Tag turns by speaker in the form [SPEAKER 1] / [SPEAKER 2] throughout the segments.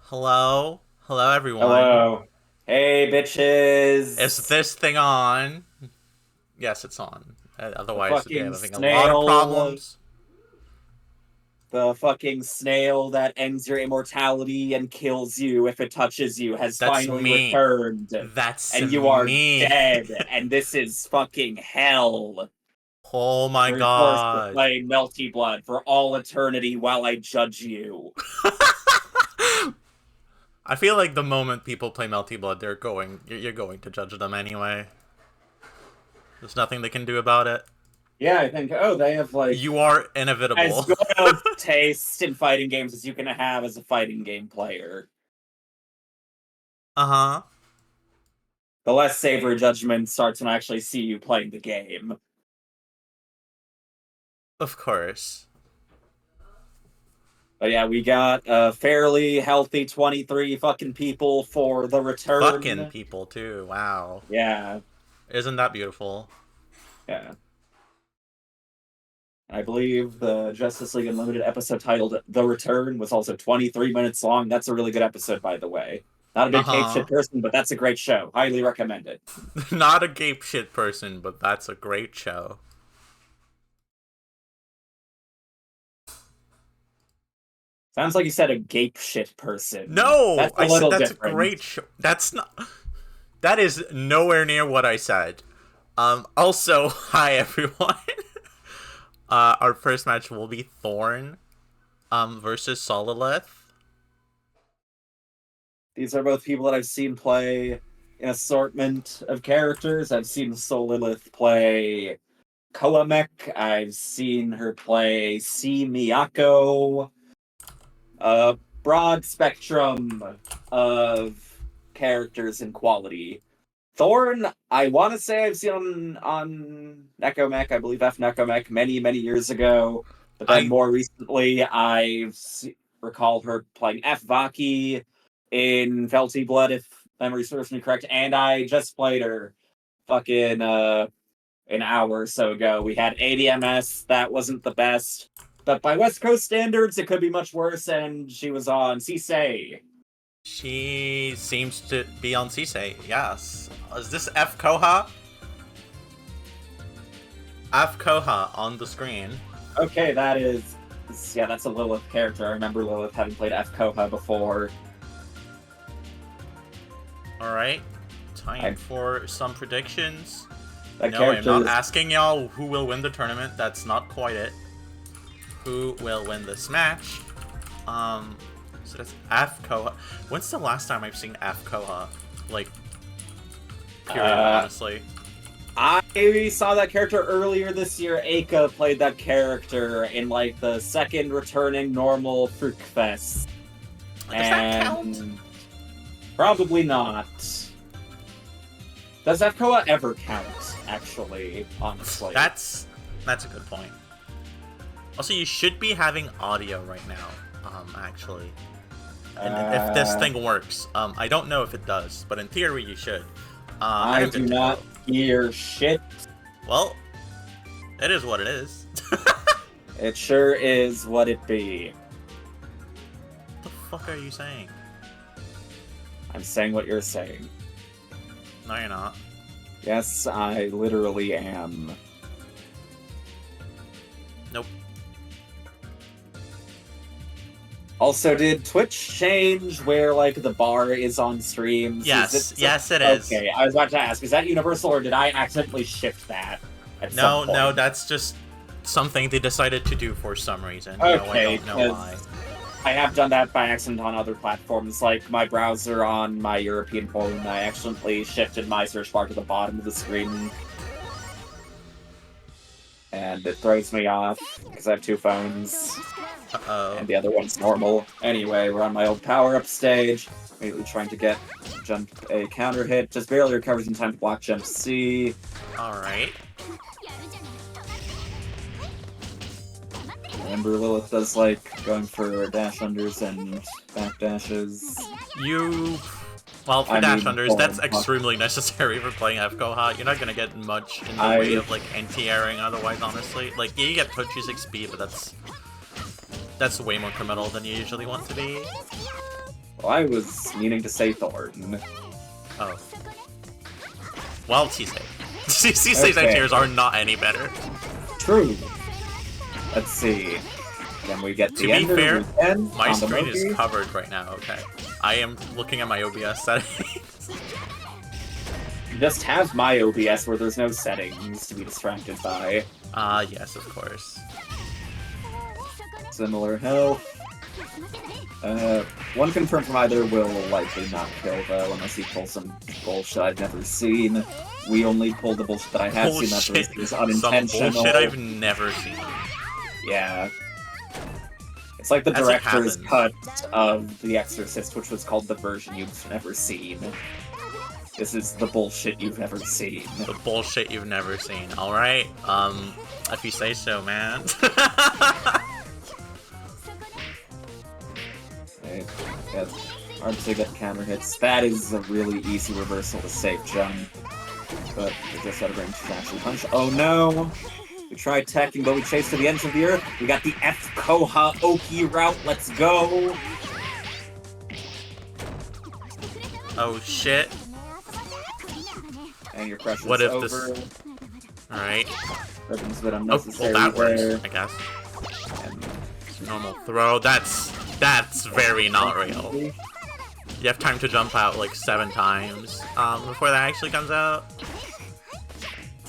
[SPEAKER 1] Hello? Hello, everyone.
[SPEAKER 2] Hello. Hey,
[SPEAKER 1] Is
[SPEAKER 2] bitches.
[SPEAKER 1] this thing on? Yes, it's on.
[SPEAKER 2] The
[SPEAKER 1] Otherwise, we'd be
[SPEAKER 2] fucking
[SPEAKER 1] having a lot of
[SPEAKER 2] snail,
[SPEAKER 1] problems.
[SPEAKER 2] the fucking snail that ends your immortality and kills you if it touches you has
[SPEAKER 1] That's
[SPEAKER 2] finally
[SPEAKER 1] me.
[SPEAKER 2] returned.
[SPEAKER 1] That's
[SPEAKER 2] And you are
[SPEAKER 1] me.
[SPEAKER 2] dead. And this is fucking hell.
[SPEAKER 1] Oh my
[SPEAKER 2] You're forced to
[SPEAKER 1] god.
[SPEAKER 2] play Melty Blood for all eternity while I judge you.
[SPEAKER 1] I feel like the moment people play Melty Blood, you're going to judge them anyway. There's nothing they can do about it.
[SPEAKER 2] Yeah, I think, oh, they have like
[SPEAKER 1] You are
[SPEAKER 2] as
[SPEAKER 1] inevitable.
[SPEAKER 2] good of taste in fighting games as you can have as a fighting game player.
[SPEAKER 1] Uh-huh.
[SPEAKER 2] The less savory judgment starts when I actually see you playing the game.
[SPEAKER 1] Of course.
[SPEAKER 2] But yeah, we got a fairly healthy 23 fucking people for the
[SPEAKER 1] Fucking
[SPEAKER 2] return.
[SPEAKER 1] people, too. Wow.
[SPEAKER 2] Yeah,
[SPEAKER 1] Isn't that beautiful?
[SPEAKER 2] yeah. I believe the Justice League Unlimited episode titled The Return was also 23 minutes long. That's a really good episode, by the way. Not a big cape
[SPEAKER 1] Uh-huh.
[SPEAKER 2] shit person, but that's a great show. Highly recommend it.
[SPEAKER 1] Not a gape shit person, but that's a great show.
[SPEAKER 2] Sounds like you said a gape shit person.
[SPEAKER 1] No,
[SPEAKER 2] That's a
[SPEAKER 1] I said
[SPEAKER 2] little
[SPEAKER 1] that's a
[SPEAKER 2] different.
[SPEAKER 1] great show. That's not. That is nowhere near what I said. Also, hi everyone. Our first match will be Thorn, versus Solilith.
[SPEAKER 2] These are both people that I've seen play an assortment of characters. I've seen Solilith play Kohamech. I've seen her play C-Aoko. A broad spectrum of characters and quality. Thorn, I want to say I've seen on Necomech, I believe F-Necomech, many years ago. But then
[SPEAKER 1] I
[SPEAKER 2] more recently, recall her playing F-VAkiha in Felty Blood, if memory serves me correct. And I just played her fucking an hour or so ago. We had ADMS, that wasn't the best. But by West Coast standards, it could be much worse, and she was on C-Sei.
[SPEAKER 1] She seems to be on Sisei. Yes. Is this F-Koha? F-Koha on the screen.
[SPEAKER 2] Okay, yeah, that's a Lilith character. I remember Lilith having played F-Koha before.
[SPEAKER 1] All right. Time
[SPEAKER 2] I,
[SPEAKER 1] for some predictions.
[SPEAKER 2] that
[SPEAKER 1] No, I'm
[SPEAKER 2] character
[SPEAKER 1] not
[SPEAKER 2] is
[SPEAKER 1] asking y'all who will win the tournament. That's not quite it. Who will win this match? So that's F-Koha. When's the last time I've seen F-Koha? Like, period, honestly.
[SPEAKER 2] I saw that character earlier this year. Aika played that character in like the second returning normal Fruitfest.
[SPEAKER 1] Does that count?
[SPEAKER 2] And probably not. Does FKOA ever count, actually, honestly?
[SPEAKER 1] That's a good point. Also, you should be having audio right now, actually. And if this thing works, I don't know if it does, but in theory you should.
[SPEAKER 2] I
[SPEAKER 1] I'm
[SPEAKER 2] do
[SPEAKER 1] good to
[SPEAKER 2] not
[SPEAKER 1] go.
[SPEAKER 2] hear shit.
[SPEAKER 1] Well, it is what it is.
[SPEAKER 2] It sure is what it be.
[SPEAKER 1] What the fuck are you saying?
[SPEAKER 2] I'm saying what you're saying.
[SPEAKER 1] No, you're not.
[SPEAKER 2] Yes, I literally am.
[SPEAKER 1] Nope.
[SPEAKER 2] Also, did Twitch change where, like, the bar is on streams?
[SPEAKER 1] Yes, yes it is.
[SPEAKER 2] Okay, I was about to ask, is that universal, or did I accidentally shift that at some point?
[SPEAKER 1] No, that's just something they decided to do for some reason.
[SPEAKER 2] Okay,
[SPEAKER 1] No, I don't know why.
[SPEAKER 2] I have done that by accident on other platforms, like my browser on my European phone. I accidentally shifted my search bar to the bottom of the screen. And it throws me off, because I have two phones.
[SPEAKER 1] Uh-oh.
[SPEAKER 2] And the other one's normal. Anyway, we're on my old power-up stage. Immediately trying to get jump a counter hit. Just barely recovers in time to block jump C.
[SPEAKER 1] Alright.
[SPEAKER 2] Remember, Lilith does like going for dash unders and back dashes.
[SPEAKER 1] Well, for dash unders, that's
[SPEAKER 2] fuck.
[SPEAKER 1] extremely necessary for playing F-Koha. You're not gonna get much in the way of, like, anti-airing otherwise, honestly. Like, yeah, you get Tochi's XP, but that's way more criminal than you usually want to be.
[SPEAKER 2] Well, I was meaning to say Thorn.
[SPEAKER 1] Oh. Well, C-Seifuku
[SPEAKER 2] Okay.
[SPEAKER 1] tiers are not any better.
[SPEAKER 2] True. Let's see. Then we get
[SPEAKER 1] To
[SPEAKER 2] the
[SPEAKER 1] be
[SPEAKER 2] end
[SPEAKER 1] fair,
[SPEAKER 2] of the weekend
[SPEAKER 1] my
[SPEAKER 2] on the
[SPEAKER 1] screen is
[SPEAKER 2] Melty.
[SPEAKER 1] covered right now, okay. I am looking at my OBS settings.
[SPEAKER 2] You just have my OBS where there's no settings to be distracted by.
[SPEAKER 1] Yes, of course.
[SPEAKER 2] Similar health. One confirmed from either will likely not kill, though, unless he pulls some bullshit I've never seen. We only pull the bullshit that I have seen, that was unintentional.
[SPEAKER 1] Some bullshit I've never seen.
[SPEAKER 2] Yeah. It's like the
[SPEAKER 1] As it
[SPEAKER 2] director's
[SPEAKER 1] happens.
[SPEAKER 2] cut of The Exorcist, which was called The Version You've Never Seen. This is the bullshit you've never seen.
[SPEAKER 1] The bullshit you've never seen. Alright, if you say so, man.
[SPEAKER 2] Okay. Yeah, hard to get counter hits. That is a really easy reversal to safe jump. But we just out of range to actually punch. Oh no! We tried teching, but we chased to the ends of the earth. We got the F-Koha Oki route. Let's go!
[SPEAKER 1] Oh shit.
[SPEAKER 2] And your pressure's
[SPEAKER 1] What if
[SPEAKER 2] over.
[SPEAKER 1] this- Alright.
[SPEAKER 2] Ribbon's a bit
[SPEAKER 1] Oh,
[SPEAKER 2] unnecessary
[SPEAKER 1] well that works,
[SPEAKER 2] there.
[SPEAKER 1] I guess.
[SPEAKER 2] And
[SPEAKER 1] Normal throw, that's very not real. You have time to jump out like 7 times, before that actually comes out.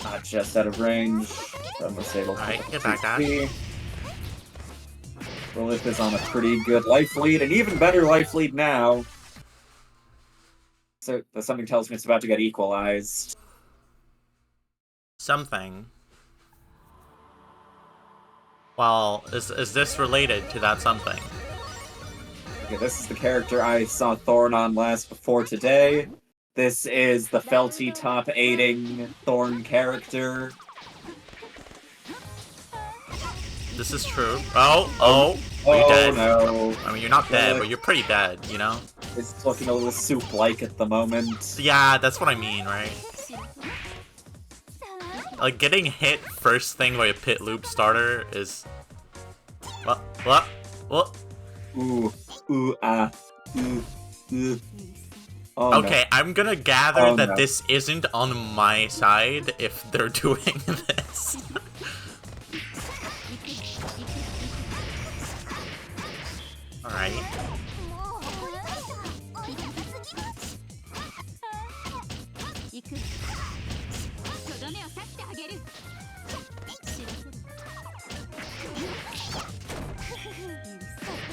[SPEAKER 2] Not just out of range. Almost able to
[SPEAKER 1] Alright,
[SPEAKER 2] pick
[SPEAKER 1] get
[SPEAKER 2] up
[SPEAKER 1] back, Dash.
[SPEAKER 2] TP. Solilith is on a pretty good life lead, an even better life lead now. So something tells me it's about to get equalized.
[SPEAKER 1] Something. Well, is this related to that something?
[SPEAKER 2] Okay, this is the character I saw Thorn on last before today. This is the Felty top 8ing Thorn character.
[SPEAKER 1] This is true. Oh, are you
[SPEAKER 2] Oh
[SPEAKER 1] dead?
[SPEAKER 2] no.
[SPEAKER 1] I mean, you're not dead, but you're pretty dead, you know?
[SPEAKER 2] It's looking a little soup-like at the moment.
[SPEAKER 1] Yeah, that's what I mean, right? Like, getting hit first thing by a pit loop starter is... What?
[SPEAKER 2] Ooh, ah, ooh. Oh,
[SPEAKER 1] Okay,
[SPEAKER 2] no.
[SPEAKER 1] I'm gonna gather
[SPEAKER 2] Oh,
[SPEAKER 1] that
[SPEAKER 2] no.
[SPEAKER 1] this isn't on my side if they're doing this. Alright.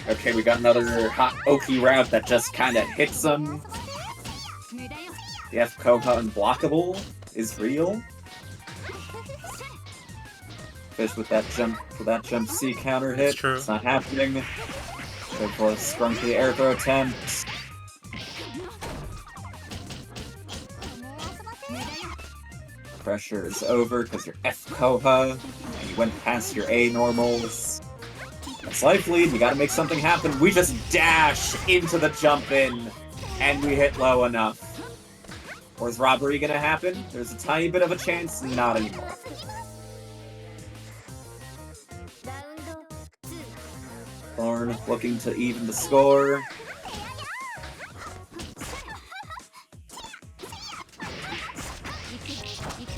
[SPEAKER 2] Okay, we got another hot Oki route that just kind of hits him. The F-Koha unblockable is real. Fish with that jump C counter hit.
[SPEAKER 1] It's true.
[SPEAKER 2] It's not happening. Go for a sprung to the air throw attempt. Pressure is over because you're F-Koha, and you went past your A normals. That's life lead, we gotta make something happen. We just dash into the jump in, and we hit low enough. Or is robbery gonna happen? There's a tiny bit of a chance, not anymore. Thorn looking to even the score.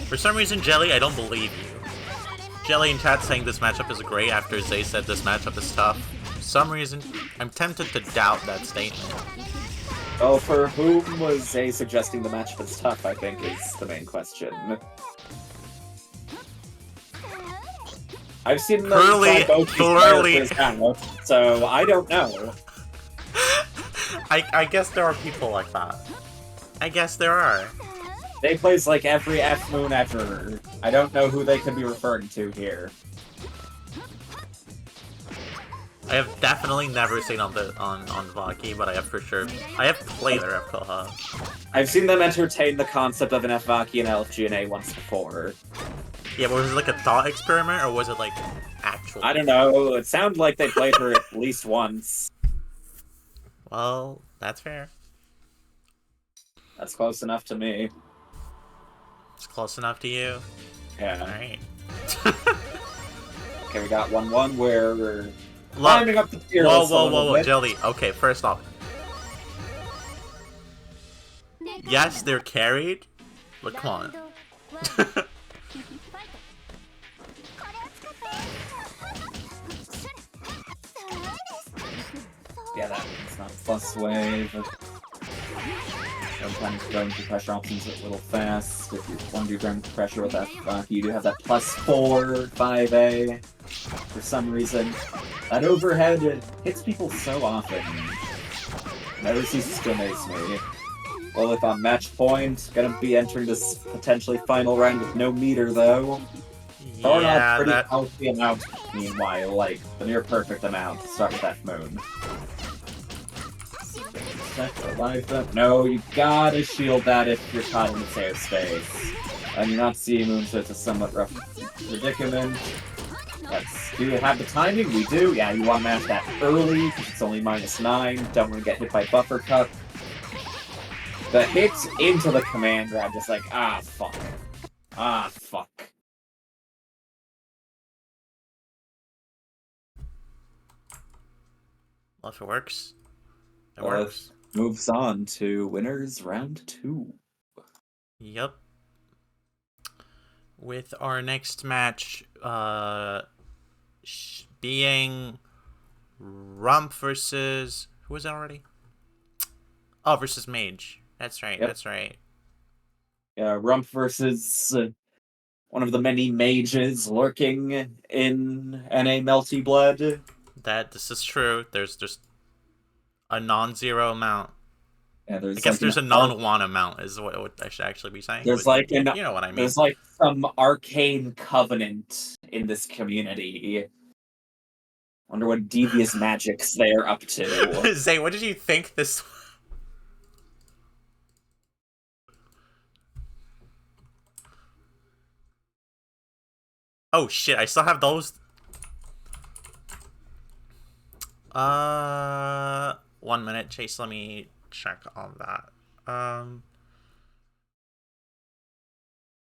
[SPEAKER 1] For some reason, Jelly, I don't believe you. Jelly in chat saying this matchup is great after Zay said this matchup is tough. For some reason, I'm tempted to doubt that statement.
[SPEAKER 2] Well, for whom was Zay suggesting the matchup is tough, I think, is the main question. I've seen them try both these characters out, so I don't know.
[SPEAKER 1] I guess there are people like that. I guess there are.
[SPEAKER 2] They plays like every F-Moon ever. I don't know who they could be referring to here.
[SPEAKER 1] I have definitely never seen on F-Vaki, but I have for sure. I have played their F-Koha.
[SPEAKER 2] I've seen them entertain the concept of an F-Vaki and LFGNA once before.
[SPEAKER 1] Yeah, but was it like a thought experiment, or was it like actual?
[SPEAKER 2] I don't know, it sounded like they played her at least once.
[SPEAKER 1] Well, that's fair.
[SPEAKER 2] That's close enough to me.
[SPEAKER 1] It's close enough to you.
[SPEAKER 2] Yeah.
[SPEAKER 1] Alright.
[SPEAKER 2] Okay, we got 1-1 where we're climbing up the tier list a little
[SPEAKER 1] Whoa,
[SPEAKER 2] bit.
[SPEAKER 1] Jelly. Okay, first off, Yes, they're carried, but come on.
[SPEAKER 2] Yeah, that's not a plus wave. Sometimes going through pressure options a little fast. If you want to do ground pressure with F-Vaki, you do have that +4 5A. For some reason, that overhead hits people so often. Never ceases to amaze me. Lilith on match point, gonna be entering this potentially final round with no meter though. Throwing out a pretty healthy amount, meanwhile, like the near perfect amount to start with F-Moon. No, you gotta shield that if you're caught in its airspace. And you're not C-Moon, so it's a somewhat rough predicament. Do we have the timing? We do. Yeah, you want to match that early, because it's only -9. Don't want to get hit by buffer cut. The hit into the command grab, just like, ah, fuck. Ah, fuck.
[SPEAKER 1] Well, if it works, it
[SPEAKER 2] Well,
[SPEAKER 1] works.
[SPEAKER 2] Moves on to winners round 2.
[SPEAKER 1] Yep. With our next match being Rump versus... Who was that already? Oh, versus Mage. That's right,
[SPEAKER 2] Yep.
[SPEAKER 1] That's right.
[SPEAKER 2] Yeah, Rump versus one of the many mages lurking in NA Melty Blood.
[SPEAKER 1] This is true. There's just a non-zero amount.
[SPEAKER 2] Yeah,
[SPEAKER 1] I guess there's a non-1 amount is what I should actually be saying.
[SPEAKER 2] There's
[SPEAKER 1] you know what I mean.
[SPEAKER 2] There's like some arcane covenant in this community. Wonder what devious magics they're up to.
[SPEAKER 1] Zay, what did you think this? Oh shit! I still have those. 1 minute, Chase. Let me check on that.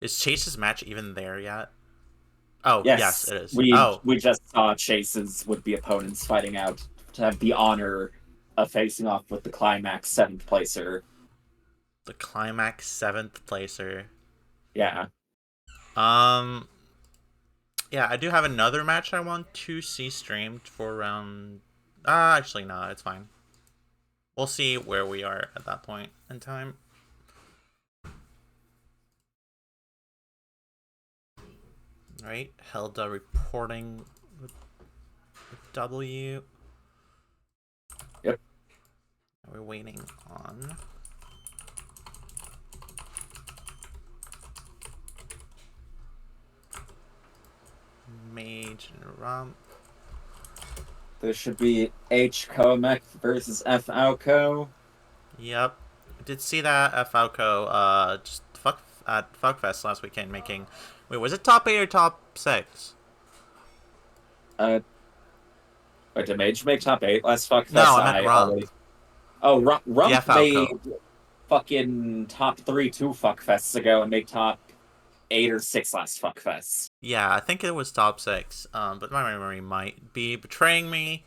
[SPEAKER 1] Is Chase's match even there yet? Oh, yes it is.
[SPEAKER 2] We just saw Chase's would-be opponents fighting out to have the honor of facing off with the Climax 7th placer.
[SPEAKER 1] The Climax 7th placer.
[SPEAKER 2] Yeah.
[SPEAKER 1] Yeah, I do have another match I want to see streamed for round... actually, no, it's fine. We'll see where we are at that point in time. Alright, Helda reporting with W.
[SPEAKER 2] Yep.
[SPEAKER 1] We're waiting on... Mage and Rump.
[SPEAKER 2] There should be H-Kohamech versus F-Aoko.
[SPEAKER 1] Yep. I did see that F-Aoko just at Fuckfest last weekend making... Wait, was it top 8 or top 6?
[SPEAKER 2] Wait, did Mage make top 8 last Fuckfest?
[SPEAKER 1] No, I meant Rump.
[SPEAKER 2] Oh, Rump made
[SPEAKER 1] F-Aoko.
[SPEAKER 2] fucking top 3 2 Fuckfests ago and made top 8 or 6 last Fuckfest.
[SPEAKER 1] Yeah, I think it was top 6, but my memory might be betraying me.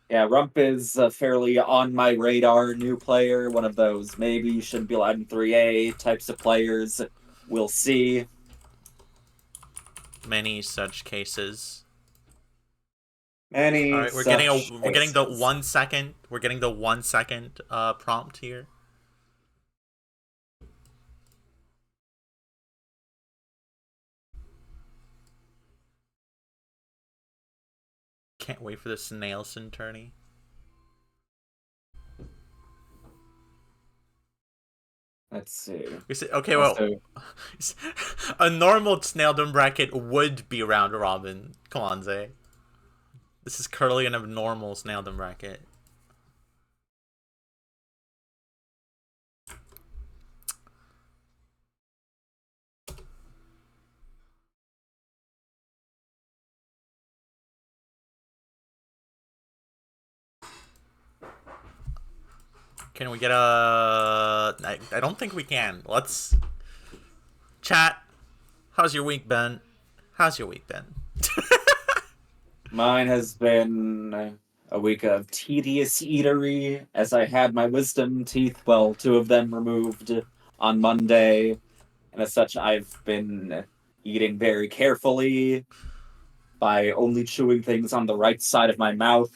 [SPEAKER 2] Yeah, Rump is a fairly on my radar new player, one of those maybe you shouldn't be allowed in 3A types of players. We'll see.
[SPEAKER 1] Many such cases.
[SPEAKER 2] Many.
[SPEAKER 1] All right, we're getting the 1 second. We're getting the 1 second prompt here. Can't wait for the Snailson tourney.
[SPEAKER 2] Let's see.
[SPEAKER 1] Okay, well, a normal Snaildom bracket would be round robin. Come on, Zay. This is currently an abnormal Snaildom bracket. Can we get a... I don't think we can. Let's... Chat. How's your week been? How's your week been?
[SPEAKER 2] Mine has been a week of tedious eatery, as I had my wisdom teeth, well, 2 of them removed on Monday, and as such, I've been eating very carefully by only chewing things on the right side of my mouth.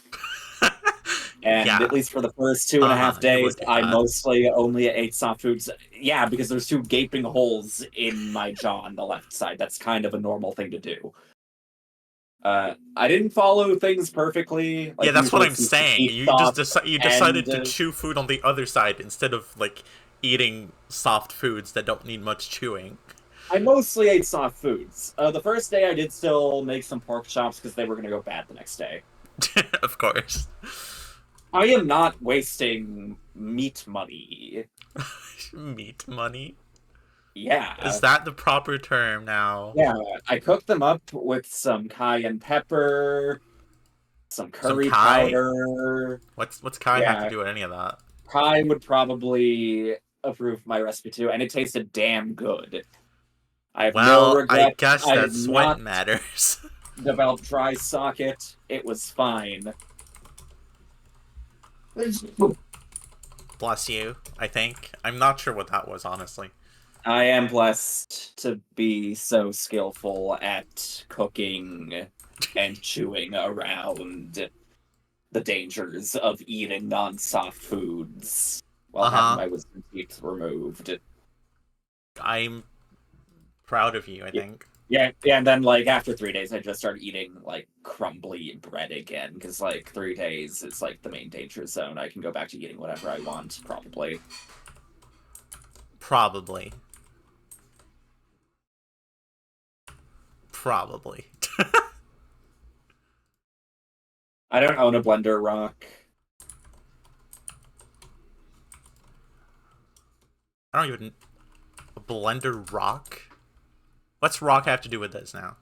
[SPEAKER 2] And
[SPEAKER 1] Yeah.
[SPEAKER 2] at least for the first 2.5
[SPEAKER 1] you
[SPEAKER 2] days,
[SPEAKER 1] would get
[SPEAKER 2] I
[SPEAKER 1] that.
[SPEAKER 2] mostly only ate soft foods. Yeah, because there's 2 gaping holes in my jaw on the left side. That's kind of a normal thing to do. I didn't follow things perfectly. Like,
[SPEAKER 1] Yeah, that's what
[SPEAKER 2] usually
[SPEAKER 1] I'm
[SPEAKER 2] it's
[SPEAKER 1] saying.
[SPEAKER 2] eat
[SPEAKER 1] You just
[SPEAKER 2] soft
[SPEAKER 1] you
[SPEAKER 2] and
[SPEAKER 1] decided to chew food on the other side instead of like eating soft foods that don't need much chewing.
[SPEAKER 2] I mostly ate soft foods. The first day I did still make some pork chops because they were going to go bad the next day.
[SPEAKER 1] Of course.
[SPEAKER 2] I am not wasting meat money.
[SPEAKER 1] Meat money.
[SPEAKER 2] Yeah.
[SPEAKER 1] Is that the proper term now?
[SPEAKER 2] Yeah, I cooked them up with some cayenne pepper, some
[SPEAKER 1] Some
[SPEAKER 2] curry
[SPEAKER 1] Kai?
[SPEAKER 2] powder.
[SPEAKER 1] What's Kai have to
[SPEAKER 2] Yeah,
[SPEAKER 1] do with any of that?
[SPEAKER 2] Kai would probably approve my recipe too, and it tasted damn good. I have no
[SPEAKER 1] Well, I
[SPEAKER 2] regrets.
[SPEAKER 1] guess
[SPEAKER 2] I did
[SPEAKER 1] that's what
[SPEAKER 2] not
[SPEAKER 1] matters.
[SPEAKER 2] develop dry socket. It was fine.
[SPEAKER 1] Bless you, I think. I'm not sure what that was, honestly.
[SPEAKER 2] I am blessed to be so skillful at cooking and chewing around the dangers of eating non-soft foods while having my wisdom teeth removed.
[SPEAKER 1] I'm proud of you, I think.
[SPEAKER 2] Yeah, and then, like, after 3 days, I just started eating, like, crumbly bread again, because, like, 3 days is, like, the main danger zone. I can go back to eating whatever I want, probably.
[SPEAKER 1] Probably. Probably.
[SPEAKER 2] I don't own a blender rock.
[SPEAKER 1] I don't even... A blender rock? What's rock have to do with this now?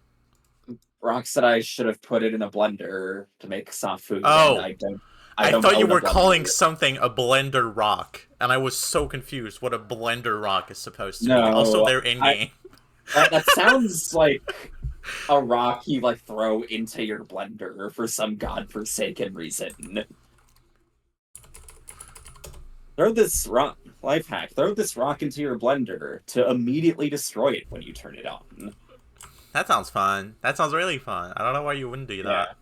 [SPEAKER 2] Rock said I should have put it in a blender to make soft food,
[SPEAKER 1] Oh!
[SPEAKER 2] and I don't
[SPEAKER 1] thought you
[SPEAKER 2] own a
[SPEAKER 1] were
[SPEAKER 2] blender.
[SPEAKER 1] calling something a blender rock, and I was so confused what a blender rock is supposed to be. Also, they're in-game.
[SPEAKER 2] That sounds like a rock you, like, throw into your blender for some godforsaken reason. Throw this rock... Life hack. Throw this rock into your blender to immediately destroy it when you turn it on.
[SPEAKER 1] That sounds fun. That sounds really fun. I don't know why you wouldn't do that.
[SPEAKER 2] Yeah.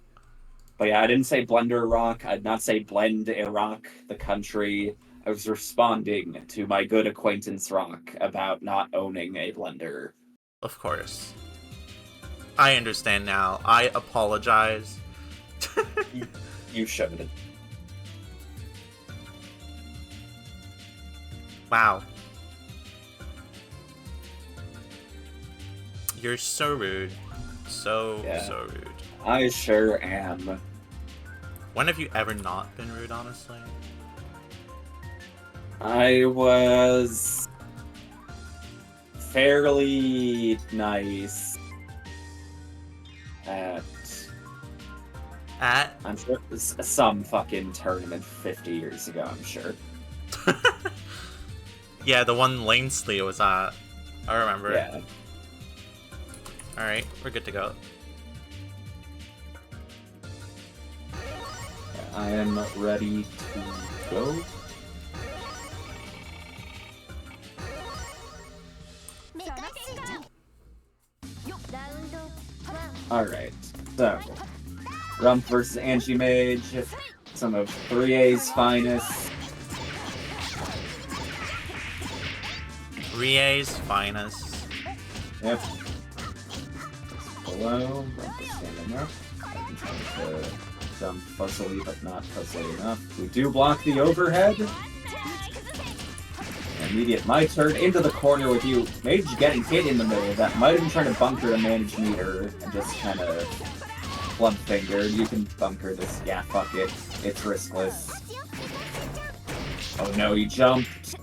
[SPEAKER 2] But yeah, I didn't say blender rock. I'd not say blend Iraq, the country. I was responding to my good acquaintance Rock about not owning a blender.
[SPEAKER 1] Of course. I understand now. I apologize.
[SPEAKER 2] You should.
[SPEAKER 1] Wow. You're so rude. So rude.
[SPEAKER 2] I sure am.
[SPEAKER 1] When have you ever not been rude, honestly?
[SPEAKER 2] I was fairly nice at I'm sure it was some fucking tournament 50 years ago, I'm sure.
[SPEAKER 1] Yeah, the one Lanesley was at. I remember.
[SPEAKER 2] Yeah.
[SPEAKER 1] Alright, we're good to go.
[SPEAKER 2] I am ready to go. Alright, so Rump versus Angemage, some of 3A's finest.
[SPEAKER 1] 3A's finest.
[SPEAKER 2] Yep. Below, Rump is standing up. I'm trying to jump fuzzily, but not fuzzily enough. We do block the overhead. Immediate my turn into the corner with you. Mage getting hit in the middle. That might have been trying to bunker to manage meter and just kind of blunt fingered. You can bunker this. Yeah, fuck it. It's riskless. Oh no, you jumped.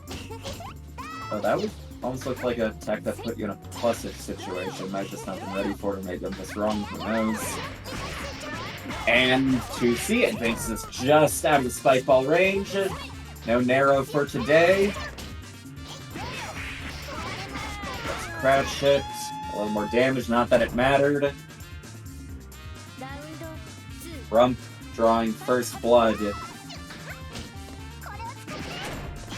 [SPEAKER 2] Oh, that would almost look like a tech that put you in a plus-ish situation. Might just not been ready for it, maybe I'm just wrong, who knows. And to see it, thinks it's just out of the spike ball range. No narrow for today. Let's crouch it. A little more damage, not that it mattered. Rump drawing first blood.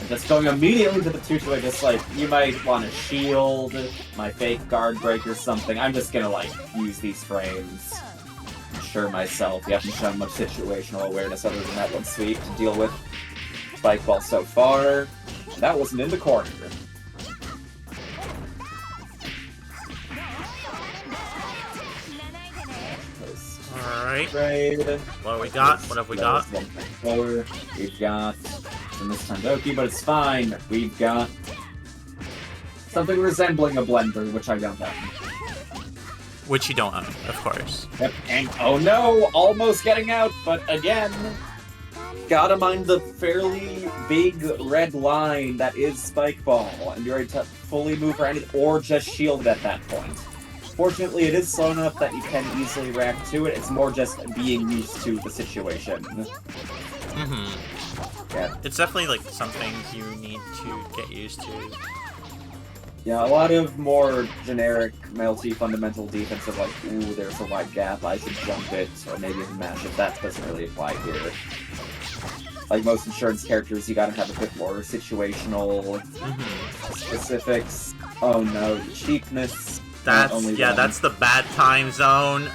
[SPEAKER 2] Just going immediately to the 2-2, I just, like, you might want to shield my fake guard break or something. I'm just gonna, like, use these frames. Ensure myself. You haven't shown much situational awareness other than that one sweep to deal with Spike Ball so far. And that wasn't in the corner.
[SPEAKER 1] Alright.
[SPEAKER 2] Trade.
[SPEAKER 1] What we got? What have we got?
[SPEAKER 2] We've got some Snaildom, but it's fine. We've got something resembling a blender, which I don't have.
[SPEAKER 1] Which you don't own, of course.
[SPEAKER 2] Yep. And oh no, almost getting out, but again, gotta mind the fairly big red line that is Spike Ball, and you're ready to fully move around it or just shield it at that point. Fortunately, it is slow enough that you can easily react to it. It's more just being used to the situation. Yeah.
[SPEAKER 1] It's definitely like something you need to get used to.
[SPEAKER 2] Yeah, a lot of more generic Melty fundamental defense of like, ooh, there's a wide gap, I should jump it, or maybe even mash it. That doesn't really apply here. Like most insurance characters, you gotta have a bit more situational specifics. Oh no, cheapness.
[SPEAKER 1] That's the bad time zone.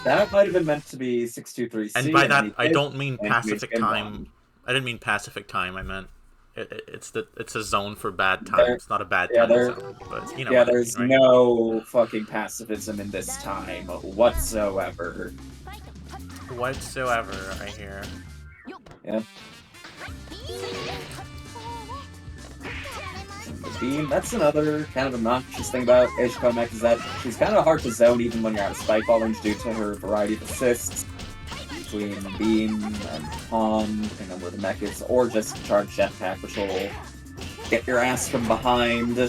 [SPEAKER 2] That might have been meant to be 623C.
[SPEAKER 1] And by that, I don't mean Pacific time. I didn't mean Pacific time. I meant it's a zone for bad time. It's not a bad time zone. But you know.
[SPEAKER 2] Yeah, there's no fucking pacifism in this time whatsoever.
[SPEAKER 1] Whatsoever, I hear.
[SPEAKER 2] Yeah. The beam, that's another kind of obnoxious thing about H-Kohamech is that she's kind of hard to zone even when you're out of Spike Ball range due to her variety of assists between beam and pawn, depending on where the mech is, or just charge jetpack, which will get your ass from behind.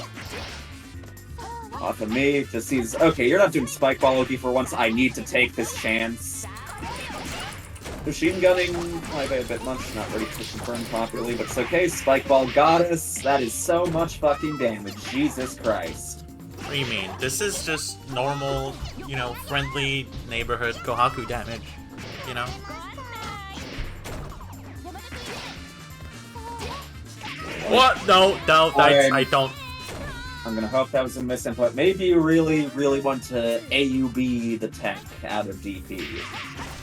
[SPEAKER 2] Off of me, just sees, okay, you're not doing Spike Ball Loki for once, I need to take this chance. Machine gunning might be a bit much, not ready to confirm properly, but it's okay. Spike Ball got us. That is so much fucking damage. Jesus Christ.
[SPEAKER 1] What do you mean? This is just normal, you know, friendly neighborhood Kohaku damage, you know? What? No, I don't.
[SPEAKER 2] I'm gonna hope that was a misinput. Maybe you really, really want to AUB the tank out of DP.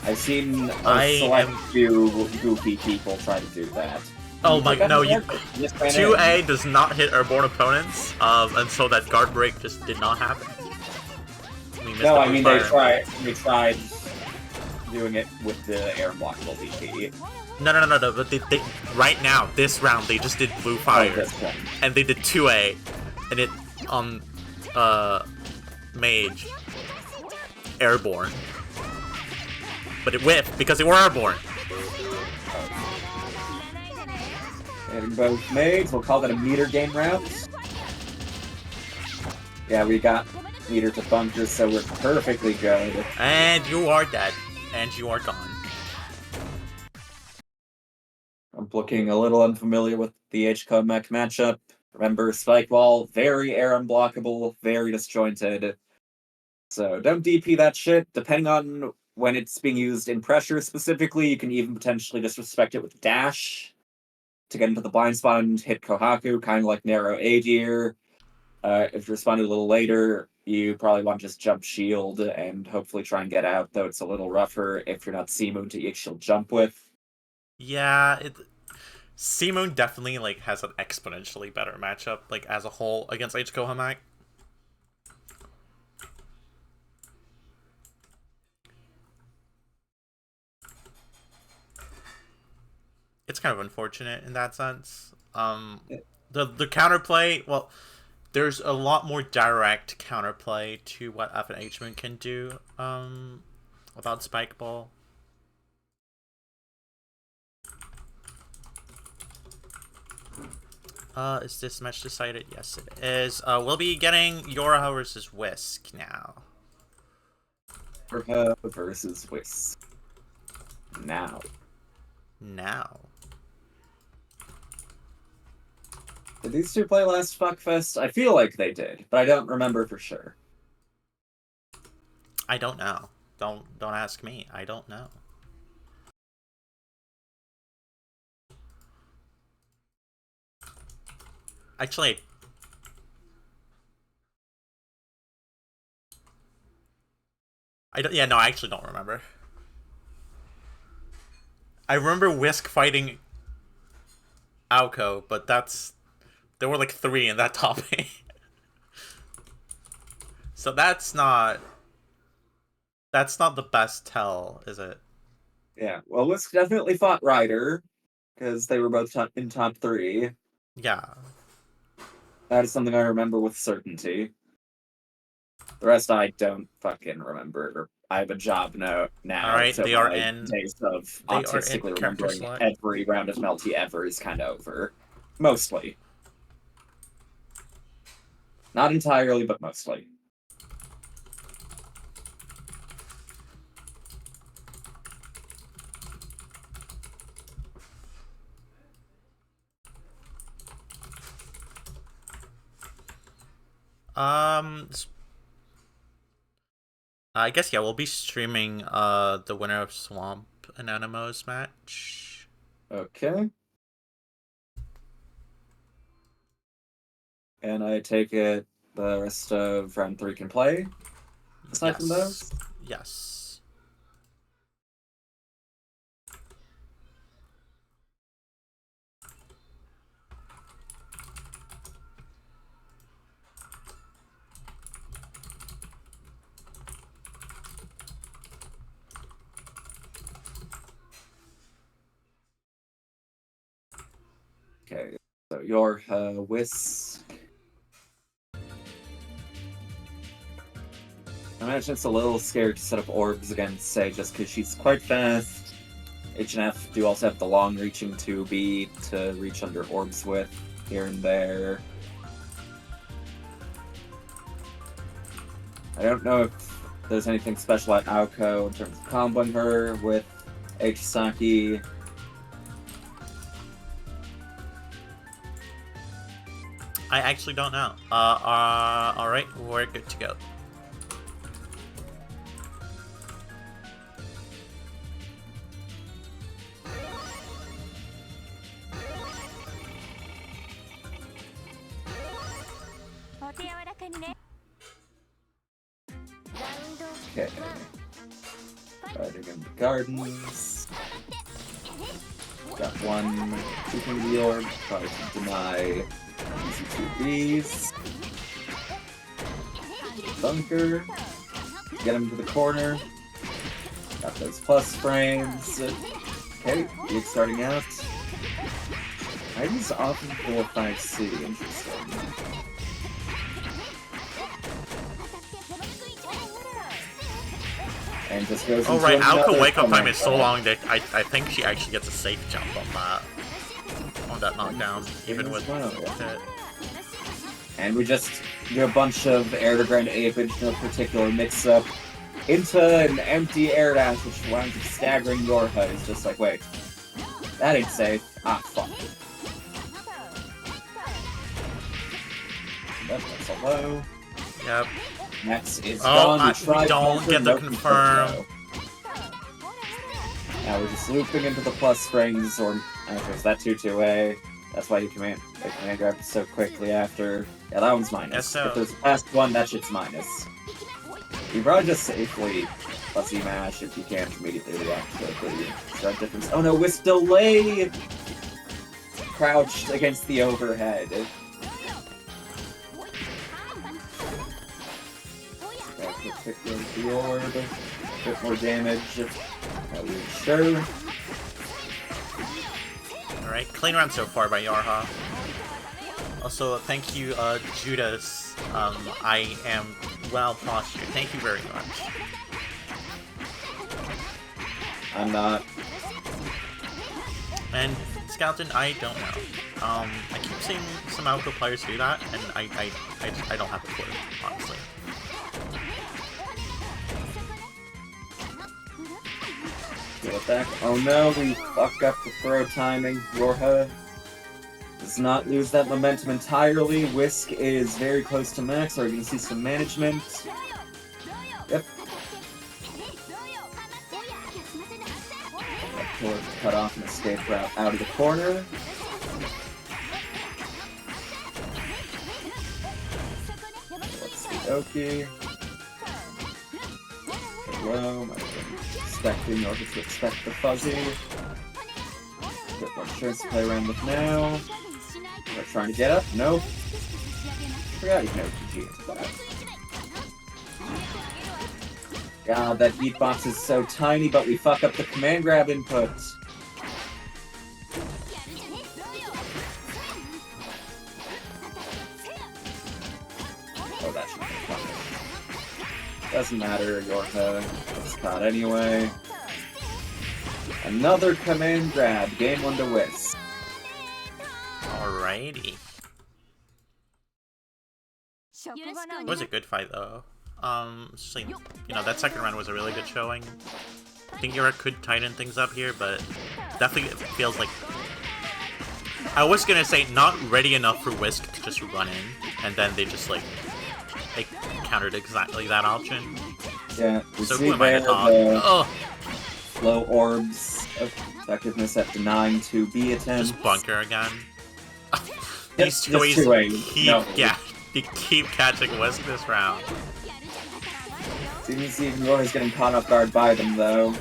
[SPEAKER 2] I've seen a select few goofy people try to do that.
[SPEAKER 1] Oh my, no, 2A does not hit airborne opponents, and so that guard break just did not happen.
[SPEAKER 2] They tried doing it with the air blockable DP.
[SPEAKER 1] No, but they right now, this round, they just did blue fire, and they did 2A, and it, mage, airborne. But it whiffed because they were airborne.
[SPEAKER 2] And both maids, we'll call that a meter game round. Yeah, we got meter to bunkers, so we're perfectly good.
[SPEAKER 1] And you are dead. And you are gone.
[SPEAKER 2] I'm looking a little unfamiliar with the H-Kohamech matchup. Remember, Spike Ball, very air unblockable, very disjointed. So don't DP that shit. Depending on when it's being used in pressure specifically, you can even potentially disrespect it with dash to get into the blind spot and hit Kohaku, kind of like narrow A tier. If you respond a little later, you probably want to just jump shield and hopefully try and get out, though it's a little rougher if you're not C-Moon to shield jump with.
[SPEAKER 1] Yeah, C-Moon definitely like has an exponentially better matchup, like as a whole, against H-Kohamech. It's kind of unfortunate in that sense. The counterplay, well, there's a lot more direct counterplay to what F and H-Moon can do without Spike Ball. Is this match decided? Yes, it is. We'll be getting YoRHa versus Whisk now.
[SPEAKER 2] YoRHa versus Whisk. Now. Did these two play last Fuckfest? I feel like they did, but I don't remember for sure.
[SPEAKER 1] I don't know. Don't ask me. I don't know. Actually, I don't. Yeah, no, I actually don't remember. I remember Whisk fighting Aoko, but there were like 3 in that top 8. So that's not the best tell, is it?
[SPEAKER 2] Yeah, well, Whisk definitely fought Ryder, because they were both in top 3.
[SPEAKER 1] Yeah.
[SPEAKER 2] That is something I remember with certainty. The rest I don't fucking remember. I have a job now,
[SPEAKER 1] Alright,
[SPEAKER 2] so
[SPEAKER 1] they are
[SPEAKER 2] my
[SPEAKER 1] in
[SPEAKER 2] days of autistically
[SPEAKER 1] character
[SPEAKER 2] remembering
[SPEAKER 1] select.
[SPEAKER 2] every round of Melty ever is kind of over. Mostly. Not entirely, but mostly.
[SPEAKER 1] I guess, yeah, we'll be streaming the winner of Swamp and Animo's match.
[SPEAKER 2] Okay. And I take it the rest of round 3 can play? Aside from those?
[SPEAKER 1] Yes.
[SPEAKER 2] Okay, so YoRHa, Whisk. I imagine it's a little scared to set up orbs against Say just because she's quite fast. H and F do also have the long-reaching 2B to reach under orbs with here and there. I don't know if there's anything special at Aoko in terms of comboing her with H-Seifuku.
[SPEAKER 1] I actually don't know. Alright, we're good to go.
[SPEAKER 2] Okay. Riding in the gardens. Got one keeping the orb, try to deny easy 2Bs. Bunker. Get him to the corner. Got those plus frames. Okay, Geek starting out. I use often 4-5C, interesting. And just goes
[SPEAKER 1] Oh right, Aoko wake up time
[SPEAKER 2] comment
[SPEAKER 1] is so long that I think she actually gets a safe jump on that knockdown, even with it.
[SPEAKER 2] And we just do a bunch of air to ground apage, no particular mix-up, into an empty air dash, which winds up staggering YoRHa. It's just like, wait, that ain't safe. Ah, fuck. That's a low.
[SPEAKER 1] Yep.
[SPEAKER 2] Next is gone.
[SPEAKER 1] We don't get the confirm.
[SPEAKER 2] Now we're just looping into the plus springs, or actually, is that 2-2A? That's why you command grab so quickly after. Yeah, that one's minus.
[SPEAKER 1] Yes, so.
[SPEAKER 2] If there's a fast one, that shit's minus. You probably just safely plus E-mash if you can't immediately react quickly. Start difference. Oh no, Whisk delay! Crouched against the overhead. Pick the orb, a bit more damage. Sure.
[SPEAKER 1] Alright, clean run so far by YoRHa. Also, thank you, Judas. I am well postured. Thank you very much.
[SPEAKER 2] I'm not.
[SPEAKER 1] And Skeleton, I don't know. I keep seeing some Aoko players do that, and I don't have a clue, honestly.
[SPEAKER 2] Get back. Oh no, we fuck up the throw timing. YoRHa does not lose that momentum entirely. Whisk is very close to max, or you can see some management. Yep. Killer cut off an escape route out of the corner. Okie. Hello, I've been expecting or to expect the fuzzy. Bit more chance to play around with now. We're trying to get up? Nope. Forgot you can OTG into that. God, that beatbox is so tiny, but we fuck up the command grab input. Oh, that should be fun. Doesn't matter, YoRHa. It's caught anyway. Another command grab. Game 1 to Whisk.
[SPEAKER 1] Alrighty. It was a good fight though. It's just like, you know, that second round was a really good showing. I think YoRHa could tighten things up here, but definitely it feels like... I was gonna say not ready enough for Whisk to just run in, and then they just like countered exactly that option.
[SPEAKER 2] Yeah, we
[SPEAKER 1] So
[SPEAKER 2] see
[SPEAKER 1] who am I to
[SPEAKER 2] there
[SPEAKER 1] talk?
[SPEAKER 2] the
[SPEAKER 1] Oh,
[SPEAKER 2] low orbs of effectiveness at denying 2B attempts.
[SPEAKER 1] just bunker again.
[SPEAKER 2] Yep,
[SPEAKER 1] These
[SPEAKER 2] just
[SPEAKER 1] toys
[SPEAKER 2] 2A.
[SPEAKER 1] keep,
[SPEAKER 2] No.
[SPEAKER 1] yeah, they keep catching Whisk this round.
[SPEAKER 2] Seems even YoRHa's getting caught off guard by them, though.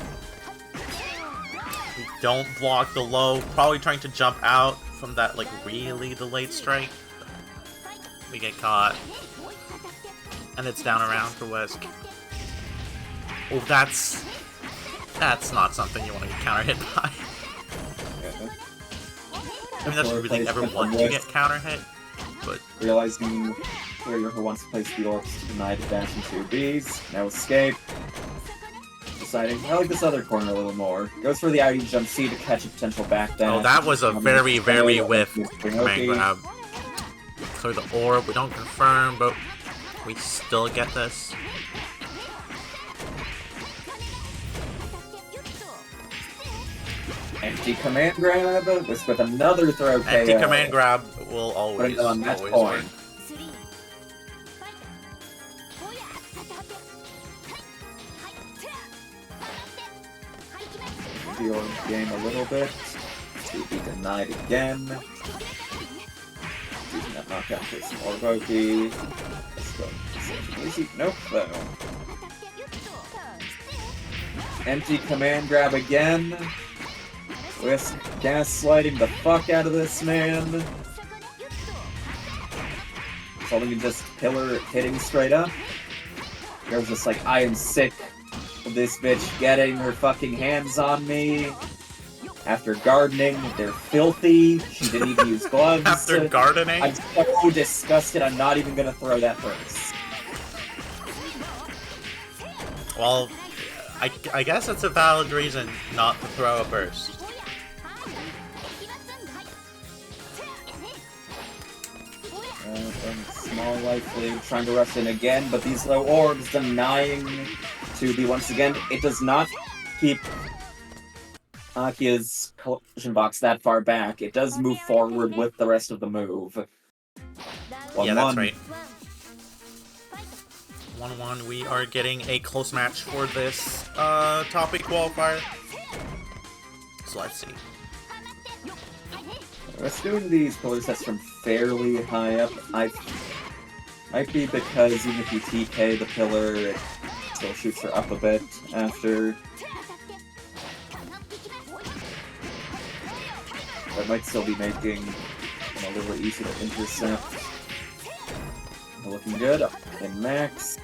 [SPEAKER 1] We don't block the low, probably trying to jump out from that, like, really delayed strike. We get caught. And it's down around for Whisk. Oh, that's not something you want to get counter hit by.
[SPEAKER 2] Yeah.
[SPEAKER 1] I mean, that's really ever want to get counter hit, but
[SPEAKER 2] Realizing where YoRHa wants to place the orbs to deny the dash and 2Bs. Now escape. Deciding, I like this other corner a little more. Goes for the ID jump C to catch a potential back dash.
[SPEAKER 1] oh, that was a very, very whiff command
[SPEAKER 2] Okay.
[SPEAKER 1] grab. Clear the orb, we don't confirm, but we still get this.
[SPEAKER 2] Empty command grab. Whisk with another throw KO.
[SPEAKER 1] Empty command grab will always,
[SPEAKER 2] Putting it on match
[SPEAKER 1] always
[SPEAKER 2] point.
[SPEAKER 1] work.
[SPEAKER 2] The orb game a little bit. To be denied again. Using that knockout for some Orvoki. Let's go. Easy. Nope, though. Empty command grab again. Whisk gaslighting the fuck out of this man. Something can just pillar hitting straight up. It was just like, I am sick of this bitch getting her fucking hands on me. After gardening, they're filthy. She didn't even use gloves.
[SPEAKER 1] After gardening?
[SPEAKER 2] I'm so disgusted, I'm not even gonna throw that first.
[SPEAKER 1] Well, I guess it's a valid reason not to throw a burst.
[SPEAKER 2] Small life lead, trying to rush in again, but these low orbs denying to be once again. It does not keep Akia's collision box that far back. It does move forward with the rest of the move.
[SPEAKER 1] Yeah, that's right. 1-1, we are getting a close match for this topic qualifier. So let's see.
[SPEAKER 2] Let's doing these pillar sets from fairly high up. Might be because even if you TK the pillar, it still shoots her up a bit after. That might still be making them a little easy to intercept. They're looking good. Up in max.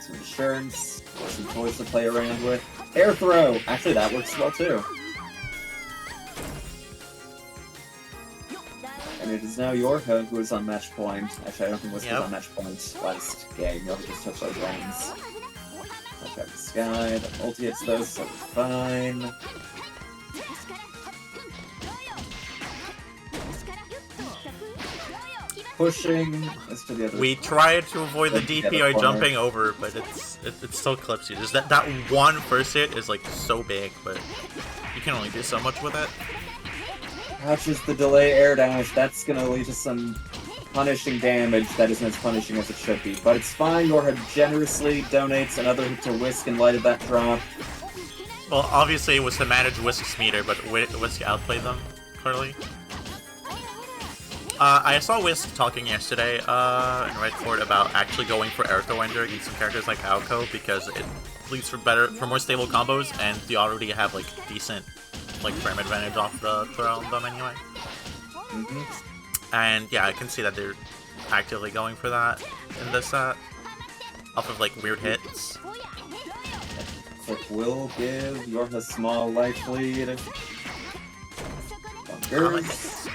[SPEAKER 2] Some insurance. Some toys to play around with. Air throw! Actually, that works well too. And it is now YoRHa who is on match point. Actually, I don't think Whisk was on match point last game. YoRHa just touched those lanes. Touch out the sky. The ulti hits those, so we're fine. Pushing. Let's do the other.
[SPEAKER 1] We tried to avoid the DP by jumping over, but it still clips you. Just that one first hit is like so big, but you can only do so much with it.
[SPEAKER 2] Catches the delay air dash. That's gonna lead to some punishing damage that isn't as punishing as it should be. But it's fine. YoRHa generously donates another hit to Whisk in light of that drop.
[SPEAKER 1] Well, obviously it was to manage Whisk's meter, but Whisk outplayed them, clearly. I saw Whisk talking yesterday in Redford about actually going for Air Throw Ender against some characters like Aoko because it leads for more stable combos, and you already have like decent like frame advantage off the Snaildom anyway. And yeah, I can see that they're actively going for that in this set, off of like weird hits.
[SPEAKER 2] It will give YoRHa small life lead. Bunkers.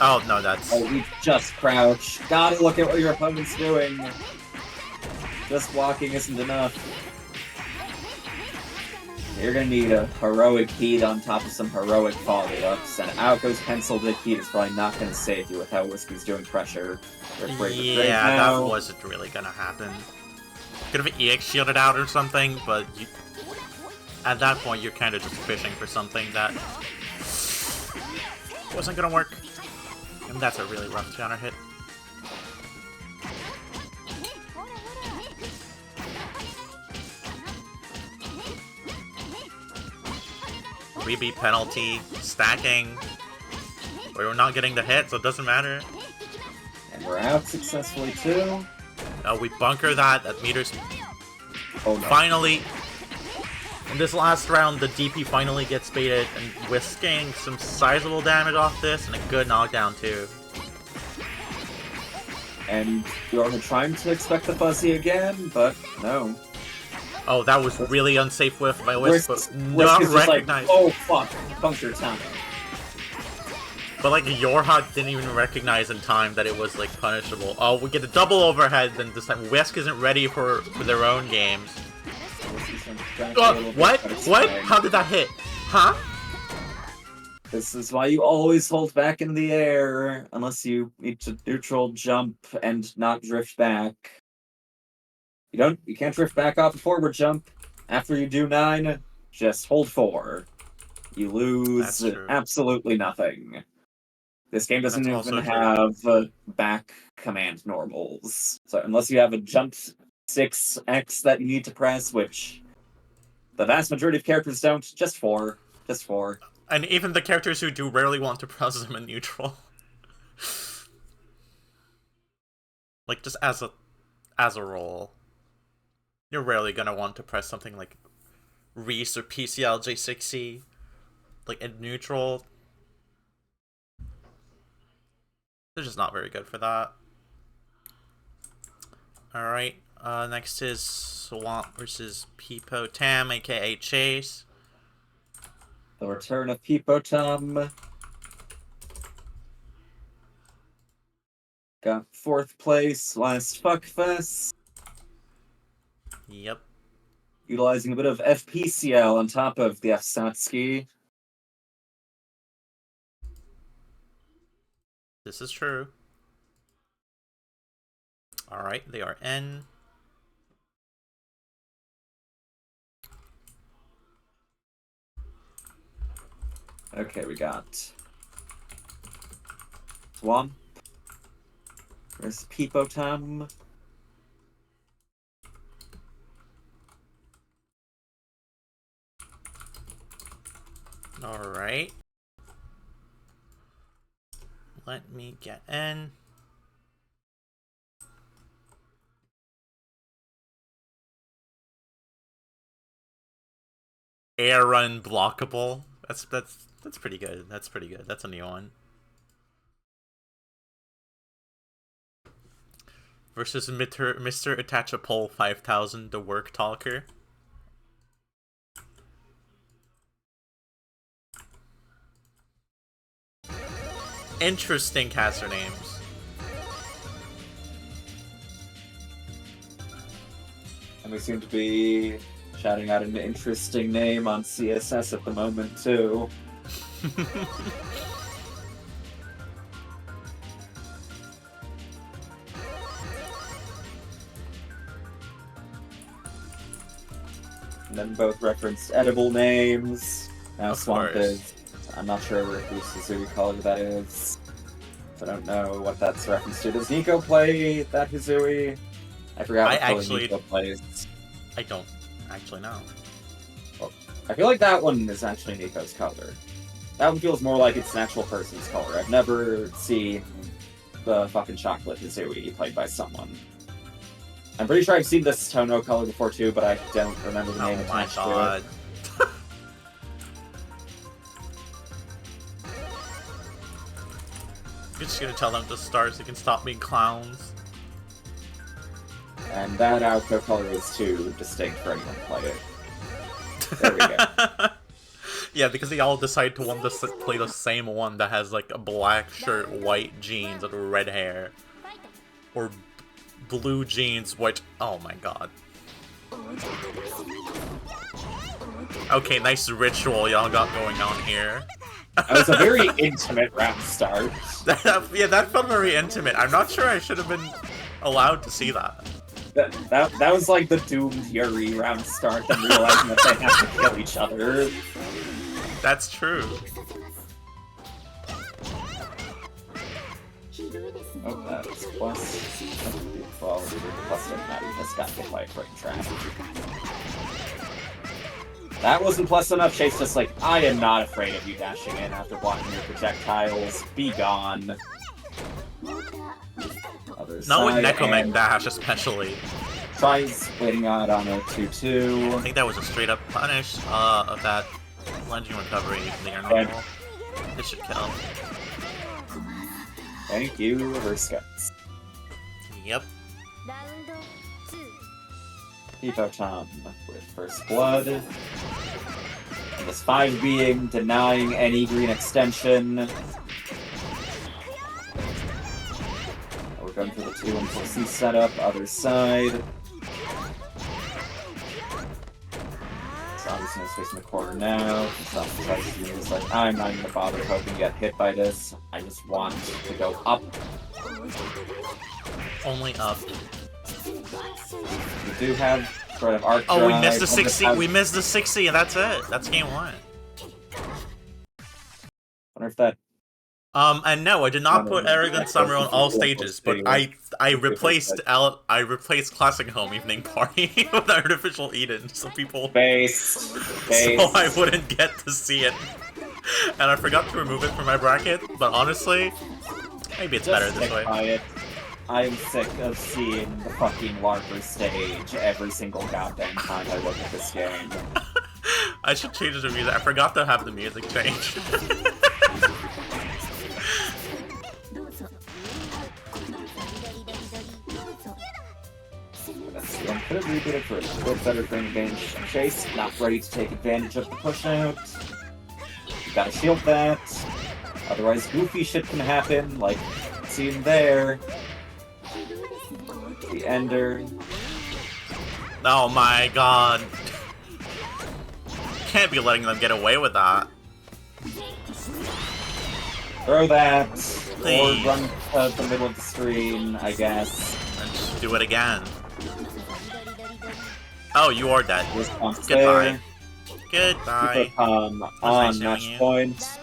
[SPEAKER 1] Oh no, that's.
[SPEAKER 2] Oh, we just crouch. Gotta look at what your opponent's doing. Just walking isn't enough. You're gonna need a heroic heat on top of some heroic follow-ups, and Aoko's penciled heat is probably not gonna save you with how Whisk is doing pressure.
[SPEAKER 1] Yeah, that wasn't really gonna happen. Could have EX shielded out or something, but you, at that point you're kind of just fishing for something that wasn't gonna work. And that's a really rough counter hit. Rebeat penalty, stacking. We're not getting the hit, so it doesn't matter.
[SPEAKER 2] And we're out successfully too.
[SPEAKER 1] We bunker that. That meters.
[SPEAKER 2] Oh no.
[SPEAKER 1] Finally, in this last round, the DP finally gets baited, and Whisking some sizable damage off this, and a good knockdown too.
[SPEAKER 2] And you're trying to expect the fuzzy again, but no.
[SPEAKER 1] Oh, that was really unsafe whiff by Whisk, but
[SPEAKER 2] not
[SPEAKER 1] recognized.
[SPEAKER 2] Like, oh fuck, bunker time.
[SPEAKER 1] But like YoRHa didn't even recognize in time that it was like punishable. Oh, we get a double overhead, then this time Whisk isn't ready for their own games. What? What? How did that hit? Huh?
[SPEAKER 2] This is why you always hold back in the air, unless you need to neutral jump and not drift back. You can't drift back off a forward jump. After you do 9, just hold 4. You lose absolutely nothing. This game doesn't even have back command normals. So unless you have a jump 6x that you need to press, which the vast majority of characters don't, just 4. Just 4.
[SPEAKER 1] And even the characters who do rarely want to press them in neutral. Like, just as a role. You're rarely gonna want to press something like Reese or PCiel J6C, like in neutral. They're just not very good for that. Alright, next is Swamp versus Pipotam, aka Chase.
[SPEAKER 2] The return of pipotam. Got 4th place last Fuckfest.
[SPEAKER 1] Yep.
[SPEAKER 2] Utilizing a bit of F-PCiel on top of the F-Satsuki.
[SPEAKER 1] This is true. Alright, they are N.
[SPEAKER 2] Okay, we got Swamp versus pipotam.
[SPEAKER 1] Alright. Let me get N. Air run blockable. That's pretty good. That's pretty good. That's a new one. Versus Mr. Attach a Pole 5000, the work talker. Interesting caster names.
[SPEAKER 2] And we seem to be shouting out an interesting name on CSS at the moment, too. And then both referenced edible names. Now Swamp is... I'm not sure whose Hisui color that is. I don't know what that's referenced to. Does Nico play that Hisui? I forgot what color Nico plays.
[SPEAKER 1] I don't actually know.
[SPEAKER 2] Well, I feel like that one is actually Nico's color. That one feels more like it's an actual person's color. I've never seen the fucking chocolate Hisui played by someone. I'm pretty sure I've seen this Tono color before too, but I don't remember the name attached to it.
[SPEAKER 1] You're just gonna tell them to start so you can stop being clowns.
[SPEAKER 2] And that Aoko color is too distinct for anyone to play it. There we go.
[SPEAKER 1] Yeah, because they all decide to want to play the same one that has like a black shirt, white jeans, and red hair. Or blue jeans, white... Oh my god. Okay, nice ritual y'all got going on here.
[SPEAKER 2] That was a very intimate round start.
[SPEAKER 1] Yeah, that felt very intimate. I'm not sure I should have been allowed to see that.
[SPEAKER 2] That was like the doomed Yuri round start, and realizing that they have to kill each other.
[SPEAKER 1] That's true.
[SPEAKER 2] Oh, that was plus. Well, the plus doesn't matter. You just got hit by a crate trap. That wasn't plus enough. Chase just like, I am not afraid of you dashing in after blocking your projectiles. Be gone.
[SPEAKER 1] Not with Necomech dash, especially.
[SPEAKER 2] Tries waiting out on a 2-2.
[SPEAKER 1] I think that was a straight up punish of that lunging recovery from the normal. This should kill.
[SPEAKER 2] Thank you, reverse guts.
[SPEAKER 1] Yep.
[SPEAKER 2] Pipotam with first blood. And this 5 being denying any green extension. We're going for the 2 until C setup, other side. So obviously he's facing the corner now. He's like, I'm not even gonna bother hoping to get hit by this. I just want to go up.
[SPEAKER 1] Only up.
[SPEAKER 2] We do have sort of arc.
[SPEAKER 1] Oh, we missed the 60. We missed the 60, and that's it. That's game 1.
[SPEAKER 2] Wonder if that.
[SPEAKER 1] And no, I did not put Arrogant Summer on all stages, but I replaced Classic Home Evening Party with Artificial Eden, so people so I wouldn't get to see it. And I forgot to remove it from my bracket, but honestly, maybe it's better this way.
[SPEAKER 2] I'm sick of seeing the fucking LARPer stage every single goddamn time I look at this game.
[SPEAKER 1] I should change the music. I forgot to have the music change.
[SPEAKER 2] Could have rebooted for a little better frame advantage. Chase, not ready to take advantage of the push out. You gotta shield that. Otherwise, goofy shit can happen, like seen there. The Ender.
[SPEAKER 1] Oh my god. Can't be letting them get away with that.
[SPEAKER 2] Throw that.
[SPEAKER 1] Please.
[SPEAKER 2] Or run to the middle of the screen, I guess.
[SPEAKER 1] And just do it again. Oh, you are dead.
[SPEAKER 2] Response
[SPEAKER 1] Goodbye.
[SPEAKER 2] There.
[SPEAKER 1] Goodbye.
[SPEAKER 2] On
[SPEAKER 1] nice
[SPEAKER 2] match point.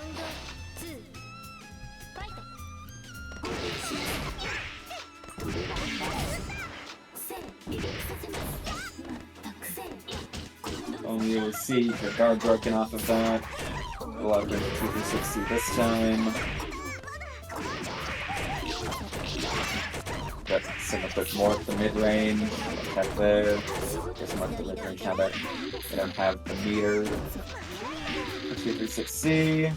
[SPEAKER 2] Only you'll see your guard broken off of that. We'll have to 260 this time. Got some of the more at the mid-range. Attack there. There's some at the mid-range now that they don't have the meter. 236C.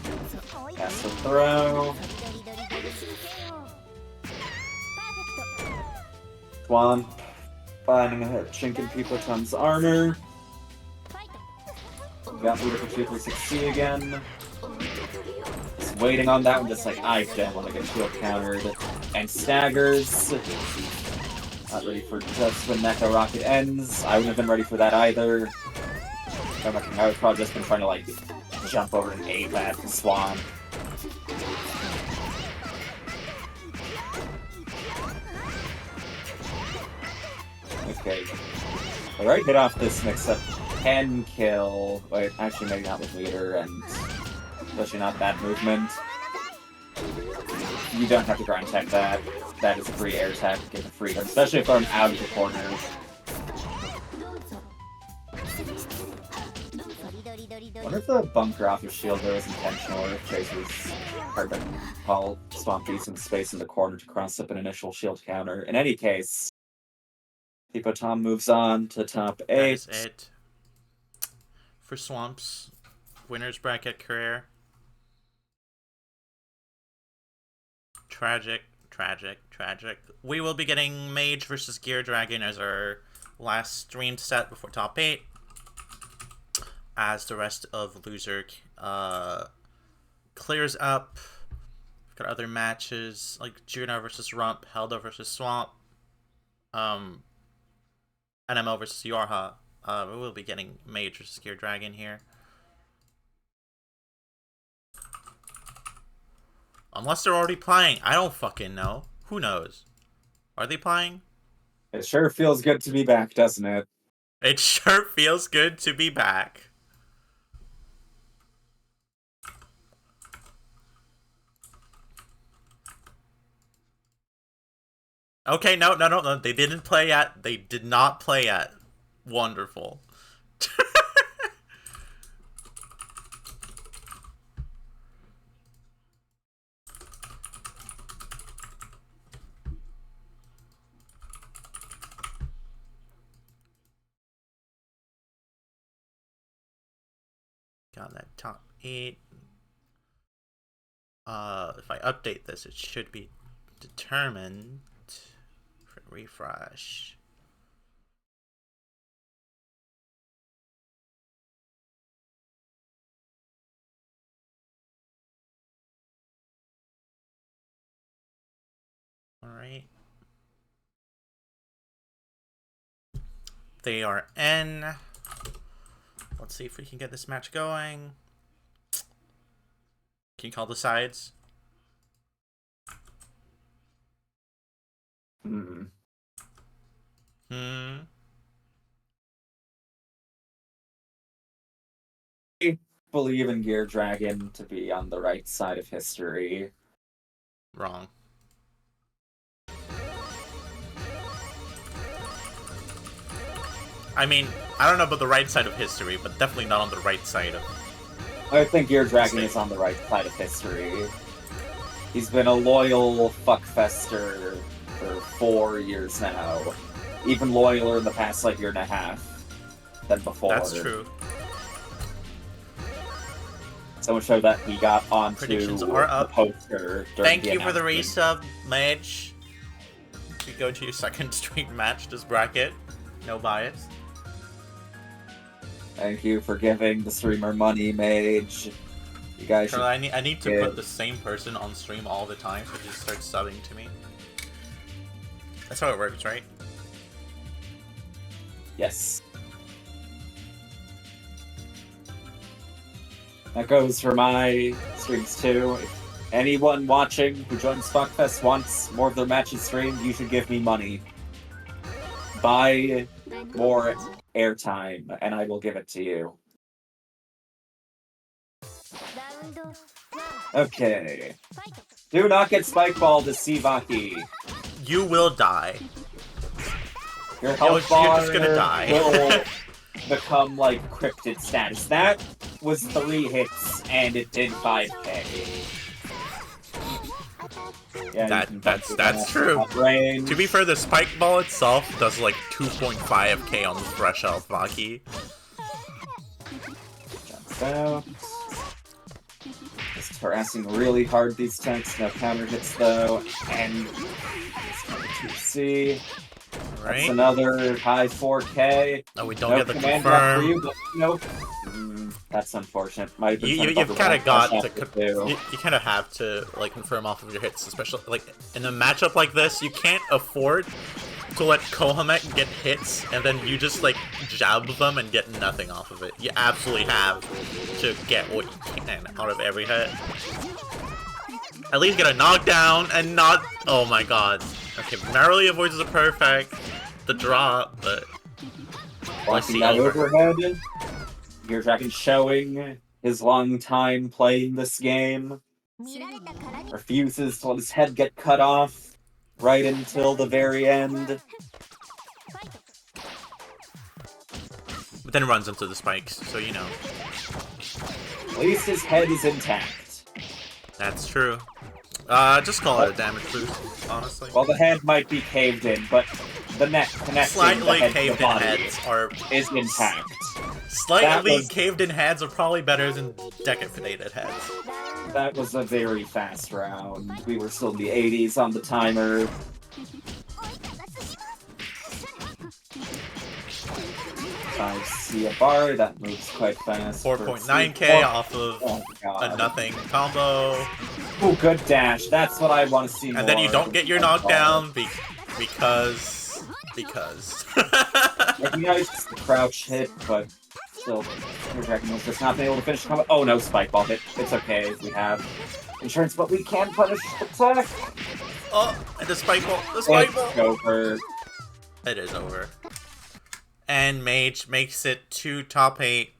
[SPEAKER 2] Pass the throw. Swamp. Finding a chink in Pipotam's armor. Got meter for 236C again. Just waiting on that one, just like, I don't want to get shield countered. And staggers. Not ready for just when Mecha Rocket ends. I wouldn't have been ready for that either. I would probably just been trying to like jump over and aim at the Swamp. Okay. Alright, hit off this mix-up. 10 kill. Wait, actually maybe not with meter, and especially not that movement. You don't have to grind tech that. That is a free air tech, give it freedom, especially if I'm out of the corner. wonder if the bunker off his shield there was intentional, or if Chase was hard to call, swamp decent space in the corner to cross up an initial shield counter. In any case, pipotam moves on to top 8.
[SPEAKER 1] That is it for Swamp's winner's bracket career. Tragic, tragic, tragic. We will be getting Mage versus GearDragon as our last streamed set before top 8. As the rest of Loser clears up. We've got other matches like Juno versus Rump, Heldo versus Swamp, NMO versus YoRHa. We will be getting Mage versus GearDragon here. Unless they're already playing. I don't fucking know. Who knows? Are they playing?
[SPEAKER 2] It sure feels good to be back, doesn't it?
[SPEAKER 1] It sure feels good to be back. Okay, no. They didn't play yet. They did not play yet. Wonderful. Got that top 8. If I update this, it should be determined. For refresh. Alright. They are in. Let's see if we can get this match going. Can you call the sides?
[SPEAKER 2] I believe in GearDragon to be on the right side of history.
[SPEAKER 1] Wrong. I mean, I don't know about the right side of history, but definitely not on the right side of...
[SPEAKER 2] I think GearDragon is on the right side of history. He's been a loyal fuckfester for 4 years now. Even loyaler in the past, like, year and a half than before.
[SPEAKER 1] That's true.
[SPEAKER 2] So much so that he got onto
[SPEAKER 1] Predictions are up.
[SPEAKER 2] the poster during
[SPEAKER 1] Thank
[SPEAKER 2] the
[SPEAKER 1] you for the
[SPEAKER 2] announcement.
[SPEAKER 1] resub, Mage. You go to your second stream match, this bracket. No bias.
[SPEAKER 2] Thank you for giving the streamer money, Mage. You guys should...
[SPEAKER 1] Charlie, I need to put the same person on stream all the time so just start subbing to me. That's how it works, right?
[SPEAKER 2] Yes. That goes for my streams too. If anyone watching who joins Fuckfest wants more of their matches streamed, you should give me money. Buy more airtime, and I will give it to you. Okay. Do not get spikeballed to C-VAkiha.
[SPEAKER 1] You will die.
[SPEAKER 2] Your health bar
[SPEAKER 1] you're just gonna die.
[SPEAKER 2] will become like cryptid status. That was 3 hits and it did 5k. Yeah,
[SPEAKER 1] that's true. To be fair, the spike ball itself does like 2.5k on the fresh F-VAkiha.
[SPEAKER 2] Jumps out. Just harassing really hard these tanks. No counter hits though, and it's going to see.
[SPEAKER 1] Right.
[SPEAKER 2] That's another high 4k.
[SPEAKER 1] Oh, we don't
[SPEAKER 2] No
[SPEAKER 1] get the
[SPEAKER 2] command drop for
[SPEAKER 1] confirm.
[SPEAKER 2] you, but nope. That's unfortunate. Might have been
[SPEAKER 1] You've kind of got to.
[SPEAKER 2] do.
[SPEAKER 1] You kind of have to like confirm off of your hits, especially like in a matchup like this. You can't afford to let Kohamech get hits and then you just like jab them and get nothing off of it. You absolutely have to get what you can out of every hit. At least get a knockdown and not. Oh my god. Okay, narrowly avoids the perfect the drop, but
[SPEAKER 2] Blocking that overhead. GearDragon showing his long time playing this game. Refuses to let his head get cut off right until the very end.
[SPEAKER 1] But then runs into the spikes, so you know.
[SPEAKER 2] least his head is intact.
[SPEAKER 1] That's true. Just call it a damage boost, honestly.
[SPEAKER 2] Well, the head might be caved in, but the neck connecting
[SPEAKER 1] Slightly
[SPEAKER 2] the head to the
[SPEAKER 1] caved in
[SPEAKER 2] body
[SPEAKER 1] heads are
[SPEAKER 2] is intact.
[SPEAKER 1] slightly caved in heads are probably better than decapitated heads.
[SPEAKER 2] That was a very fast round. We were still in the 80s on the timer. 5C a bar, that moves quite fast.
[SPEAKER 1] 4.9k off of a
[SPEAKER 2] God.
[SPEAKER 1] nothing combo.
[SPEAKER 2] Oh, good dash. That's what I want to see more.
[SPEAKER 1] And then you don't get your knockdown because...
[SPEAKER 2] Recognize the crouch hit, but still, GearDragon was just not been able to finish the combo. Oh no, Spike Ball hit. It's okay, we have insurance, but we can punish attack.
[SPEAKER 1] Oh, and the Spike Ball. The Spike Ball.
[SPEAKER 2] It's over.
[SPEAKER 1] It is over. And Mage makes it to top 8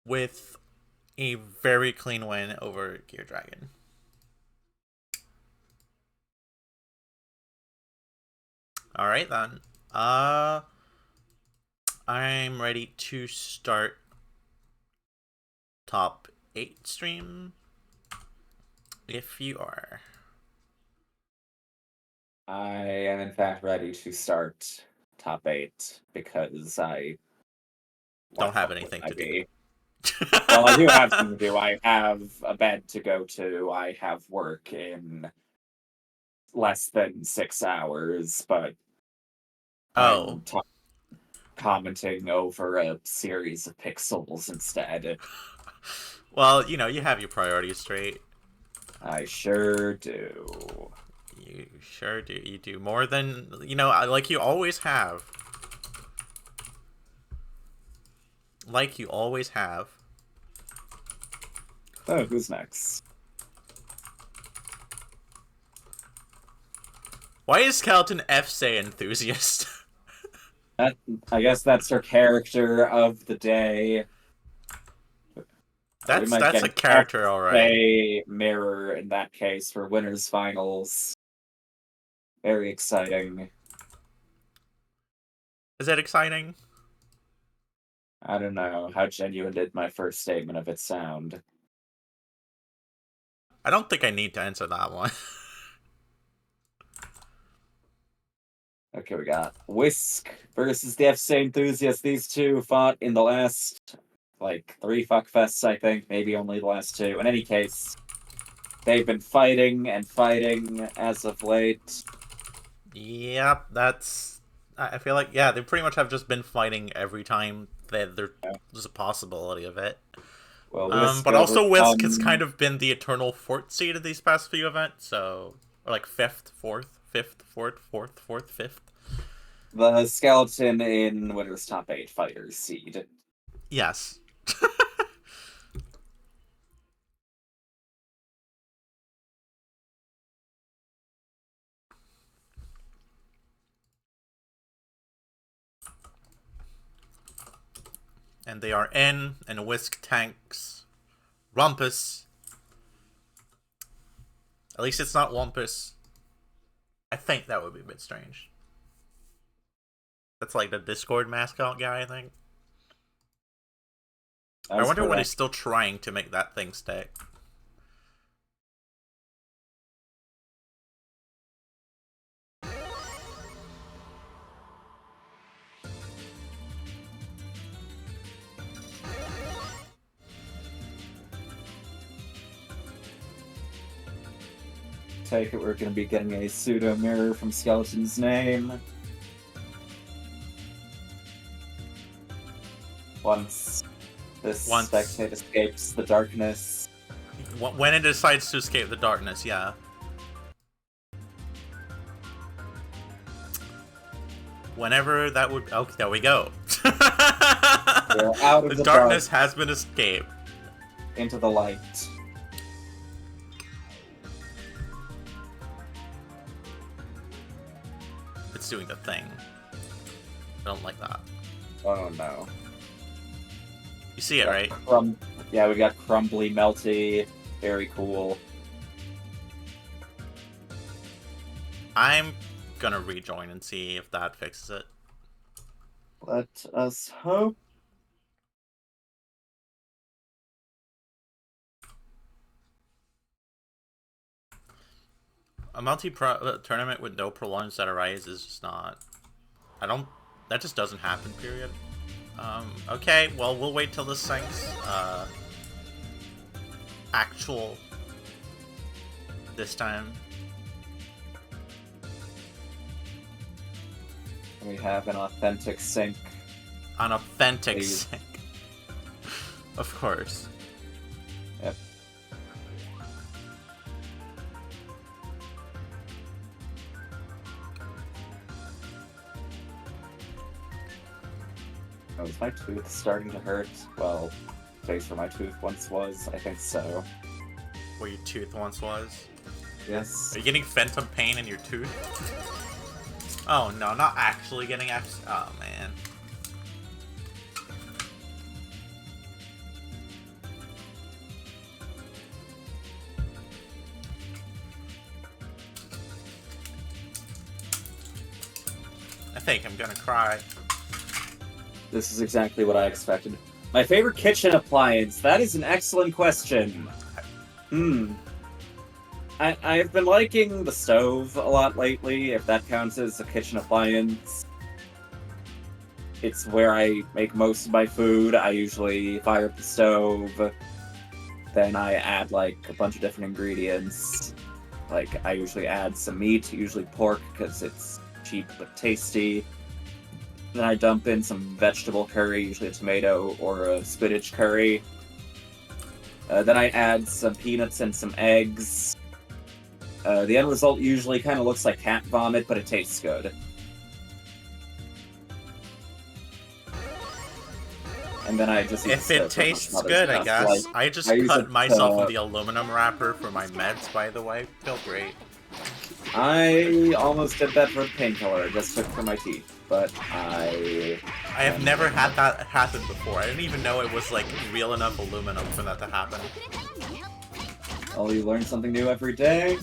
[SPEAKER 1] with a very clean win over GearDragon. Alright then. I'm ready to start top 8 stream. If you are.
[SPEAKER 2] I am in fact ready to start top 8 because I
[SPEAKER 1] don't have anything to do.
[SPEAKER 2] Well, I do have something to do. I have a bed to go to. I have work in less than 6 hours, but I'm commenting over a series of pixels instead.
[SPEAKER 1] Well, you know, you have your priorities straight.
[SPEAKER 2] I sure do.
[SPEAKER 1] You sure do. You do more than, you know, like you always have. Like you always have.
[SPEAKER 2] Oh, who's next?
[SPEAKER 1] Why is Skeleton F-Say enthusiast?
[SPEAKER 2] I guess that's her character of the day.
[SPEAKER 1] That's a character, alright.
[SPEAKER 2] A mirror in that case for winners finals. Very exciting.
[SPEAKER 1] Is that exciting?
[SPEAKER 2] I don't know. How genuine did my first statement of it sound?
[SPEAKER 1] I don't think I need to answer that one.
[SPEAKER 2] Okay, we got Whisk versus the F-Say enthusiast. These two fought in the last, like, 3 fuckfests, I think. Maybe only the last 2. In any case, they've been fighting and fighting as of late.
[SPEAKER 1] Yep, that's... I feel like, yeah, they pretty much have just been fighting every time that there's a possibility of it.
[SPEAKER 2] Well,
[SPEAKER 1] but also Whisk has kind of been the eternal 4th seed of these past few events, so... Or like 5th, 4th, 5th, 4th, 4th, 4th, 5th.
[SPEAKER 2] The skeleton in Winner's Top 8 Fighters seed.
[SPEAKER 1] Yes. And they are in, and Whisk tanks Rumpus. At least it's not Wumpus. I think that would be a bit strange. That's like the Discord mascot guy, I think. I wonder what he's still trying to make that thing stick.
[SPEAKER 2] Take it, we're going to be getting a pseudo mirror from Skeleton's name. Once this spectate escapes the darkness.
[SPEAKER 1] When it decides to escape the darkness, yeah. Whenever that would... Oh, there we go.
[SPEAKER 2] We're out of
[SPEAKER 1] the darkness has been escaped.
[SPEAKER 2] Into the light.
[SPEAKER 1] It's doing the thing. I don't like that.
[SPEAKER 2] Oh no.
[SPEAKER 1] You see it, right?
[SPEAKER 2] Yeah, we got Crumbly, Melty. Very cool.
[SPEAKER 1] I'm gonna rejoin and see if that fixes it.
[SPEAKER 2] Let us hope.
[SPEAKER 1] A multi-pro tournament with no prolonged set arise is just not... That just doesn't happen, period. Okay, well, we'll wait till this thing's, actual... this time.
[SPEAKER 2] We have an authentic sync.
[SPEAKER 1] An authentic
[SPEAKER 2] Please.
[SPEAKER 1] sync. Of course.
[SPEAKER 2] Yep. Oh, is my tooth starting to hurt? Well, place where my tooth once was, I think so.
[SPEAKER 1] Where your tooth once was?
[SPEAKER 2] Yes.
[SPEAKER 1] Are you getting phantom pain in your tooth? Oh no, not actually getting oh man. I think I'm gonna cry.
[SPEAKER 2] This is exactly what I expected. My favorite kitchen appliance? That is an excellent question. I've been liking the stove a lot lately, if that counts as a kitchen appliance. It's where I make most of my food. I usually fire up the stove. Then I add, like, a bunch of different ingredients. Like, I usually add some meat, usually pork, because it's cheap but tasty. Then I dump in some vegetable curry, usually a tomato or a spinach curry. Then I add some peanuts and some eggs. The end result usually kind of looks like cat vomit, but it tastes good. And then I just use
[SPEAKER 1] If it tastes good, I guess.
[SPEAKER 2] Like,
[SPEAKER 1] I just
[SPEAKER 2] I use
[SPEAKER 1] cut
[SPEAKER 2] it,
[SPEAKER 1] myself in the aluminum wrapper for my meds, by the way. Feel great.
[SPEAKER 2] I almost did that for the painkiller. I just took for my teeth, but I
[SPEAKER 1] have never had that happen before. I didn't even know it was like real enough aluminum for that to happen.
[SPEAKER 2] Oh, you learn something new every day.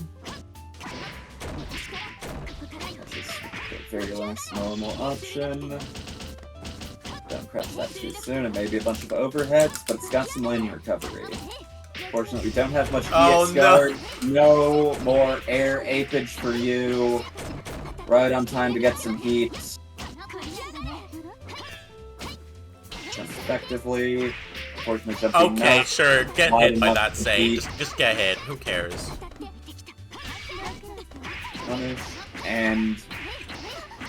[SPEAKER 2] Let's just get very last normal option. Don't press that too soon. It may be a bunch of overheads, but it's got some landing recovery. Fortunately, we don't have much EX guard. No more air apage for you. Right on time to get some heat. Jump effectively. Fortunately, jumping
[SPEAKER 1] okay,
[SPEAKER 2] not
[SPEAKER 1] sure. Get hit by that say.
[SPEAKER 2] heat.
[SPEAKER 1] Just get hit. Who cares?
[SPEAKER 2] Punish. And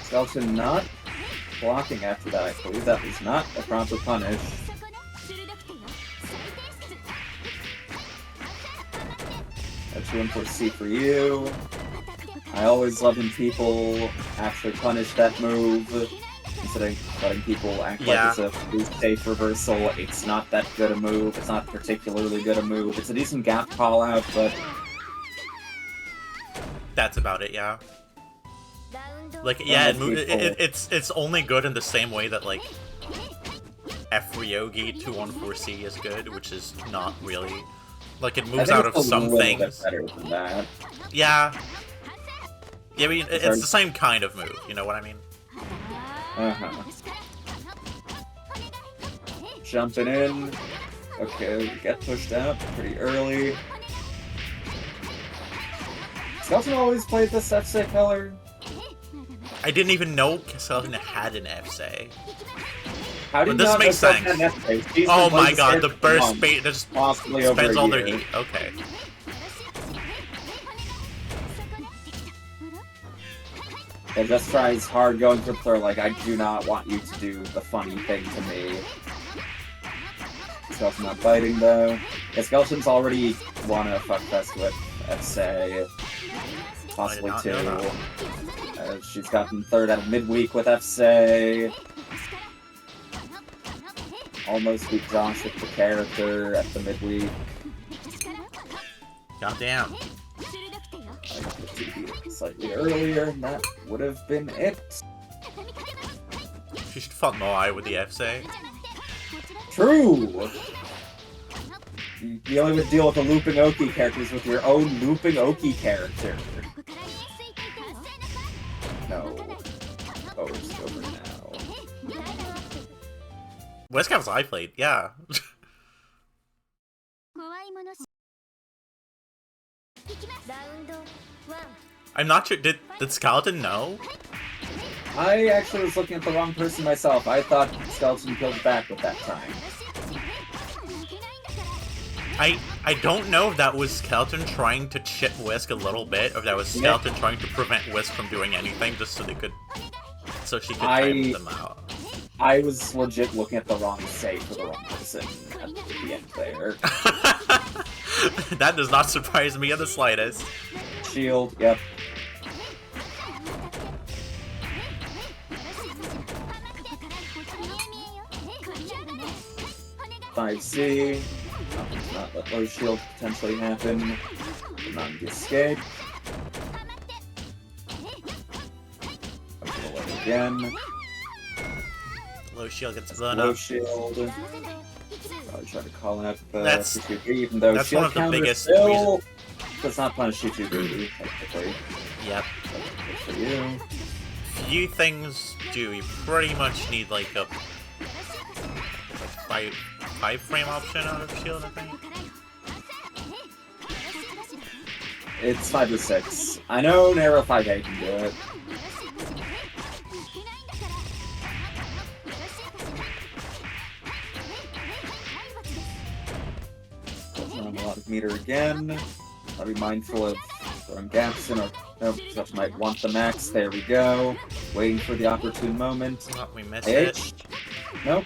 [SPEAKER 2] skeleton not blocking after that. I believe that was not a proper punish. That's 2-4C for you. I always love when people actually punish that move instead of letting people act like it's a safe reversal. It's not that good a move. It's not particularly good a move. It's a decent gap call out, but
[SPEAKER 1] that's about it. Yeah. Like yeah, it's only good in the same way that like F-Ryogi 2-1-4C is good, which is not really. Like, it moves out of some things.
[SPEAKER 2] Better than that.
[SPEAKER 1] Yeah. Yeah, I mean, it's the same kind of move, you know what I mean?
[SPEAKER 2] Uh-huh. Jumping in. Okay, we get pushed out pretty early. Skeleton always played this F-Sei color.
[SPEAKER 1] I didn't even know Skeleton had an F-Sei.
[SPEAKER 2] How do you
[SPEAKER 1] this
[SPEAKER 2] not
[SPEAKER 1] makes
[SPEAKER 2] know
[SPEAKER 1] sense. Oh my god, the burst bait just spends all their heat. Okay.
[SPEAKER 2] It just tries hard going for Thor, like, I do not want you to do the funny thing to me. Skeleton not biting, though. Yeah, Skeleton's already won a fuckfest with F-Sei. Possibly two. She's gotten third out of midweek with F-Sei. Almost beat Josh with the character at the midweek.
[SPEAKER 1] Goddamn.
[SPEAKER 2] I got the TV slightly earlier, and that would have been it.
[SPEAKER 1] You should fuck Moai with the F-Sei.
[SPEAKER 2] True! You only would deal with the Looping Oki characters with your own Looping Oki character. No. Oh, it's over now.
[SPEAKER 1] Whisk was I played, yeah. I'm not sure. Did Skeleton know?
[SPEAKER 2] I actually was looking at the wrong person myself. I thought Skeleton killed back at that time.
[SPEAKER 1] I don't know if that was Skeleton trying to chip Whisk a little bit, or if that was Skeleton trying to prevent Whisk from doing anything, just so she could time them out.
[SPEAKER 2] I was legit looking at the wrong save for the wrong person at the end there.
[SPEAKER 1] That does not surprise me in the slightest.
[SPEAKER 2] Shield, yep. F-C. Not let low shield potentially happen. Not the escape. Again.
[SPEAKER 1] Low shield gets blown
[SPEAKER 2] low
[SPEAKER 1] up.
[SPEAKER 2] Shield. Probably try to call out the
[SPEAKER 1] that's
[SPEAKER 2] even though
[SPEAKER 1] that's
[SPEAKER 2] shield
[SPEAKER 1] one of the biggest
[SPEAKER 2] still
[SPEAKER 1] reasons.
[SPEAKER 2] Does not punish you too greatly, technically.
[SPEAKER 1] Yep.
[SPEAKER 2] Good for you.
[SPEAKER 1] Few things do. You pretty much need like a five frame option out of shield, I think.
[SPEAKER 2] It's 5 to 6. I know Narrow 5A can do it. On a lot of meter again. I'll be mindful of throwing gaps in, or nope, stuff might want the max. There we go. Waiting for the opportune moment.
[SPEAKER 1] Oh, we missed it.
[SPEAKER 2] Nope.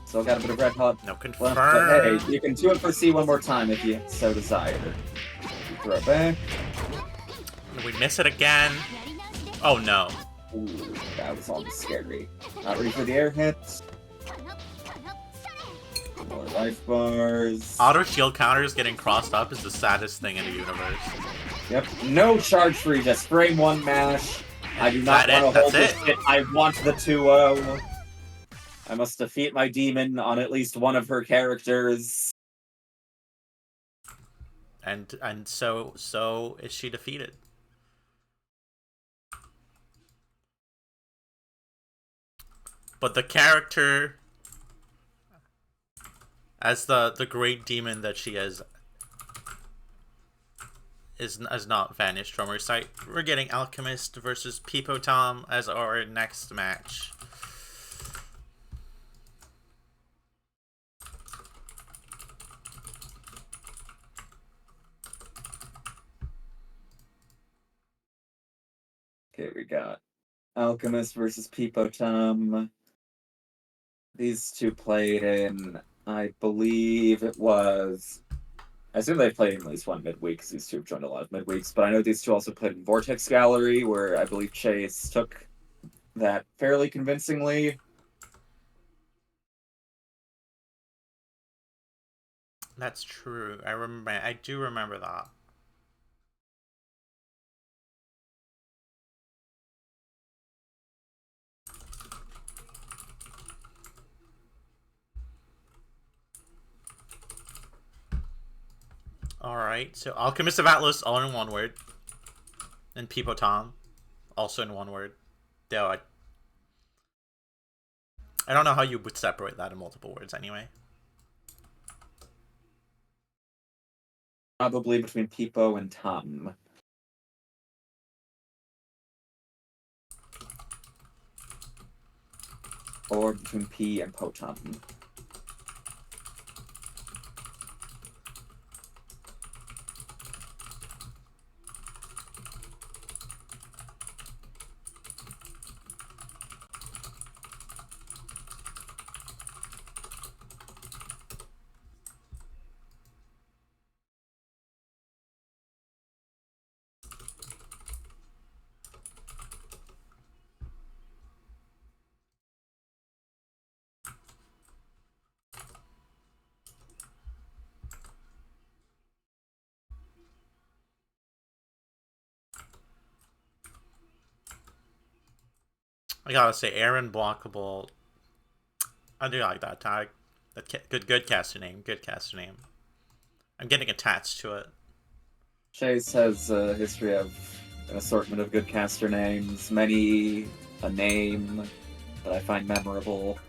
[SPEAKER 2] Still got a bit of red hot.
[SPEAKER 1] No confirm.
[SPEAKER 2] But hey, you can do it for C one more time if you so desire. Throw it back.
[SPEAKER 1] We miss it again. Oh no.
[SPEAKER 2] Ooh, that was almost scary. Not ready for the air hit. More life bars.
[SPEAKER 1] Auto shield counters getting crossed up is the saddest thing in the universe.
[SPEAKER 2] Yep. No charge free, just frame one mash. I do not want to hold this shit. I want the 2-0. I must defeat my demon on at least one of her characters.
[SPEAKER 1] And so is she defeated. But the character, as the great demon that she is not vanished from her sight. We're getting Alchemist versus Pipotam as our next match.
[SPEAKER 2] Okay, we got Alchemist versus Pipotam. These two played in, I believe it was... I assume they played in at least one midweek, because these two have joined a lot of midweeks, but I know these two also played in Vortex Gallery, where I believe Chase took that fairly convincingly.
[SPEAKER 1] That's true. I do remember that. Alright, so AlchemistofAtlas, all in one word. And Pipotam, also in one word. Though I don't know how you would separate that in multiple words anyway.
[SPEAKER 2] Probably between Pipo and Tom. Or between P and Potam.
[SPEAKER 1] I gotta say, Aaron Blockable. I do like that tag. Good caster name. Good caster name. I'm getting attached to it.
[SPEAKER 2] Chase has a history of an assortment of good caster names, many a name that I find memorable.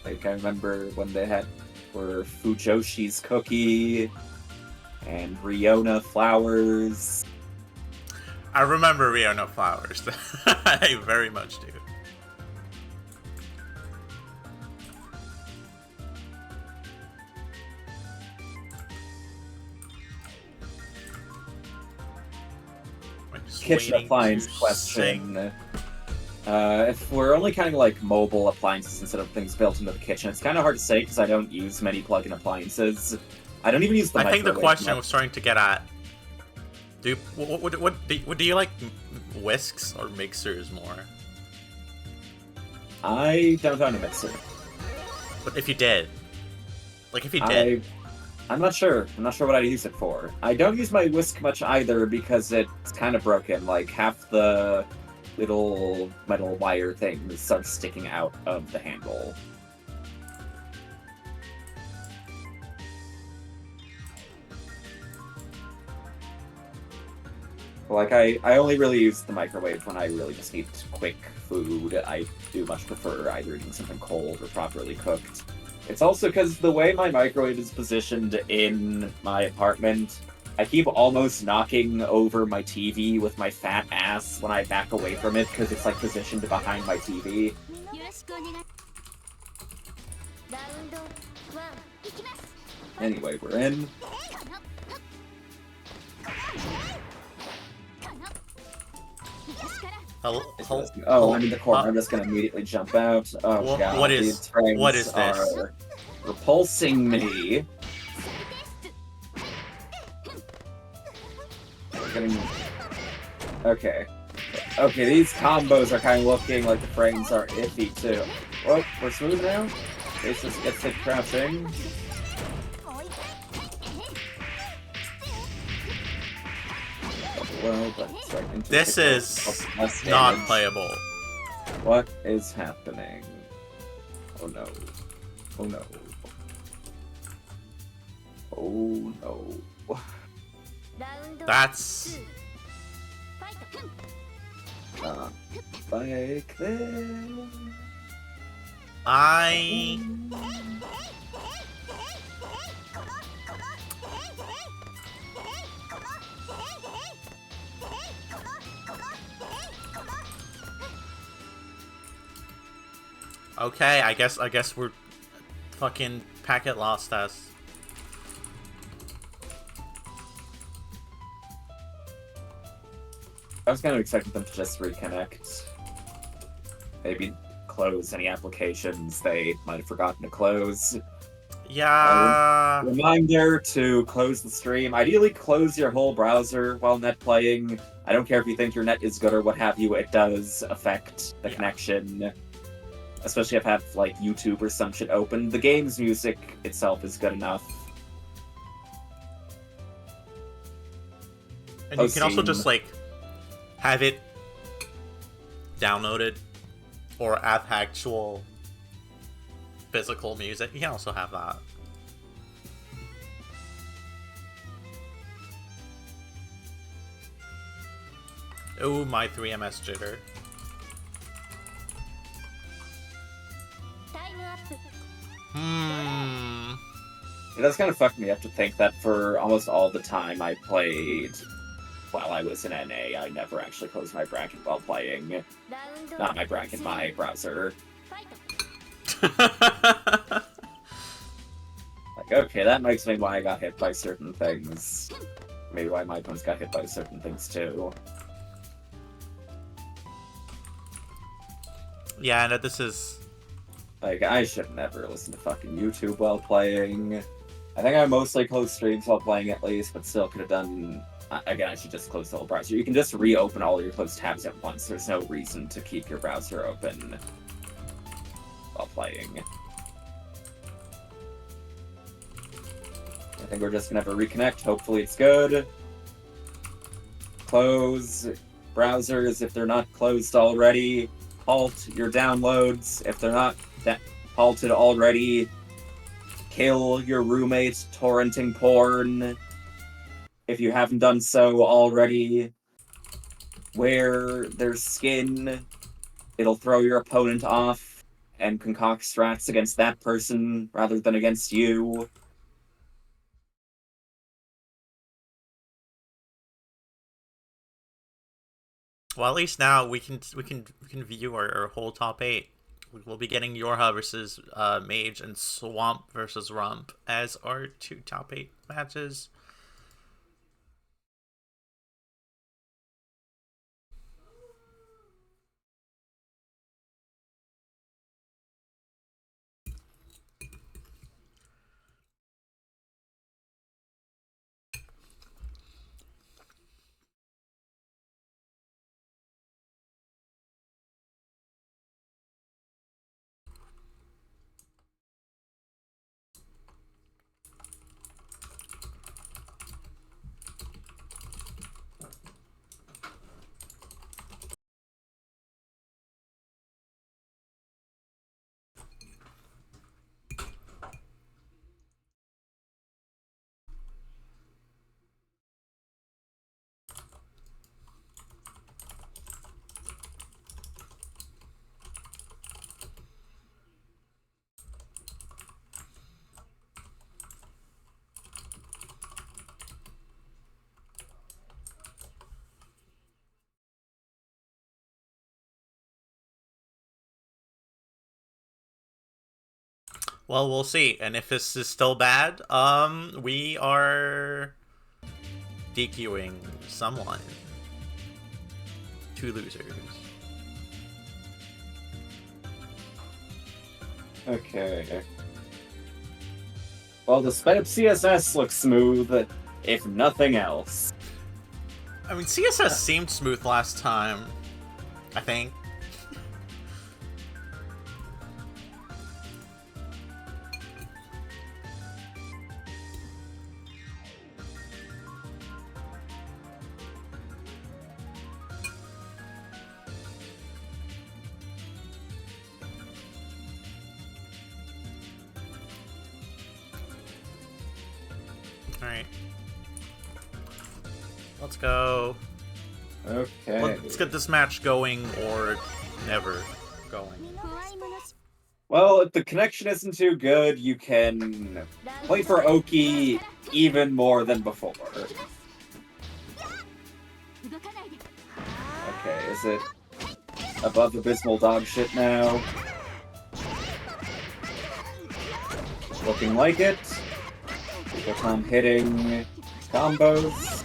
[SPEAKER 2] Like, I remember when they had or Fujoshi's Cookie, and Riona Flowers.
[SPEAKER 1] I remember Riona Flowers. I very much do.
[SPEAKER 2] Kitchen appliance question. If we're only counting like mobile appliances instead of things built into the kitchen, it's kind of hard to say because I don't use many plug-in appliances. I don't even use the
[SPEAKER 1] I think the
[SPEAKER 2] microwave
[SPEAKER 1] question
[SPEAKER 2] much.
[SPEAKER 1] was starting to get at. Do you like whisks or mixers more?
[SPEAKER 2] I don't own a mixer.
[SPEAKER 1] But if you did, like if you did,
[SPEAKER 2] I'm not sure. I'm not sure what I use it for. I don't use my whisk much either because it's kind of broken. Like half the little metal wire things start sticking out of the handle. Like, I only really use the microwave when I really just need quick food. I do much prefer either eating something cold or properly cooked. It's also because the way my microwave is positioned in my apartment, I keep almost knocking over my TV with my fat ass when I back away from it because it's like positioned behind my TV. Anyway, we're in. Oh, I'm in the corner. I'm just gonna immediately jump out. Oh god,
[SPEAKER 1] what
[SPEAKER 2] these
[SPEAKER 1] is this?
[SPEAKER 2] are repulsing me. Getting... Okay. Okay, these combos are kind of looking like the frames are iffy too. Oh, we're smooth now? Base just gets hit crouching. Well, that's right into
[SPEAKER 1] this is not playable.
[SPEAKER 2] What is happening? Oh no. Oh no. Oh no.
[SPEAKER 1] That's...
[SPEAKER 2] like this.
[SPEAKER 1] Okay, I guess we're fucking packet lost us.
[SPEAKER 2] I was kind of expecting them to just reconnect. Maybe close any applications they might have forgotten to close.
[SPEAKER 1] Yeah.
[SPEAKER 2] Reminder to close the stream. Ideally, close your whole browser while net playing. I don't care if you think your net is good or what have you, it does affect the connection. Especially if I have, like, YouTube or some shit open. The game's music itself is good enough.
[SPEAKER 1] And you can also just, like, have it downloaded or have actual physical music. You can also have that. Oh, my 3MS jitter.
[SPEAKER 2] It does kind of fuck me up to think that for almost all the time I played while I was in NA, I never actually closed my bracket while playing. Not my bracket, my browser. Like, okay, that makes me why I got hit by certain things. Maybe why my opponents got hit by certain things too.
[SPEAKER 1] Yeah, no, this is...
[SPEAKER 2] Like, I should never listen to fucking YouTube while playing. I think I mostly close streams while playing at least, but still could have done... Again, I should just close the whole browser. You can just reopen all your closed tabs at once. There's no reason to keep your browser open while playing. I think we're just gonna have to reconnect. Hopefully it's good. Close browsers if they're not closed already. Halt your downloads if they're not halted already. Kill your roommate torrenting porn if you haven't done so already. Wear their skin. It'll throw your opponent off and concoct strats against that person rather than against you.
[SPEAKER 1] Well, at least now we can view our whole top 8. We'll be getting YoRHa versus Mage and Swamp versus Rump as our 2 top 8 matches. Well, we'll see. And if this is still bad, we are DQing someone. 2 losers.
[SPEAKER 2] Okay. Well, the sped up CSS looks smooth, if nothing else.
[SPEAKER 1] I mean, CSS seemed smooth last time, I think. Alright. Let's go.
[SPEAKER 2] Okay.
[SPEAKER 1] Let's get this match going or never going.
[SPEAKER 2] Well, if the connection isn't too good, you can play for Oki even more than before. Okay, is it above abysmal dog shit now? Looking like it. Pipotam hitting combos.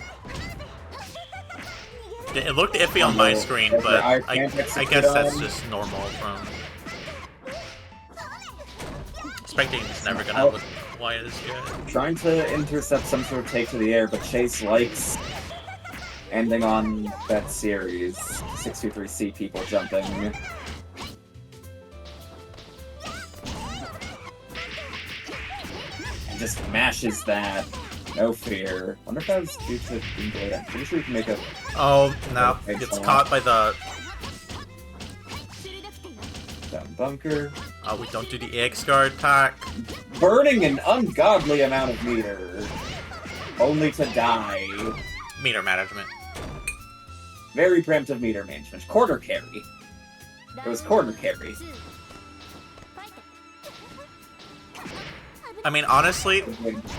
[SPEAKER 1] It looked iffy on my screen, but I guess that's just normal from... Expecting it's never gonna look quite as good.
[SPEAKER 2] Trying to intercept some sort of take to the air, but Chase likes ending on that series. 623C people jumping. And just mashes that. No fear. Wonder if that was due to being delayed. I'm pretty sure you can make a...
[SPEAKER 1] Oh, no. It's caught by the...
[SPEAKER 2] Down bunker.
[SPEAKER 1] We don't do the EX guard attack.
[SPEAKER 2] Burning an ungodly amount of meter. Only to die.
[SPEAKER 1] Meter management.
[SPEAKER 2] Very primitive meter management. Quarter carry. It was quarter carry.
[SPEAKER 1] I mean, honestly,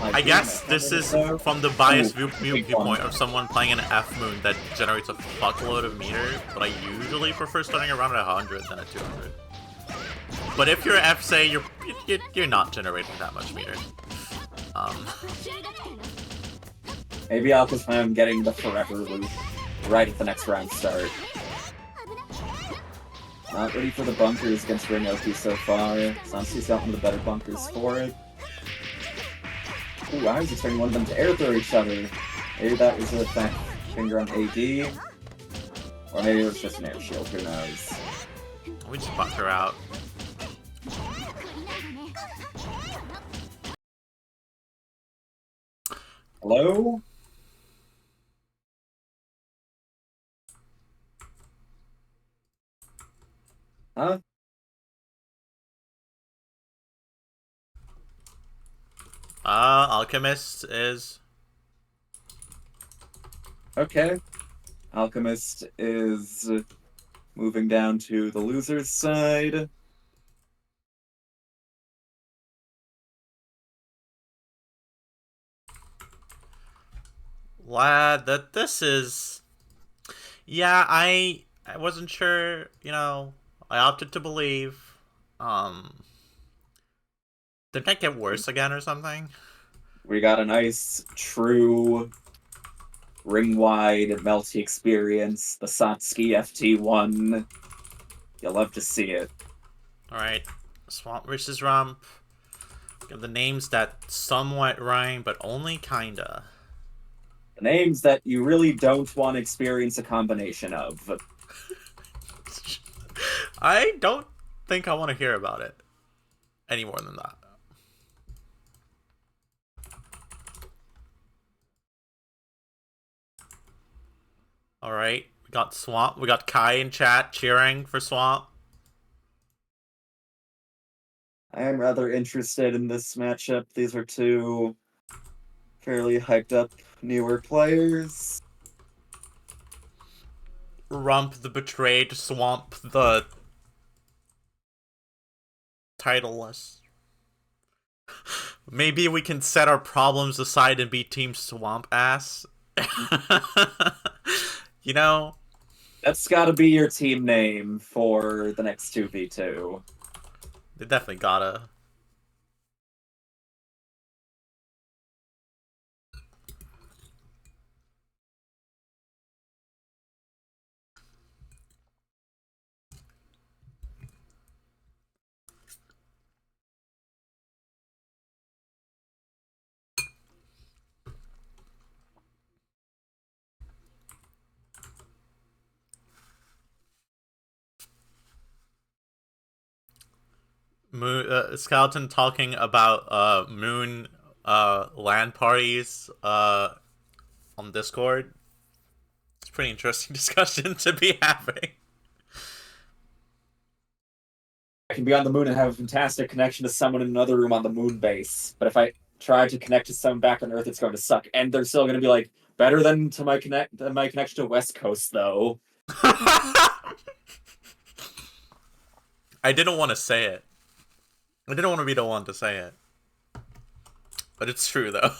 [SPEAKER 1] I guess this is from the biased viewpoint of someone playing an F-Moon that generates a fuckload of meter, but I usually prefer starting around at 100 than at 200. But if you're F-Sei, you're not generating that much meter.
[SPEAKER 2] Maybe I'll just plan on getting the forever loop right at the next round start. Not ready for the bunkers against Ringoki so far. Sansu's got one of the better bunkers for it. Ooh, I was expecting one of them to air throw each other. Maybe that was a fat finger on AD. Or maybe it was just an air shield, who knows.
[SPEAKER 1] We just bunker out.
[SPEAKER 2] Hello? Huh?
[SPEAKER 1] Alchemist is...
[SPEAKER 2] Okay. Alchemist is moving down to the loser's side.
[SPEAKER 1] Glad that this is... Yeah, I wasn't sure, you know, I opted to believe. Didn't that get worse again or something?
[SPEAKER 2] We got a nice, true, ring-wide Melty experience. The Satsuki FT1. You'll love to see it.
[SPEAKER 1] Alright, Swamp versus Rump. Got the names that somewhat rhyme, but only kinda.
[SPEAKER 2] The names that you really don't want to experience a combination of.
[SPEAKER 1] I don't think I want to hear about it any more than that. Alright, we got Swamp. We got Kai in chat cheering for Swamp.
[SPEAKER 2] I am rather interested in this matchup. These are two fairly hyped up newer players.
[SPEAKER 1] Rump the betrayed, Swamp the titleless. Maybe we can set our problems aside and be Team Swamp Ass. You know?
[SPEAKER 2] That's gotta be your team name for the next 2v2.
[SPEAKER 1] They definitely gotta. Moon, Skeleton talking about Moon LAN parties on Discord. It's a pretty interesting discussion to be having.
[SPEAKER 2] I can be on the moon and have a fantastic connection to someone in another room on the moon base, but if I try to connect to someone back on Earth, it's going to suck. And they're still going to be like, better than my connection to West Coast, though.
[SPEAKER 1] I didn't want to say it. I didn't want to be the one to say it. But it's true, though.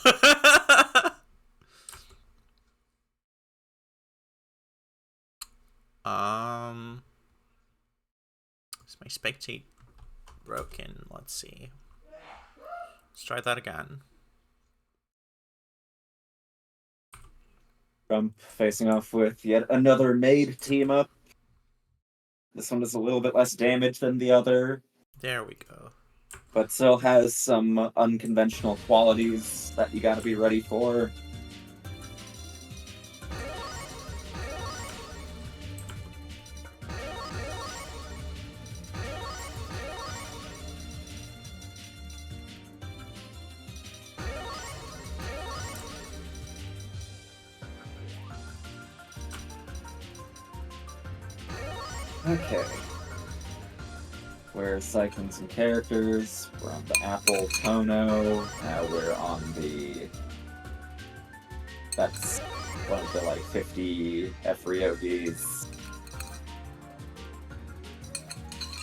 [SPEAKER 1] Is my spectate broken? Let's see. Let's try that again.
[SPEAKER 2] Rump facing off with yet another maid team up. This one does a little bit less damage than the other.
[SPEAKER 1] There we go.
[SPEAKER 2] But still has some unconventional qualities that you gotta be ready for. Okay. We're cycling some characters. We're on the Apple Tono. Now we're on the... That's one of the, like, 50 F-Ryogis.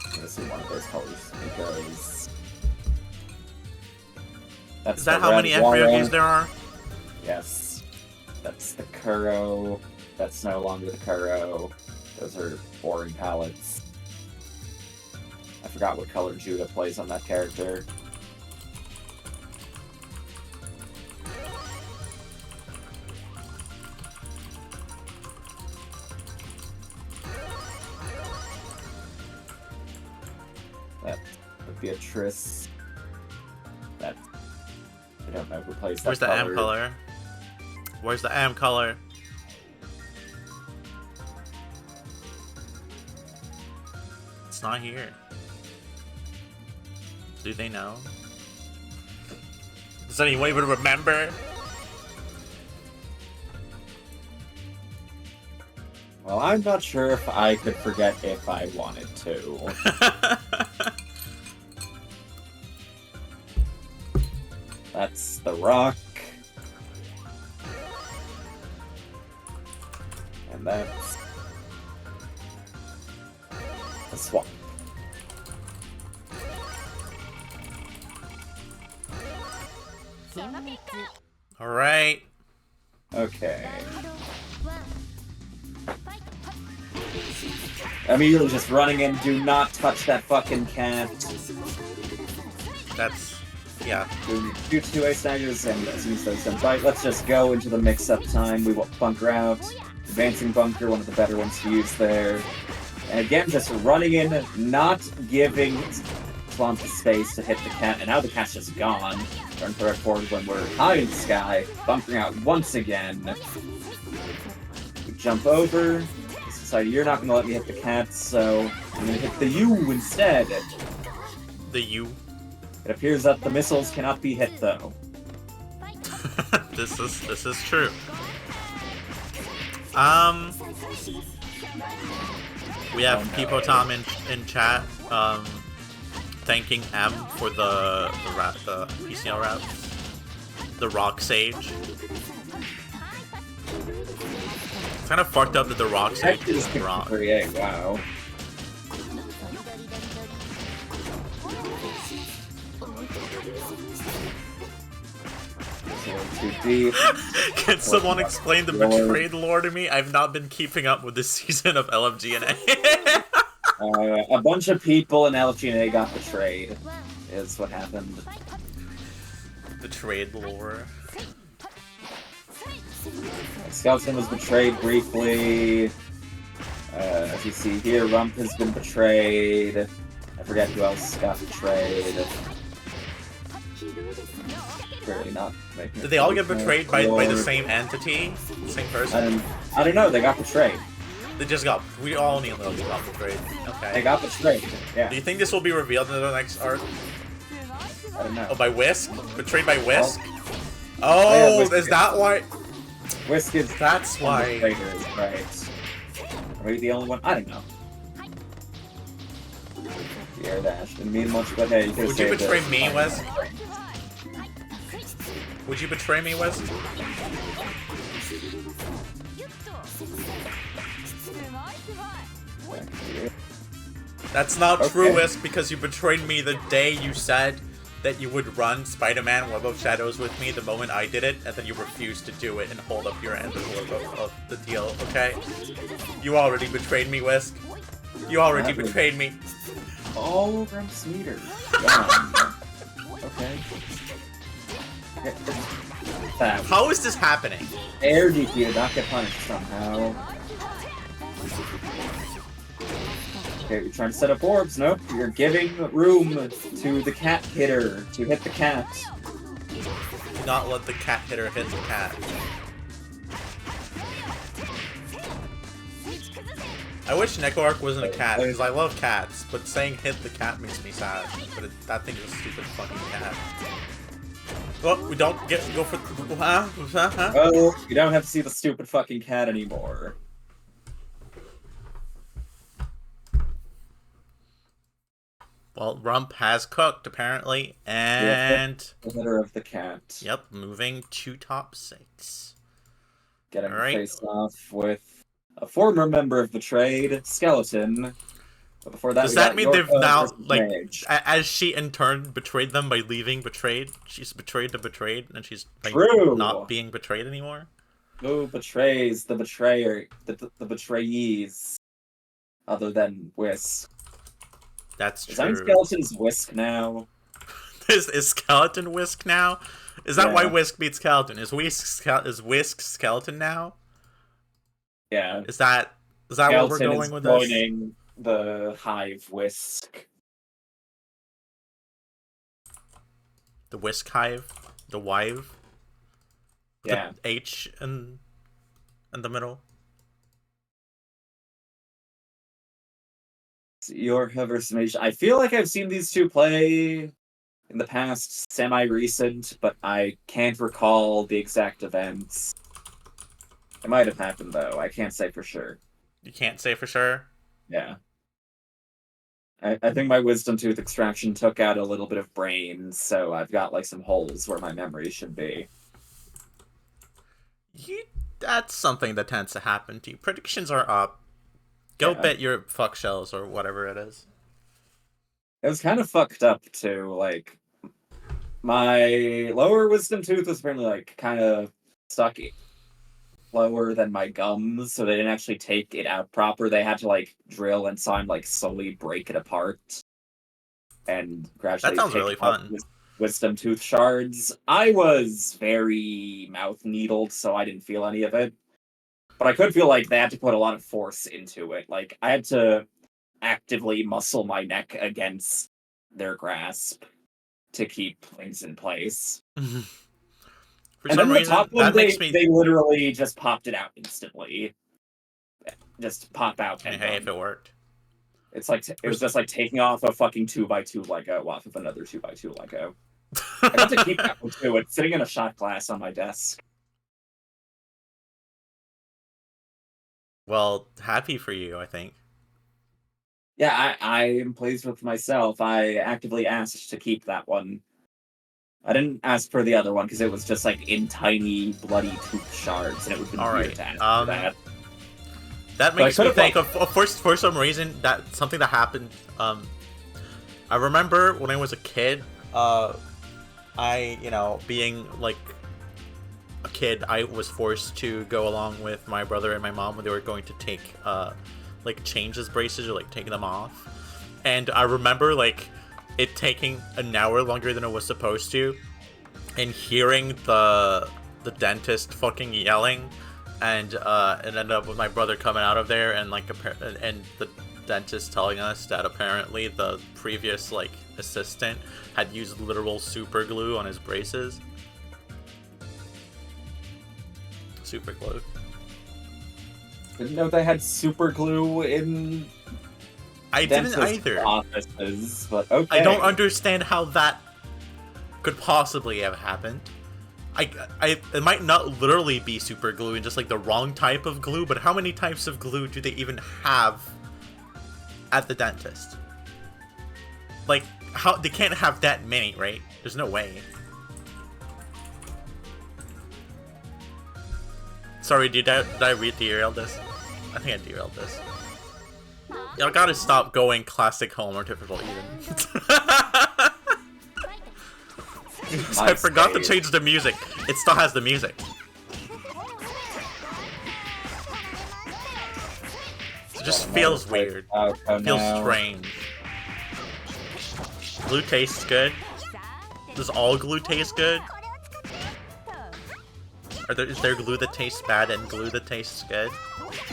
[SPEAKER 2] I'm gonna see one of those colors because... That's
[SPEAKER 1] Is that how many F-Ryogis there are?
[SPEAKER 2] Yes. That's the Kuro. That's no longer the Kuro. Those are boring palettes. I forgot what color Judah plays on that character. That would be a Triss. That I don't know who plays that.
[SPEAKER 1] Where's the M color? Where's the M color? It's not here. Do they know? Does anyone even remember?
[SPEAKER 2] Well, I'm not sure if I could forget if I wanted to. That's the rock. And that's the swamp.
[SPEAKER 1] Alright.
[SPEAKER 2] Okay. Immediately just running in, do not touch that fucking cat.
[SPEAKER 1] That's... yeah.
[SPEAKER 2] Doing 2-2A staggers, and as soon as those don't bite, let's just go into the mix-up time. We will bunker out. Advancing bunker, one of the better ones to use there. And again, just running in, not giving Swamp the space to hit the cat, and now the cat's just gone. Turn for forward when we're high in the sky, bunkering out once again. We jump over. Decide you're not going to let me hit the cat, so I'm going to hit the U instead.
[SPEAKER 1] The U?
[SPEAKER 2] It appears that the missiles cannot be hit, though.
[SPEAKER 1] This is true. We have pipotam in chat, thanking M for the PCiel rap, the rock sage. It's kind of fucked up that the rock sage is rock.
[SPEAKER 2] Wow. Too deep.
[SPEAKER 1] Can someone explain the betrayed lore to me? I've not been keeping up with this season of LFGNA.
[SPEAKER 2] A bunch of people in LFGNA got betrayed, is what happened.
[SPEAKER 1] Betrayed lore.
[SPEAKER 2] Skeleton was betrayed briefly. As you see here, Rump has been betrayed. I forget who else got betrayed. Really not making.
[SPEAKER 1] Did they all get betrayed by the same entity? The same person?
[SPEAKER 2] I don't know, they got betrayed.
[SPEAKER 1] They just got... we all need those got betrayed. Okay.
[SPEAKER 2] They got betrayed, yeah.
[SPEAKER 1] Do you think this will be revealed in the next arc?
[SPEAKER 2] I don't know.
[SPEAKER 1] Oh, by Whisk? Betrayed by Whisk?
[SPEAKER 2] Oh,
[SPEAKER 1] yeah, is that why?
[SPEAKER 2] Whisk is...
[SPEAKER 1] That's why.
[SPEAKER 2] Right. Are we the only one? I don't know. The air dash didn't mean much, but hey, you could
[SPEAKER 1] Would you betray me, Whisk? Would you betray me, Whisk? That's not true, Whisk, because you betrayed me the day you said that you would run Spider-Man Web of Shadows with me the moment I did it, and then you refused to do it and hold up your end of the deal, okay? You already betrayed me, Whisk. You already betrayed me.
[SPEAKER 2] All Rump's meters. Yeah. Okay.
[SPEAKER 1] How is this happening?
[SPEAKER 2] Air DP did not get punished somehow. Okay, you're trying to set up orbs. Nope, you're giving room to the cat hitter to hit the cat.
[SPEAKER 1] Do not let the cat hitter hit the cat. I wish Necoarch wasn't a cat, because I love cats, but saying hit the cat makes me sad. But that thing is a stupid fucking cat. Well, we don't go for... huh?
[SPEAKER 2] Well, you don't have to see the stupid fucking cat anymore.
[SPEAKER 1] Well, Rump has cooked, apparently, and...
[SPEAKER 2] the hitter of the cat.
[SPEAKER 1] Yep, moving to top 6.
[SPEAKER 2] Getting faced off with a former member of the trade, Skeleton. But before that,
[SPEAKER 1] does that mean they've now, like,
[SPEAKER 2] Mage.
[SPEAKER 1] as she in turn betrayed them by leaving betrayed, she's betrayed the betrayed, and she's like, not being betrayed anymore?
[SPEAKER 2] Who betrays the betrayer, the betrayees, other than Whisk?
[SPEAKER 1] That's true.
[SPEAKER 2] Is that Skeleton's Whisk now?
[SPEAKER 1] Is Skeleton Whisk now? Is that why Whisk beats Skeleton? Is Whisk Skeleton now?
[SPEAKER 2] Yeah.
[SPEAKER 1] Is that where we're going with this?
[SPEAKER 2] Joining the Hive Whisk.
[SPEAKER 1] The Whisk Hive? The Wive?
[SPEAKER 2] Yeah.
[SPEAKER 1] The H in the middle?
[SPEAKER 2] YoRHa versus Mage. I feel like I've seen these two play in the past, semi-recent, but I can't recall the exact events. It might have happened, though. I can't say for sure.
[SPEAKER 1] You can't say for sure?
[SPEAKER 2] Yeah. I think my Wisdom Tooth extraction took out a little bit of brain, so I've got, like, some holes where my memory should be.
[SPEAKER 1] That's something that tends to happen to you. Predictions are up. Go bet your fuck shells or whatever it is.
[SPEAKER 2] It was kind of fucked up, too. Like, my lower Wisdom Tooth was apparently, like, kind of sucky. slower than my gums, so they didn't actually take it out proper. They had to like drill and so I'm like slowly break it apart and gradually
[SPEAKER 1] That sounds
[SPEAKER 2] pick
[SPEAKER 1] really
[SPEAKER 2] up
[SPEAKER 1] fun.
[SPEAKER 2] wisdom tooth shards. I was very mouth needled, so I didn't feel any of it. But I could feel like they had to put a lot of force into it. Like I had to actively muscle my neck against their grasp to keep things in place.
[SPEAKER 1] For
[SPEAKER 2] And
[SPEAKER 1] some
[SPEAKER 2] then the
[SPEAKER 1] reason,
[SPEAKER 2] top one,
[SPEAKER 1] that makes me.
[SPEAKER 2] they literally just popped it out instantly. Just pop out
[SPEAKER 1] I mean,
[SPEAKER 2] and
[SPEAKER 1] hey,
[SPEAKER 2] done.
[SPEAKER 1] if it worked.
[SPEAKER 2] It's like it was just like taking off a fucking 2x2 Lego off of another 2x2 Lego. I got to keep that one too. It's sitting in a shot glass on my desk.
[SPEAKER 1] Well, happy for you, I think.
[SPEAKER 2] Yeah, I am pleased with myself. I actively asked to keep that one. I didn't ask for the other one because it was just like in tiny bloody tooth shards, and it would have been weird to ask for that.
[SPEAKER 1] That makes me think of for some reason that something that happened. I remember when I was a kid. Being like a kid, I was forced to go along with my brother and my mom when they were going to take like changes braces or like taking them off. And I remember like it taking an hour longer than it was supposed to, and hearing the dentist fucking yelling, and it ended up with my brother coming out of there and like and the dentist telling us that apparently the previous like assistant had used literal super glue on his braces. Super glue.
[SPEAKER 2] Didn't know they had super glue in
[SPEAKER 1] I didn't either.
[SPEAKER 2] Offices, but okay.
[SPEAKER 1] I don't understand how that could possibly have happened. It might not literally be super glue and just like the wrong type of glue, but how many types of glue do they even have at the dentist? Like, how they can't have that many, right? There's no way. Sorry, did I derail this? I think I derailed this. Y'all gotta stop going classic home or typical even. I forgot to change the music. It still has the music. It just feels weird. Feels strange. Glue tastes good. Does all glue taste good? Is there glue that tastes bad and glue that tastes good?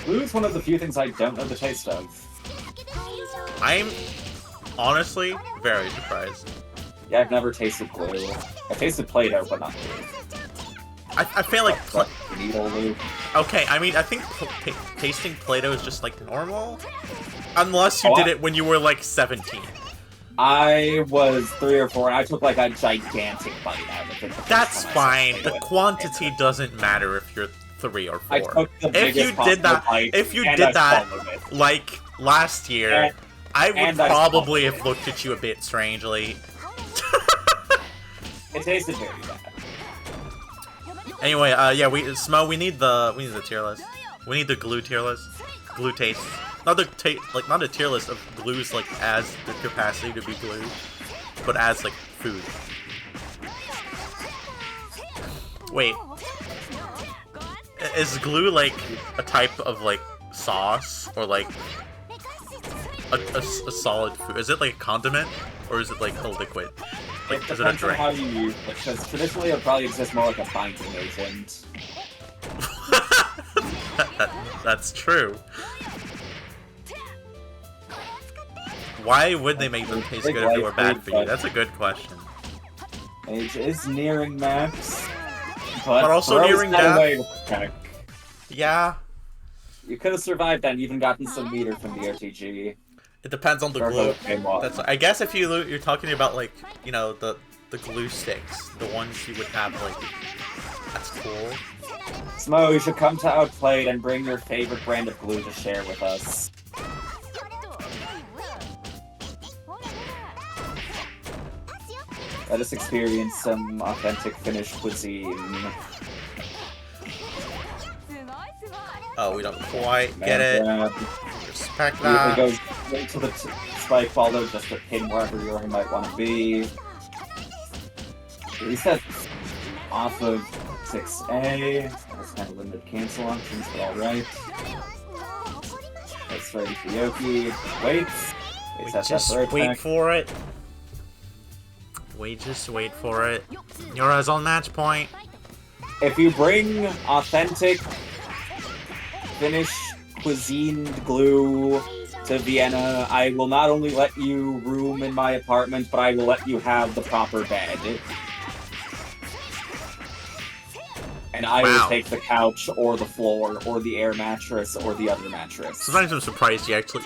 [SPEAKER 2] Glue is one of the few things I don't know the taste of.
[SPEAKER 1] I'm honestly very surprised.
[SPEAKER 2] Yeah, I've never tasted glue. I tasted Play-Doh, but not glue.
[SPEAKER 1] I feel like
[SPEAKER 2] needle glue.
[SPEAKER 1] Okay, I mean, I think tasting Play-Doh is just like normal, unless you did it when you were like 17.
[SPEAKER 2] I was 3 or 4, and I took like a gigantic bite out of it.
[SPEAKER 1] That's fine. The quantity doesn't matter if you're 3 or 4.
[SPEAKER 2] I took the
[SPEAKER 1] if you did that, like last year, I would probably have looked at you a bit strangely.
[SPEAKER 2] It tasted very bad.
[SPEAKER 1] Anyway, yeah, we need the tier list. We need the glue tier list. Glue taste. Not a tier list of glues like as the capacity to be glue, but as like food. Wait, is glue like a type of like sauce or like a solid food? Is it like a condiment or is it like a liquid? Like, is it a drink?
[SPEAKER 2] How you use it, because traditionally it probably exists more like a binding agent.
[SPEAKER 1] That's true. Why would they make them taste good if they were bad for you? That's a good question.
[SPEAKER 2] Age is nearing max,
[SPEAKER 1] but also nearing death. Yeah.
[SPEAKER 2] You could have survived that and even gotten some meter from the RTG.
[SPEAKER 1] It depends on the glue. I guess if you're talking about like, you know, the glue sticks, the ones you would have like, that's cool.
[SPEAKER 2] Smo, you should come to Outplayed and bring your favorite brand of glue to share with us. Let us experience some authentic Finnish cuisine.
[SPEAKER 1] Oh, we don't quite get it. Respect that.
[SPEAKER 2] It goes straight to the spike ball, though, just to pin wherever you might want to be. At least that's off of 6A. That's kind of limited cancel options, but alright. That's ready for Yoki. Waits.
[SPEAKER 1] We just wait for it. We just wait for it. YoRHa's on match point.
[SPEAKER 2] If you bring authentic Finnish cuisine glue to Vienna, I will not only let you room in my apartment, but I will let you have the proper bed. And I will take the couch, or the floor, or the air mattress, or the other mattress.
[SPEAKER 1] Sometimes I'm surprised you actually...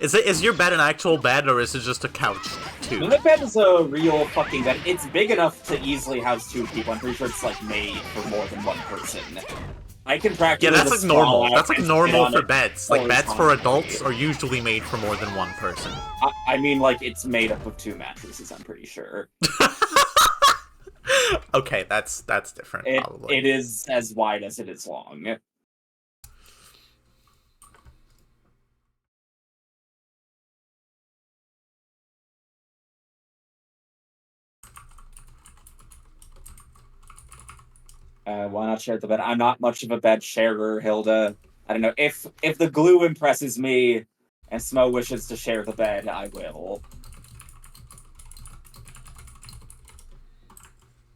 [SPEAKER 1] Is your bed an actual bed, or is it just a couch, too?
[SPEAKER 2] No, the bed is a real fucking bed. It's big enough to easily house 2 people. I'm pretty sure it's, like, made for more than 1 person. I can practically...
[SPEAKER 1] Yeah, that's like normal. That's like normal for beds. Like, beds for adults are usually made for more than 1 person.
[SPEAKER 2] I mean, like, it's made up of 2 mattresses, I'm pretty sure.
[SPEAKER 1] Okay, that's different, probably.
[SPEAKER 2] It is as wide as it is long. Why not share the bed? I'm not much of a bed sharer, Hilda. I don't know. If the glue impresses me and Smo wishes to share the bed, I will.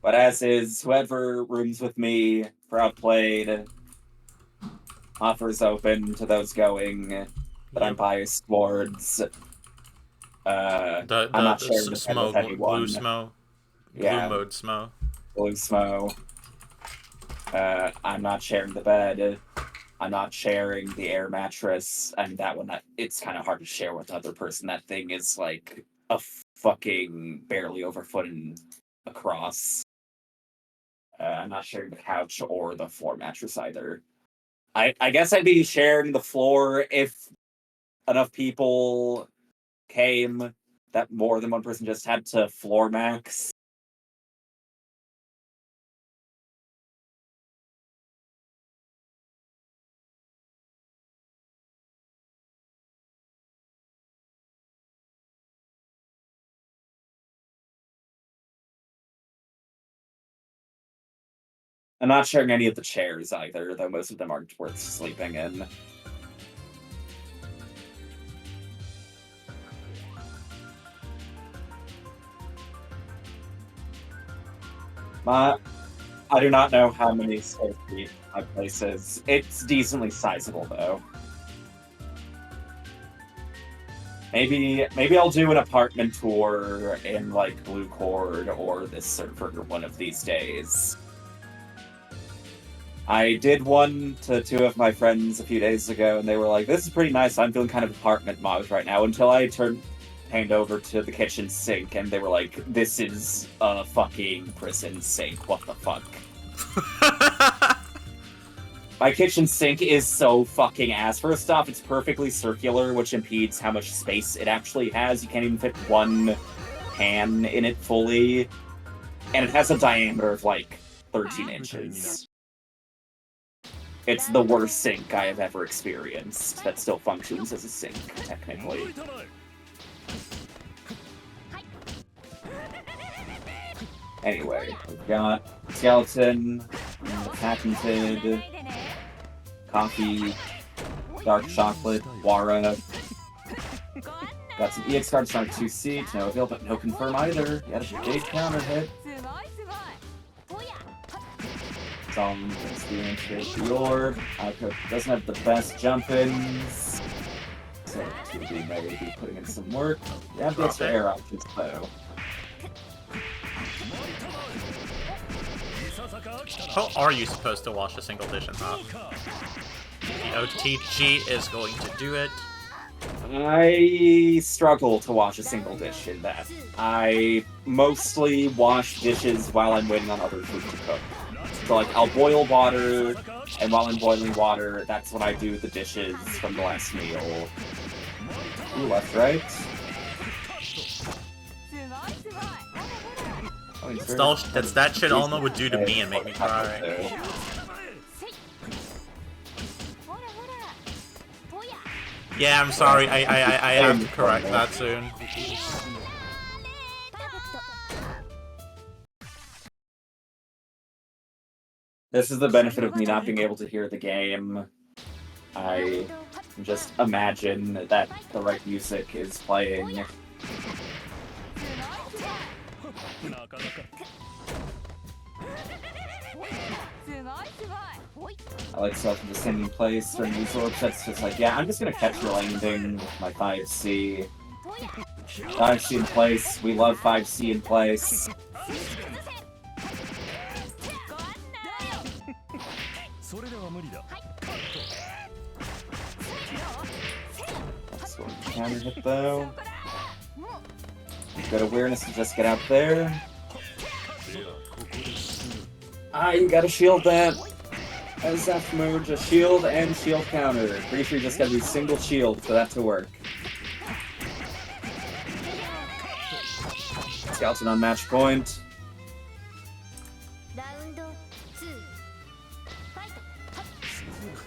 [SPEAKER 2] But as is, whoever rooms with me for Outplayed, offers open to those going that I'm biased towards. I'm not sharing the bed with anyone.
[SPEAKER 1] Blue Smo. Blue mode Smo.
[SPEAKER 2] Blue Smo. I'm not sharing the bed. I'm not sharing the air mattress. And that one, it's kind of hard to share with the other person. That thing is like a fucking barely over foot and across. I'm not sharing the couch or the floor mattress either. I guess I'd be sharing the floor if enough people came that more than 1 person just had to floor max. I'm not sharing any of the chairs either, though most of them aren't worth sleeping in. I do not know how many square feet my place is. It's decently sizable, though. Maybe I'll do an apartment tour in, like, Blue Cord or this server one of these days. I did one to 2 of my friends a few days ago, and they were like, this is pretty nice, I'm feeling kind of apartment mode right now, until I panned over to the kitchen sink, and they were like, this is a fucking prison sink, what the fuck? My kitchen sink is so fucking ass. First off, it's perfectly circular, which impedes how much space it actually has. You can't even fit 1 pan in it fully. And it has a diameter of, like, 13 inches. It's the worst sink I have ever experienced that still functions as a sink, technically. Anyway, we've got skeleton, patented, coffee, dark chocolate, YoRHa. Got some EX cards on 2C, no avail, but no confirm either. Yet a big counter hit. Some experience here for your. Doesn't have the best jump-ins. So, 2B may be putting in some work. You have the extra air options, though.
[SPEAKER 1] How are you supposed to wash a single dish in hot? The OTG is going to do it.
[SPEAKER 2] I struggle to wash a single dish in that. I mostly wash dishes while I'm waiting on other food to cook. So, like, I'll boil water, and while I'm boiling water, that's when I do the dishes from the last meal. Ooh, left, right.
[SPEAKER 1] Oh, that's that shit Alma would do to me and make me cry. Yeah, I'm sorry, I have to correct that soon.
[SPEAKER 2] This is the benefit of me not being able to hear the game. I just imagine that the right music is playing. I like stuff in the singing place during these orbs. That's just like, yeah, I'm just gonna catch your landing with my 5C. 5C in place. We love 5C in place. Counter hit though. Good awareness to just get out there. You gotta shield that. As F mode, just shield and shield counter. Pretty sure you just gotta do single shield for that to work. Skeleton on match point.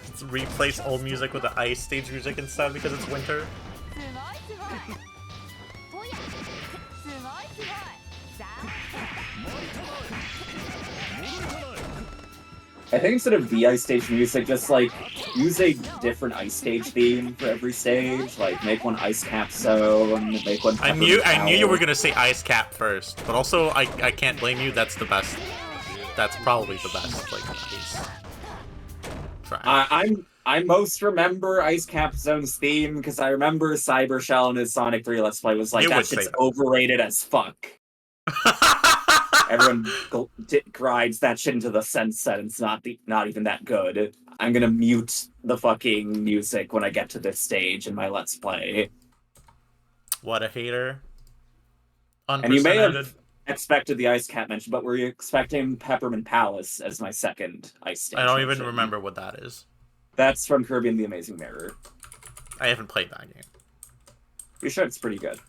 [SPEAKER 1] Let's replace old music with the ice stage music instead because it's winter.
[SPEAKER 2] I think instead of the ice stage music, just like use a different ice stage theme for every stage. Like make one ice cap zone, make one.
[SPEAKER 1] I knew you were gonna say ice cap first, but also I can't blame you. That's the best. That's probably the best. Like ice track.
[SPEAKER 2] I most remember Ice Cap Zone's theme because I remember Cyber Shell in his Sonic 3 Let's Play was like, that shit's overrated as fuck. Everyone grinds that shit into the sense that it's not even that good. I'm gonna mute the fucking music when I get to this stage in my Let's Play.
[SPEAKER 1] What a hater.
[SPEAKER 2] And you may have expected the Ice Cap mention, but were you expecting Peppermint Palace as my second ice stage?
[SPEAKER 1] I don't even remember what that is.
[SPEAKER 2] That's from Kirby and the Amazing Mirror.
[SPEAKER 1] I haven't played that game.
[SPEAKER 2] You sure it's pretty good.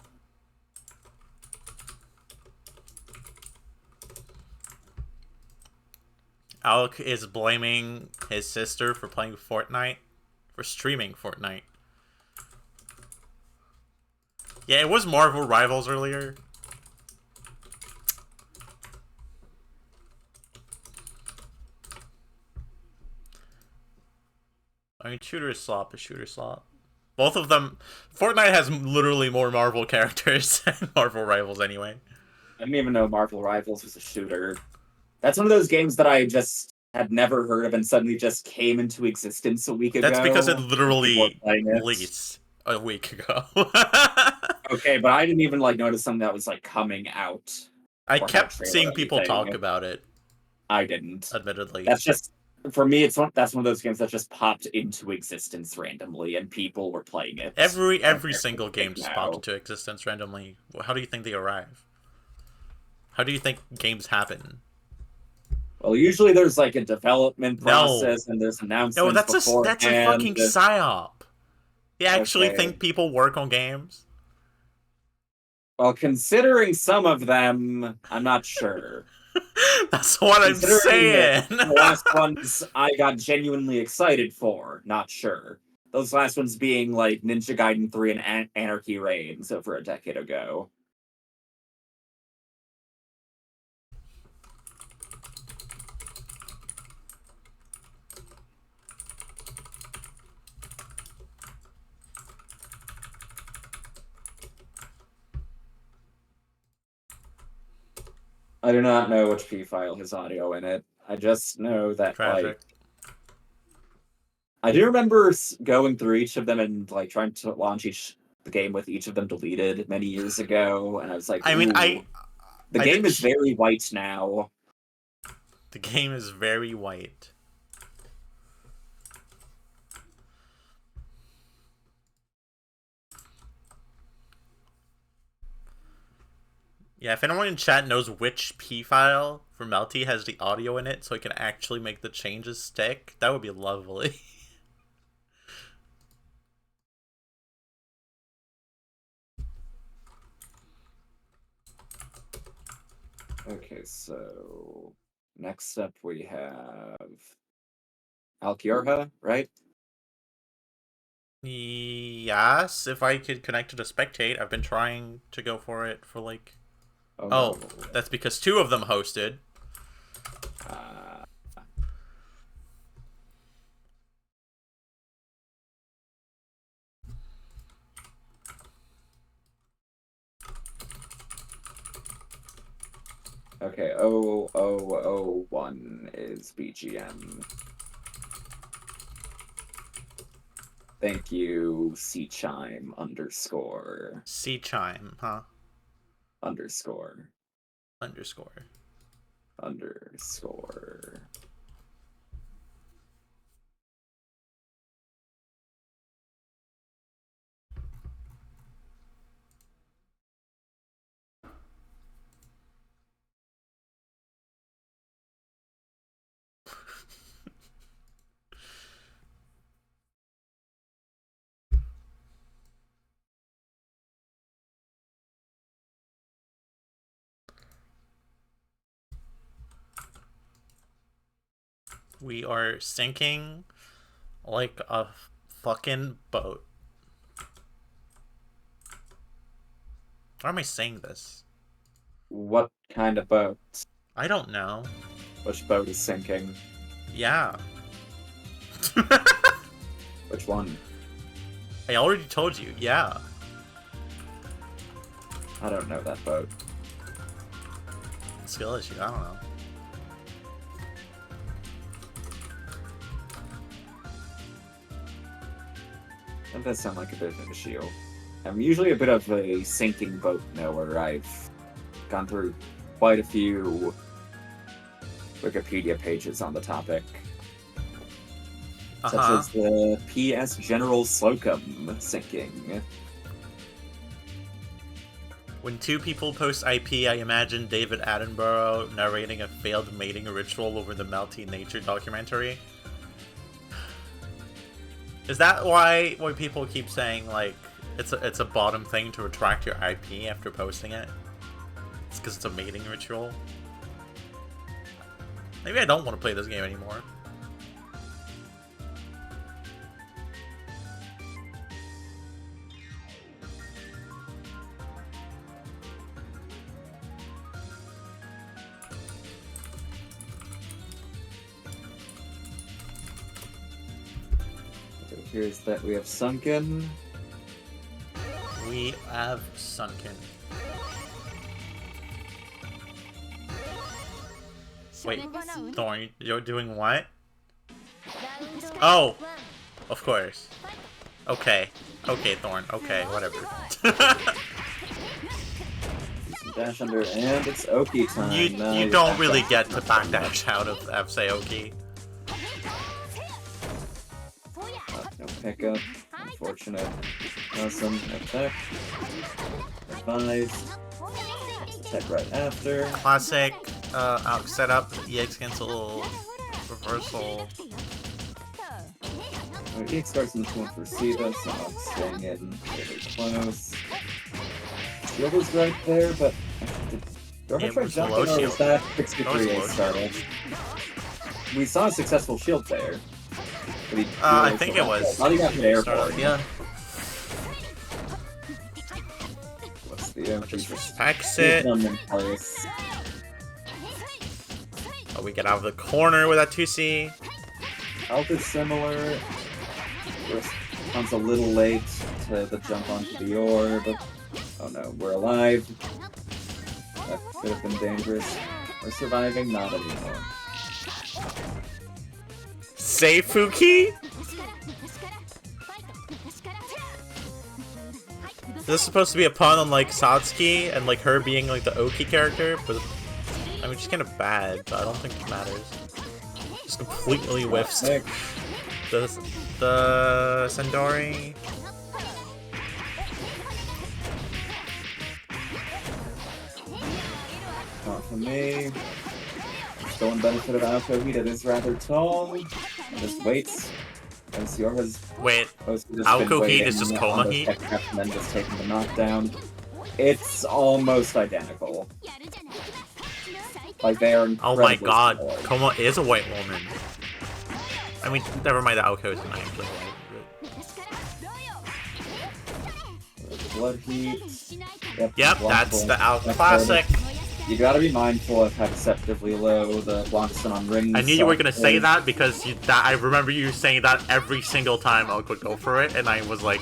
[SPEAKER 1] Alec is blaming his sister for playing Fortnite, for streaming Fortnite. Yeah, it was Marvel Rivals earlier. I mean, shooter slop is shooter slop. Both of them. Fortnite has literally more Marvel characters than Marvel Rivals anyway.
[SPEAKER 2] I didn't even know Marvel Rivals was a shooter. That's one of those games that I just had never heard of and suddenly just came into existence a week ago.
[SPEAKER 1] That's because it literally released a week ago.
[SPEAKER 2] Okay, but I didn't even like notice something that was like coming out.
[SPEAKER 1] I kept seeing people talk about it.
[SPEAKER 2] I didn't.
[SPEAKER 1] Admittedly.
[SPEAKER 2] That's just, for me, that's one of those games that just popped into existence randomly and people were playing it.
[SPEAKER 1] Every single game just popped into existence randomly. How do you think they arrive? How do you think games happen?
[SPEAKER 2] Well, usually there's like a development process and there's announcements.
[SPEAKER 1] No, that's a fucking psyop. You actually think people work on games?
[SPEAKER 2] Well, considering some of them, I'm not sure.
[SPEAKER 1] That's what I'm saying.
[SPEAKER 2] The last ones I got genuinely excited for, not sure. Those last ones being like Ninja Gaiden 3 and Anarchy Reigns over a decade ago. I do not know which P-file has audio in it. I just know that, like... I do remember going through each of them and, like, trying to launch the game with each of them deleted many years ago, and I was like,
[SPEAKER 1] I mean,
[SPEAKER 2] the game is very white now.
[SPEAKER 1] The game is very white. Yeah, if anyone in chat knows which P file for Melty has the audio in it so it can actually make the changes stick, that would be lovely.
[SPEAKER 2] Okay, so next up we have YoRHa, right?
[SPEAKER 1] Yes, if I could connect it to Spectate. I've been trying to go for it for like... Oh, that's because two of them hosted.
[SPEAKER 2] Okay, 0001 is BGM. Thank you, C-Chime _
[SPEAKER 1] C-Chime, huh?
[SPEAKER 2] Underscore.
[SPEAKER 1] Underscore.
[SPEAKER 2] Underscore.
[SPEAKER 1] We are sinking like a fucking boat. Why am I saying this?
[SPEAKER 2] What kind of boat?
[SPEAKER 1] I don't know.
[SPEAKER 2] Which boat is sinking?
[SPEAKER 1] Yeah.
[SPEAKER 2] Which one?
[SPEAKER 1] I already told you, yeah.
[SPEAKER 2] I don't know that boat.
[SPEAKER 1] Skill issue, I don't know.
[SPEAKER 2] That does sound like a bit of an issue. I'm usually a bit of a sinking boat knower. I've gone through quite a few Wikipedia pages on the topic. Such as the PS General Slocum sinking.
[SPEAKER 1] When two people post IP, I imagine David Attenborough narrating a failed mating ritual over the Melty nature documentary. Is that why people keep saying, like, it's a bottom thing to retract your IP after posting it? It's because it's a mating ritual? Maybe I don't want to play this game anymore.
[SPEAKER 2] Here's that we have sunken.
[SPEAKER 1] We have sunken. Wait, Thorn, you're doing what? Oh! Of course. Okay. Okay, Thorn. Okay, whatever.
[SPEAKER 2] Dash under, and it's Oki time.
[SPEAKER 1] You don't really get to backdash out of F-Seifuku.
[SPEAKER 2] No pickup. Unfortunate. Awesome. Attack. Advised. Attack right after.
[SPEAKER 1] Classic. Out setup. EX cancel. Reversal.
[SPEAKER 2] EX starts in the point for Siva, so I'm staying in really close. Shield was right there, but did YoRHa try jumping, or was that 63 started? We saw a successful shield there.
[SPEAKER 1] I think it was.
[SPEAKER 2] How do you got the airport?
[SPEAKER 1] Yeah.
[SPEAKER 2] What's the
[SPEAKER 1] just respects it. Oh, we get out of the corner with that 2C.
[SPEAKER 2] Health is similar. Comes a little late to the jump onto the orb. Oh no, we're alive. That could have been dangerous. We're surviving, not anymore.
[SPEAKER 1] Seifuku? This is supposed to be a pun on like Satsuki and like her being like the Oki character, but I mean she's kind of bad, but I don't think it matters. Just completely whiffs the Sendori.
[SPEAKER 2] Not for me. Stolen benefit of Aoko. He is rather tall. Just waits. As YoRHa's
[SPEAKER 1] wait, Aoko heat is just Coma heat?
[SPEAKER 2] And then just taking the knockdown. It's almost identical. Like they are.
[SPEAKER 1] Oh my god, similar. Coma is a white woman. I mean, never mind, the Aoko is not actually white.
[SPEAKER 2] Blood heat.
[SPEAKER 1] Yep, that's the Aoko classic.
[SPEAKER 2] You gotta be mindful of how deceptively low the blocks on rings.
[SPEAKER 1] I knew you were gonna say that because I remember you saying that every single time I would go for it, and I was like,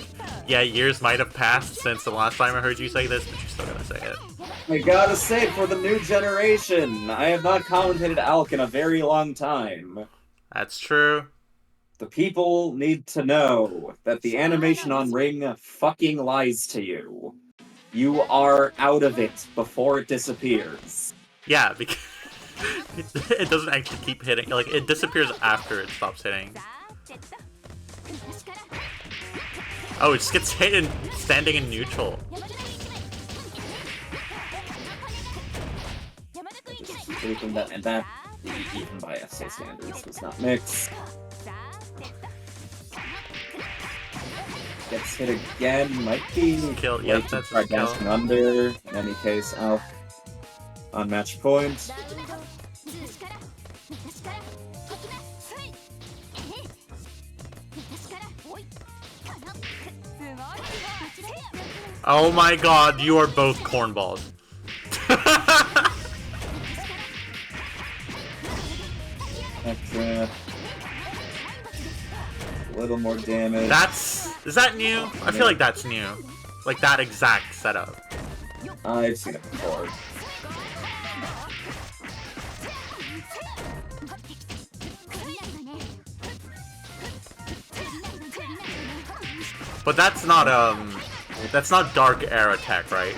[SPEAKER 1] Yeah, years might have passed since the last time I heard you say this, but you're still gonna say it.
[SPEAKER 2] I gotta say, for the new generation, I have not commentated Alk in a very long time.
[SPEAKER 1] That's true.
[SPEAKER 2] The people need to know that the animation on Ring fucking lies to you. You are out of it before it disappears.
[SPEAKER 1] Yeah, because it doesn't actually keep hitting. Like, it disappears after it stops hitting. Oh, it just gets hit in standing in neutral.
[SPEAKER 2] And that, even by FSA standards, does not mix. Gets hit again, might be
[SPEAKER 1] Kill, yep, that's a kill.
[SPEAKER 2] dancing under. In any case, Alk on match point.
[SPEAKER 1] Oh my god, you are both cornballs.
[SPEAKER 2] Extra. A little more damage.
[SPEAKER 1] Is that new? I feel like that's new. Like that exact setup.
[SPEAKER 2] I've seen it before.
[SPEAKER 1] But that's not Dark Era tech, right?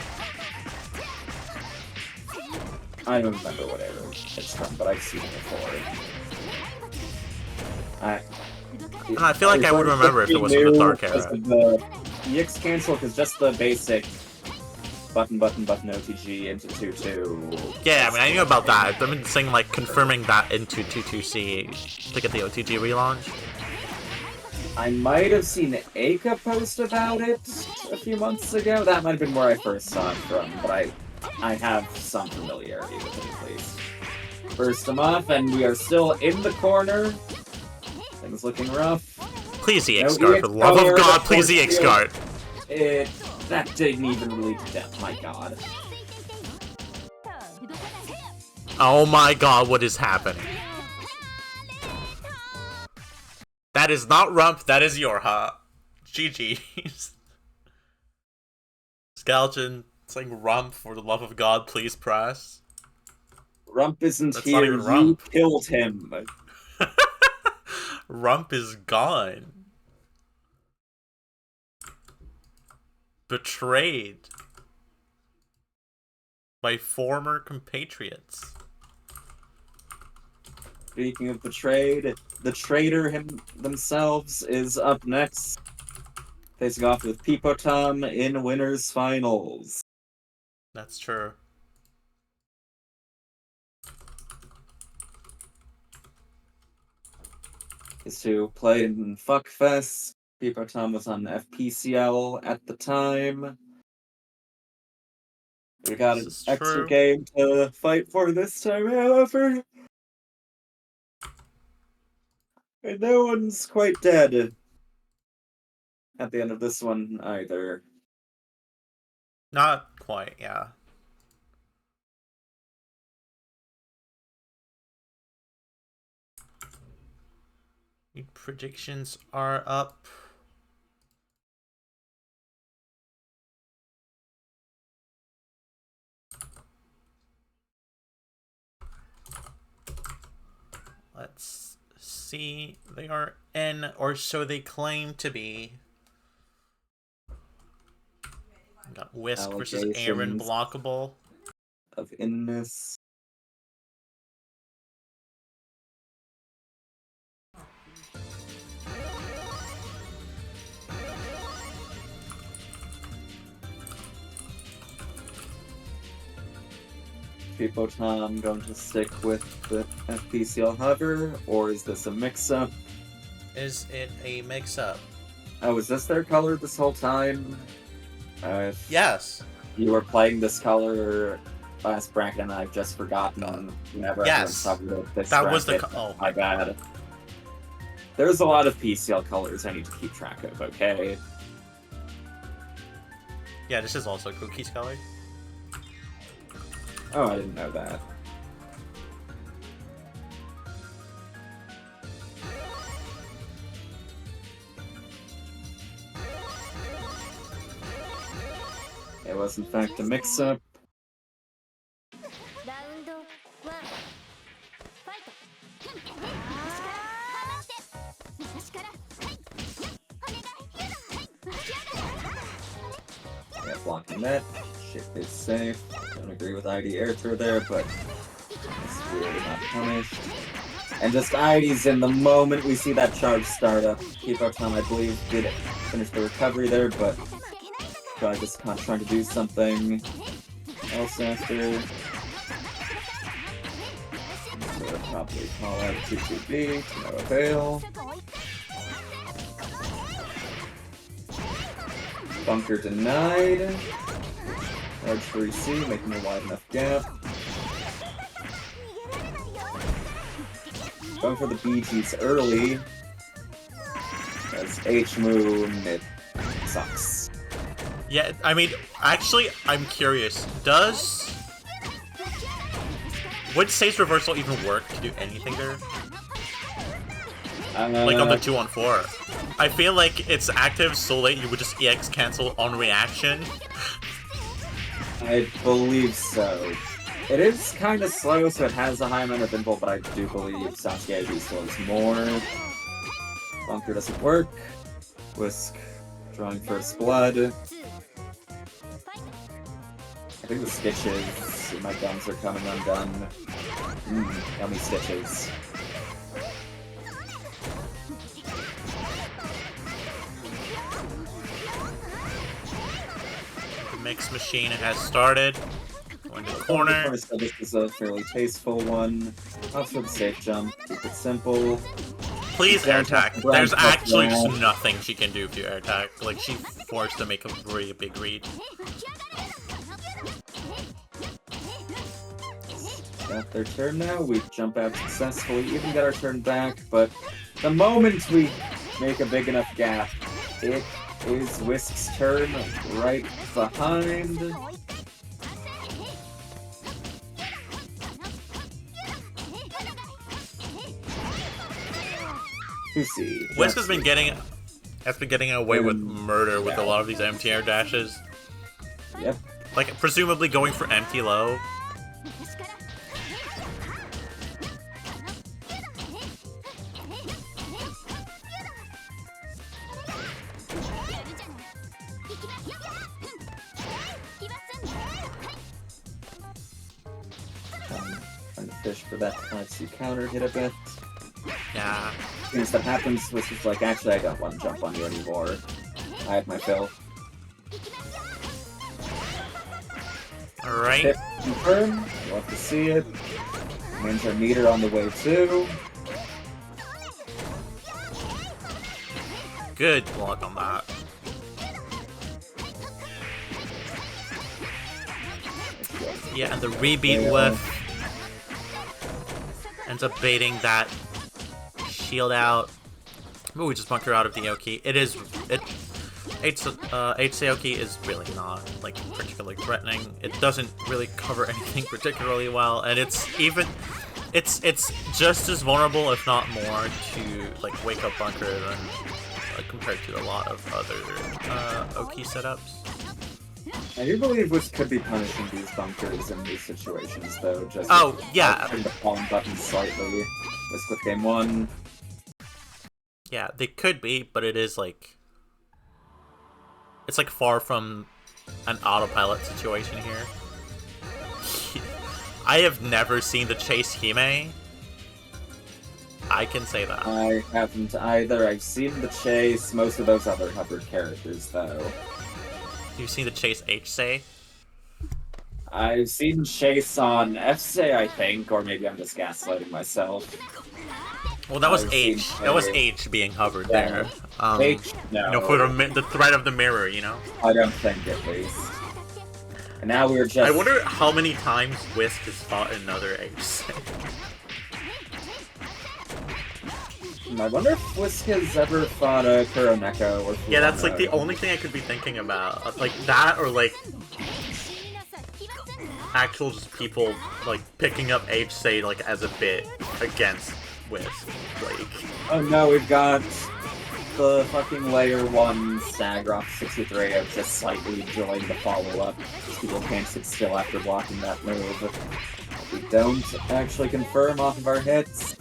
[SPEAKER 2] I don't remember what era it's from, but I've seen it before.
[SPEAKER 1] I feel like I would remember if it was from the Dark Era.
[SPEAKER 2] The EX cancel is just the basic button OTG into 2-2.
[SPEAKER 1] Yeah, I mean, I knew about that. I've been saying, like, confirming that into 2-2C to get the OTG relaunch.
[SPEAKER 2] I might have seen Aka post about it a few months ago. That might have been where I first saw it from, but I have some familiarity with it at least. First them off, and we are still in the corner. Things looking rough.
[SPEAKER 1] Please EX guard, for the love of God, please EX guard.
[SPEAKER 2] That didn't even really do that, my god.
[SPEAKER 1] Oh my god, what is happening? That is not rump, that is YoRHa. GG's. Skeleton saying rump, for the love of God, please press.
[SPEAKER 2] Rump isn't
[SPEAKER 1] That's
[SPEAKER 2] here,
[SPEAKER 1] not even rump.
[SPEAKER 2] You killed him.
[SPEAKER 1] Rump is gone. Betrayed by former compatriots.
[SPEAKER 2] Speaking of betrayed, the traitor themselves is up next, facing off with Pipotam in winners finals.
[SPEAKER 1] That's true.
[SPEAKER 2] Is to play in Fuckfest. Pipotam was on F-PCiel at the time. We got an extra game to fight for this time, however. And no one's quite dead at the end of this one either.
[SPEAKER 1] Not quite, yeah. Predictions are up. Let's see. They are in, or so they claim to be. We got Whisk versus Aaron blockable.
[SPEAKER 2] Of inness. Pipotam going to stick with the F-PCiel hover, or is this a mix-up?
[SPEAKER 1] Is it a mix-up?
[SPEAKER 2] Oh, is this their color this whole time?
[SPEAKER 1] Yes.
[SPEAKER 2] You were playing this color last bracket, and I've just forgotten whenever
[SPEAKER 1] yes.
[SPEAKER 2] everyone covered this
[SPEAKER 1] that
[SPEAKER 2] bracket.
[SPEAKER 1] Was the oh
[SPEAKER 2] my bad. There's a lot of PCL colors I need to keep track of, okay?
[SPEAKER 1] Yeah, this is also Cookie's color.
[SPEAKER 2] Oh, I didn't know that. was in fact a mix-up. Yeah, blocking that. Shit is safe. Don't agree with ID air throw there, but it's really not punished. And just IDs in the moment we see that charge start up. Pipotam, I believe, did finish the recovery there, but probably just trying to do something else after. So we'll probably call out 2-2B, no avail. Bunker denied. Large 3C, making a wide enough gap. Going for the BGs early. As H-Moon, it sucks.
[SPEAKER 1] Yeah, I mean, actually, I'm curious. Would Sei's reversal even work to do anything there? Like on the 2-on-4. I feel like it's active so late you would just EX cancel on reaction.
[SPEAKER 2] I believe so. It is kind of slow, so it has a high amount of invul, but I do believe Sasuke ID still has more. Bunker doesn't work. Whisk drawing first blood. I think the stitches in my guns are coming undone. Yummy stitches.
[SPEAKER 1] The mix machine has started. Going to the corner.
[SPEAKER 2] So this is a fairly tasteful one. Off for the safe jump. Keep it simple.
[SPEAKER 1] Please air attack. There's actually just nothing she can do if you air attack. Like, she's forced to make a really big read.
[SPEAKER 2] Got their turn now. We jump out successfully. Even got our turn back, but the moment we make a big enough gap, it is Whisk's turn right behind.
[SPEAKER 1] Whisk has been getting away with murder with a lot of these empty air dashes.
[SPEAKER 2] Yep.
[SPEAKER 1] Like, presumably going for empty low.
[SPEAKER 2] Trying to fish for that 5C counter hit a bit.
[SPEAKER 1] Yeah.
[SPEAKER 2] As soon as that happens, Whisk is like, actually, I don't want to jump on you anymore. I have my fill.
[SPEAKER 1] Alright.
[SPEAKER 2] Confirm. Love to see it. Ninja meter on the way too.
[SPEAKER 1] Good block on that. Yeah, and the rebeat whiff ends up baiting that shield out. Ooh, we just bunker out of the Aoki. H-Seifuku is really not, like, particularly threatening. It doesn't really cover anything particularly well, and it's just as vulnerable, if not more, to, like, wake up bunker than, compared to a lot of other Oki setups.
[SPEAKER 2] I do believe Whisk could be punishing these bunkers in these situations, though. Just
[SPEAKER 1] yeah.
[SPEAKER 2] Turn the palm button slightly. Whisk with game 1.
[SPEAKER 1] Yeah, they could be, but it is like... It's like far from an autopilot situation here. I have never seen the chase Hime. I can say that.
[SPEAKER 2] I haven't either. I've seen the chase, most of those other Hubbard characters, though.
[SPEAKER 1] You've seen the chase H-Sei?
[SPEAKER 2] I've seen chase on F-Sei, I think, or maybe I'm just gaslighting myself.
[SPEAKER 1] Well, that was H. That was H being hovered there.
[SPEAKER 2] H, no.
[SPEAKER 1] You know, for the threat of the mirror, you know?
[SPEAKER 2] I don't think, at least. And now we're just...
[SPEAKER 1] I wonder how many times Whisk has fought another H-Sei.
[SPEAKER 2] I wonder if Whisk has ever fought a Kuroneko or...
[SPEAKER 1] Yeah, that's like the only thing I could be thinking about. Like that, or like... actual just people, like, picking up H-Sei, like, as a bit against Whisk. Like...
[SPEAKER 2] Oh no, we've got the fucking layer 1 stagger off 63 of just slightly enjoying the follow-up. People can't sit still after blocking that move. We don't actually confirm off of our hits.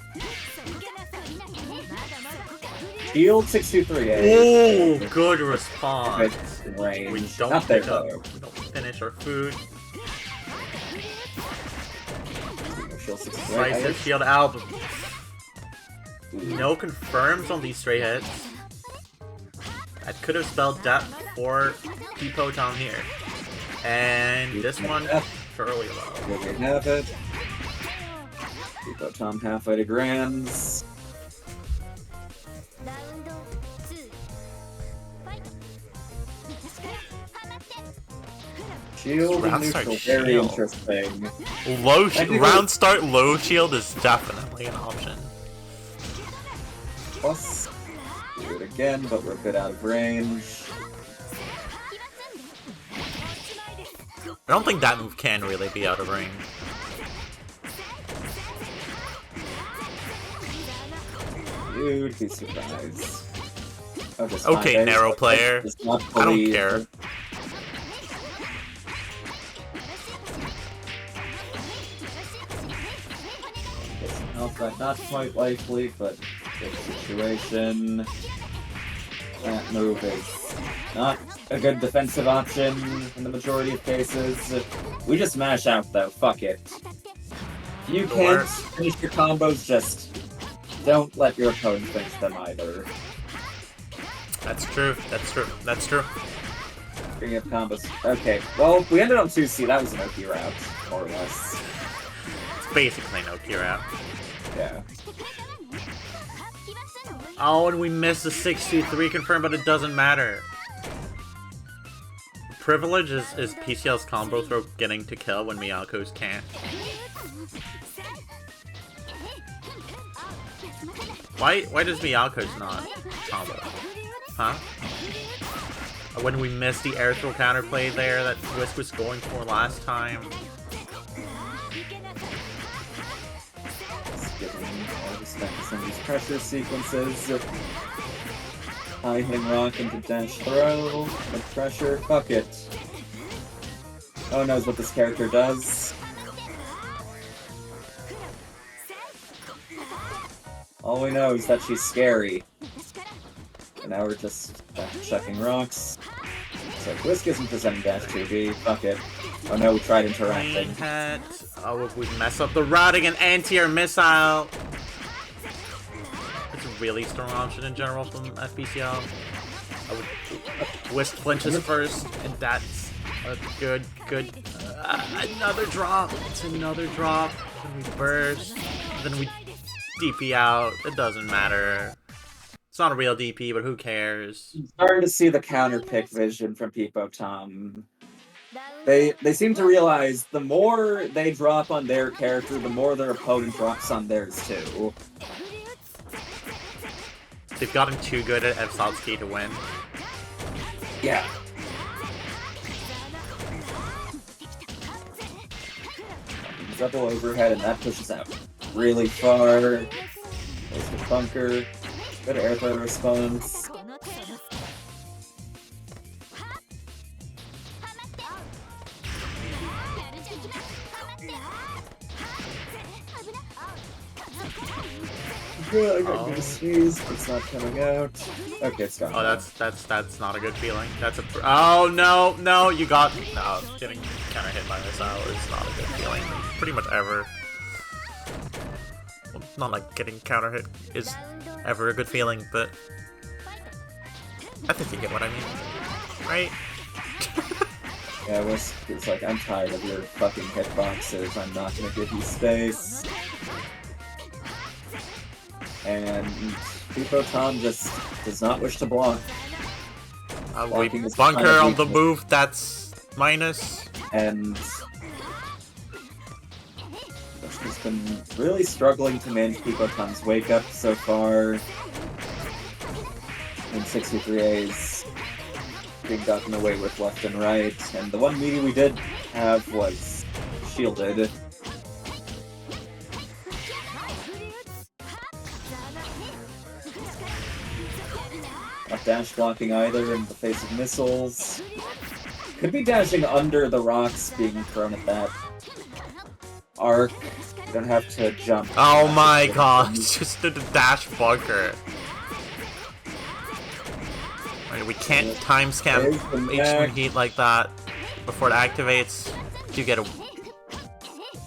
[SPEAKER 2] Shield 623.
[SPEAKER 1] Oh, good response.
[SPEAKER 2] Range.
[SPEAKER 1] We don't
[SPEAKER 2] Not there,
[SPEAKER 1] pick up.
[SPEAKER 2] though.
[SPEAKER 1] We don't finish our food.
[SPEAKER 2] Shield 623.
[SPEAKER 1] Decisive shield album.
[SPEAKER 2] Ooh.
[SPEAKER 1] No confirms on these stray hits. That could have spelled death for pipotam here. And this one, fairly low.
[SPEAKER 2] Here we have it. Pipotam halfway to grands. Shield and
[SPEAKER 1] Round start
[SPEAKER 2] neutral, very
[SPEAKER 1] shield.
[SPEAKER 2] interesting.
[SPEAKER 1] Round start low shield is definitely an option.
[SPEAKER 2] Plus, do it again, but we're a bit out of range.
[SPEAKER 1] I don't think that move can really be out of range.
[SPEAKER 2] You'd be surprised. Oh, just
[SPEAKER 1] Okay,
[SPEAKER 2] five
[SPEAKER 1] narrow
[SPEAKER 2] days,
[SPEAKER 1] player.
[SPEAKER 2] does not
[SPEAKER 1] I don't
[SPEAKER 2] believe-
[SPEAKER 1] care.
[SPEAKER 2] Not quite likely, but good situation. That move is not a good defensive option in the majority of cases. We just mash out though, fuck it. If you can't finish your combos, just don't let your opponent finish them either.
[SPEAKER 1] That's true, that's true, that's true.
[SPEAKER 2] Bring up combos. Okay, well, we ended on 2C, that was an OP route, more or less.
[SPEAKER 1] It's basically no cure out.
[SPEAKER 2] Yeah.
[SPEAKER 1] Oh, and we missed the 6-2-3 confirm, but it doesn't matter. Privilege is PCL's combo throw getting to kill when Miyako's can't. Why does Miyako's not combo? Huh? When we missed the air throw counterplay there that Whisk was going for last time.
[SPEAKER 2] Some of these pressure sequences. High hitting rock into dash throw. With pressure. Fuck it. Oh knows what this character does. All we know is that she's scary. And now we're just chucking rocks. So Whisk isn't presenting dash 2B. Fuck it. Oh no, we tried interacting.
[SPEAKER 1] Hat. Oh, if we mess up the routing and anti-air missile. It's a really strong option in general from F-PCiel. Whisk flinches first, and that's a good. Another drop. It's another drop. Then we burst. Then we DP out. It doesn't matter. It's not a real DP, but who cares?
[SPEAKER 2] I'm starting to see the counter pick vision from pipotam. They seem to realize the more they drop on their character, the more their opponent drops on theirs too.
[SPEAKER 1] They've gotten too good at F-Satsuki to win.
[SPEAKER 2] Yeah. Double overhead, and that pushes out really far. There's the bunker. Good air threat response. Good, I got good sneeze, but it's not coming out. Okay, it's gone.
[SPEAKER 1] Oh, that's not a good feeling. That's a. Oh no, you got. No, getting kind of hit by this missile is not a good feeling. Pretty much ever. Well, not like getting counter hit is ever a good feeling, but I think you get what I mean, right?
[SPEAKER 2] Yeah, it's like, I'm tired of your fucking hitboxes. I'm not gonna give you space. And pipotam just does not wish to block.
[SPEAKER 1] We bunker on the move, that's minus. And
[SPEAKER 2] he's been really struggling to manage pipotam's wake up so far. And 63A's being gotten away with left and right. And the one meeting we did have was shielded. Not dash blocking either in the face of missiles. Could be dashing under the rocks being thrown at that arc. You don't have to jump.
[SPEAKER 1] Oh my god, just the dash bunker. Right, we can't time scan H1 heat like that before it activates. You get a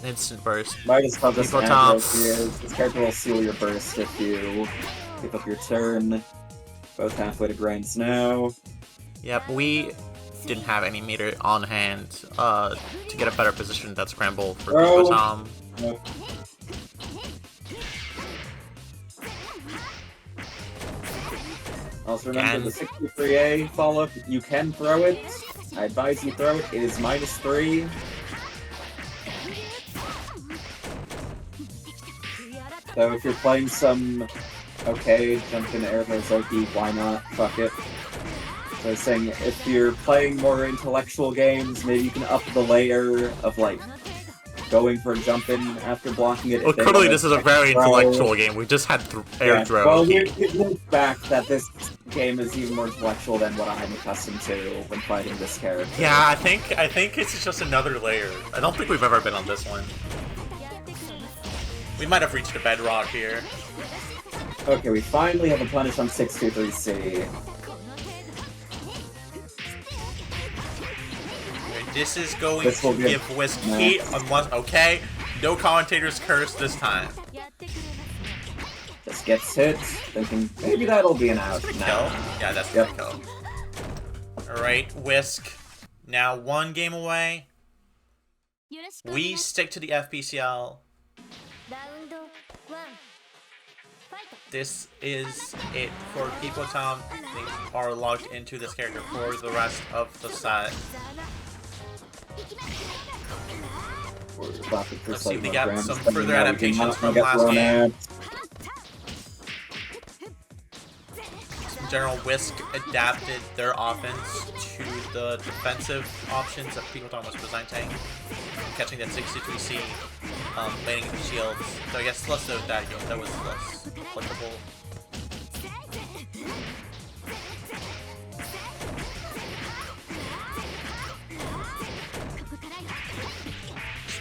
[SPEAKER 1] instant burst.
[SPEAKER 2] Might as well just
[SPEAKER 1] Pipotam.
[SPEAKER 2] here. This character will seal your burst if you pick up your turn. Both halfway to grinds now.
[SPEAKER 1] Yep, we didn't have any meter on hand to get a better position that scramble for Pipotam.
[SPEAKER 2] Nope. Also remember the 63A follow-up, you can throw it. I advise you throw it. It is -3. So if you're playing some jump in air Zoki, why not? Fuck it. So I was saying, if you're playing more intellectual games, maybe you can up the layer of, like, going for a jump in after blocking it.
[SPEAKER 1] Well, clearly this is a very intellectual game. We just had air throw.
[SPEAKER 2] Well, it looks back that this game is even more intellectual than what I'm accustomed to when fighting this character.
[SPEAKER 1] Yeah, I think it's just another layer. I don't think we've ever been on this one. We might have reached a bedrock here.
[SPEAKER 2] Okay, we finally have a punish on 623C.
[SPEAKER 1] This is going to give Whisk heat unless... Okay, no commentator's curse this time.
[SPEAKER 2] Just gets hit, thinking maybe that'll be an out.
[SPEAKER 1] No. Yeah, that's gonna kill. Alright, Whisk. Now 1 game away. We stick to the F-PCiel. This is it for Pipotam. They are logged into this character for the rest of the set. Let's see if we got some further adaptations from last game. In general, Whisk adapted their offense to the defensive options that Pipotam was presenting. Catching that 63C, landing the shields. So I guess less of that was less applicable.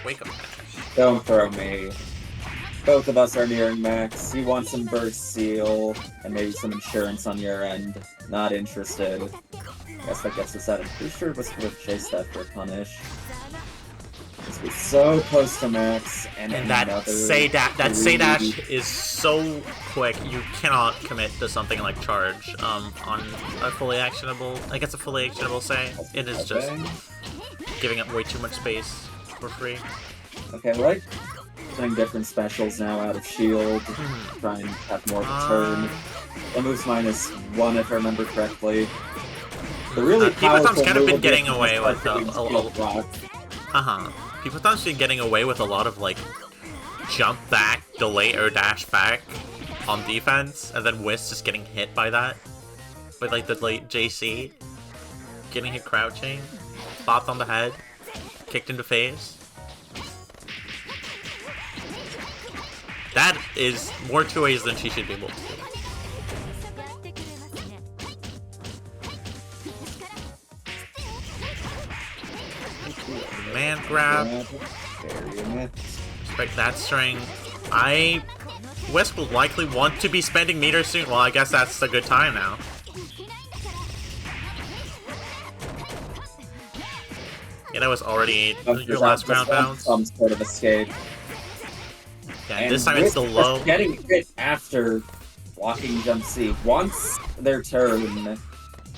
[SPEAKER 1] Wake up, Nash.
[SPEAKER 2] Don't throw me. Both of us are nearing max. You want some burst seal and maybe some insurance on your end. Not interested. Guess that gets us out. I'm pretty sure we'll chase that for a punish. We're so close to max, and
[SPEAKER 1] that say dash is so quick you cannot commit to something like charge on a fully actionable. I guess a fully actionable say. It is just giving up way too much space for free.
[SPEAKER 2] Okay, like playing different specials now out of shield, try and have more of a turn. It moves -1 if I remember correctly. The really
[SPEAKER 1] Pipotam's kind of been getting away with Pipotam's been getting away with a lot of like jump back, delay, or dash back on defense, and then Whisk just getting hit by that. With like the late JC. Getting hit crouching, bopped on the head, kicked in the face. That is more 2As than she should be able to do. Man grab. Respect that string. Whisk will likely want to be spending meter soon. Well, I guess that's a good time now. Yeah, that was already your last ground bounce.
[SPEAKER 2] Some sort of escape.
[SPEAKER 1] Yeah, and this time it's the low.
[SPEAKER 2] Getting hit after blocking jump C. Once their turn,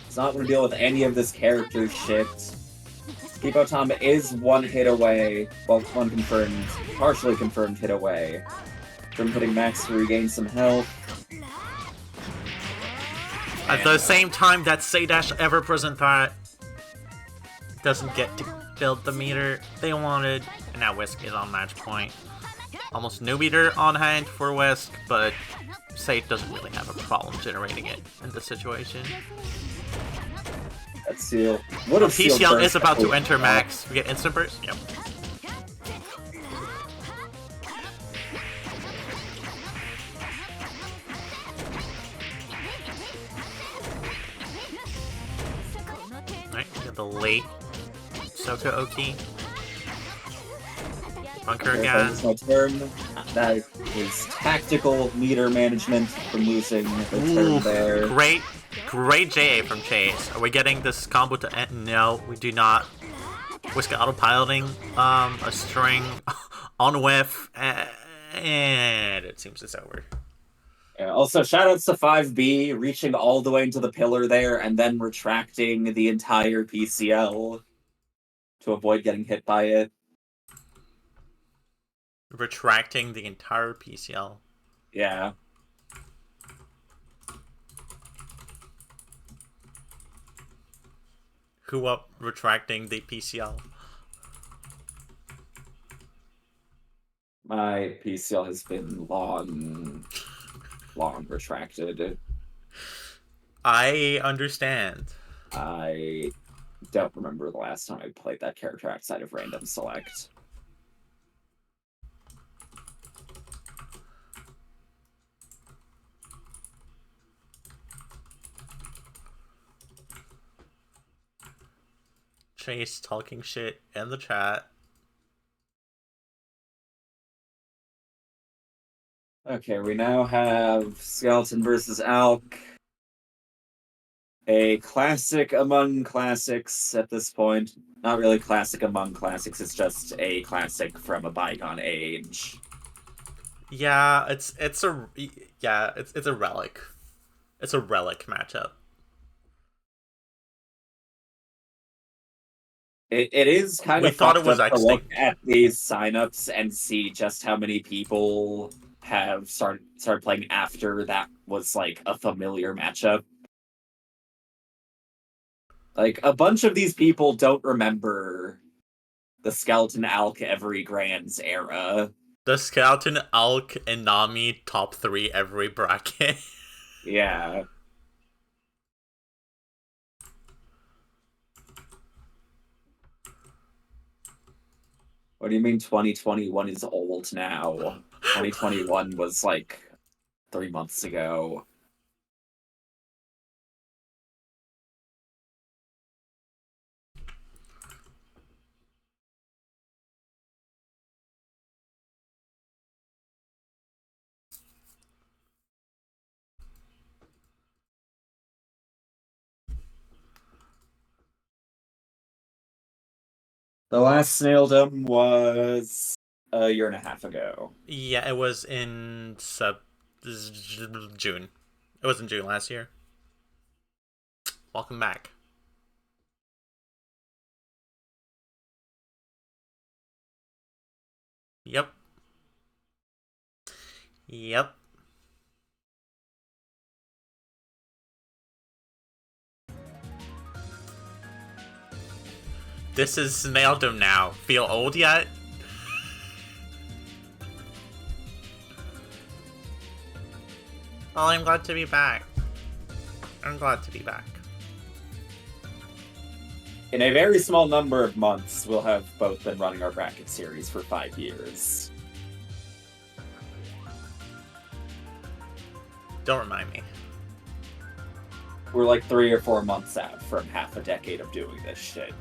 [SPEAKER 2] it's not going to deal with any of this character shit. Pipotam is 1 hit away, well, 1 confirmed, partially confirmed hit away from hitting max to regain some health.
[SPEAKER 1] At the same time that say dash ever present threat doesn't get to build the meter they wanted, and now Whisk is on match point. Almost no meter on hand for Whisk, but Say doesn't really have a problem generating it in this situation.
[SPEAKER 2] That's Seal. What a
[SPEAKER 1] F-PCiel is about to enter max. We get instant burst? Yep. the late Soka-Oki. Bunker
[SPEAKER 2] Okay,
[SPEAKER 1] again.
[SPEAKER 2] it's my turn. That is tactical meter management from losing the turn there.
[SPEAKER 1] Great JA from Chase. Are we getting this combo to end? No, we do not. Whisk autopiloting a string on whiff, and it seems it's over.
[SPEAKER 2] Yeah, also, shoutouts to 5B, reaching all the way into the pillar there, and then retracting the entire PCL to avoid getting hit by it.
[SPEAKER 1] Retracting the entire PCL.
[SPEAKER 2] Yeah.
[SPEAKER 1] Who up retracting the PCL?
[SPEAKER 2] My PCL has been long retracted.
[SPEAKER 1] I understand.
[SPEAKER 2] I don't remember the last time I played that character outside of random select.
[SPEAKER 1] Chase talking shit in the chat.
[SPEAKER 2] Okay, we now have Skeleton versus Alk. A classic among classics at this point. Not really classic among classics, it's just a classic from a bygone age.
[SPEAKER 1] Yeah, it's a relic. It's a relic matchup.
[SPEAKER 2] It is kind of
[SPEAKER 1] thought it was
[SPEAKER 2] fucked up to look
[SPEAKER 1] extinct.
[SPEAKER 2] at these signups and see just how many people have started playing after that was like a familiar matchup. Like, a bunch of these people don't remember the Skeleton Alk every Grands era.
[SPEAKER 1] The Skeleton, Alk, and Nami top 3 every bracket.
[SPEAKER 2] Yeah. What do you mean 2021 is old now? 2021 was like 3 months ago. The last Snaildom was a year and a half ago.
[SPEAKER 1] Yeah, it was in June. It was in June last year. Welcome back. Yep. Yep. This is Snaildom now. Feel old yet? Well, I'm glad to be back. I'm glad to be back.
[SPEAKER 2] In a very small number of months, we'll have both been running our bracket series for 5 years.
[SPEAKER 1] Don't remind me.
[SPEAKER 2] We're like 3 or 4 months out from half a decade of doing this shit.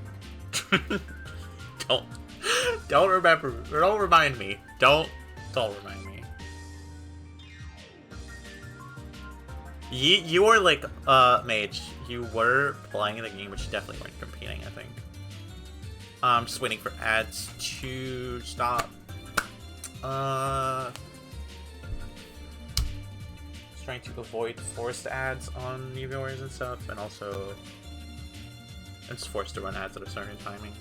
[SPEAKER 1] Don't remember. Don't remind me. Don't remind me. You were like Mage. You were playing the game, but you definitely weren't competing, I think. I'm just waiting for ads to stop. Just trying to avoid forced ads on new viewers and stuff, and also I'm just forced to run ads at a certain timing.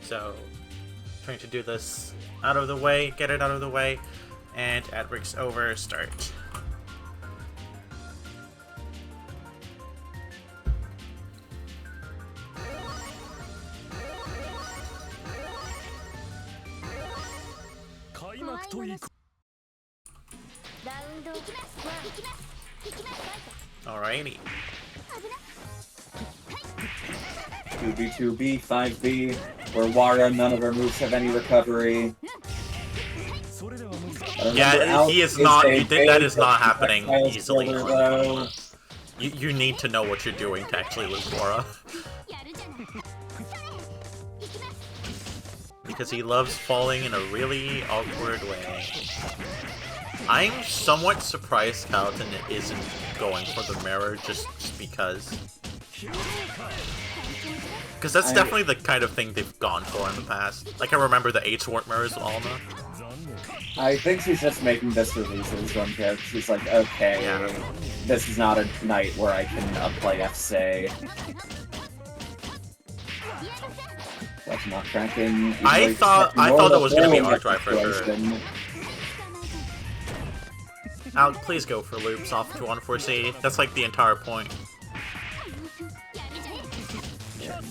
[SPEAKER 1] So, trying to do this out of the way, get it out of the way, and ad breaks over, start. Alrighty.
[SPEAKER 2] 2B, 5B. We're YoRHa, none of our moves have any recovery.
[SPEAKER 1] Yeah, he is not. That is not happening easily. You need to know what you're doing to actually lose YoRHa. Because he loves falling in a really awkward way. I'm somewhat surprised Skeleton isn't going for the mirror just because. Because that's definitely the kind of thing they've gone for in the past. Like, I remember the H-Wart mirrors with Alma.
[SPEAKER 2] I think she's just making this release as one character. She's like, okay, this is not a night where I can play F-Sei. That's not cracking.
[SPEAKER 1] I thought that was gonna be Archdrive for sure. Al, please go for loops off to 1-4C. That's like the entire point.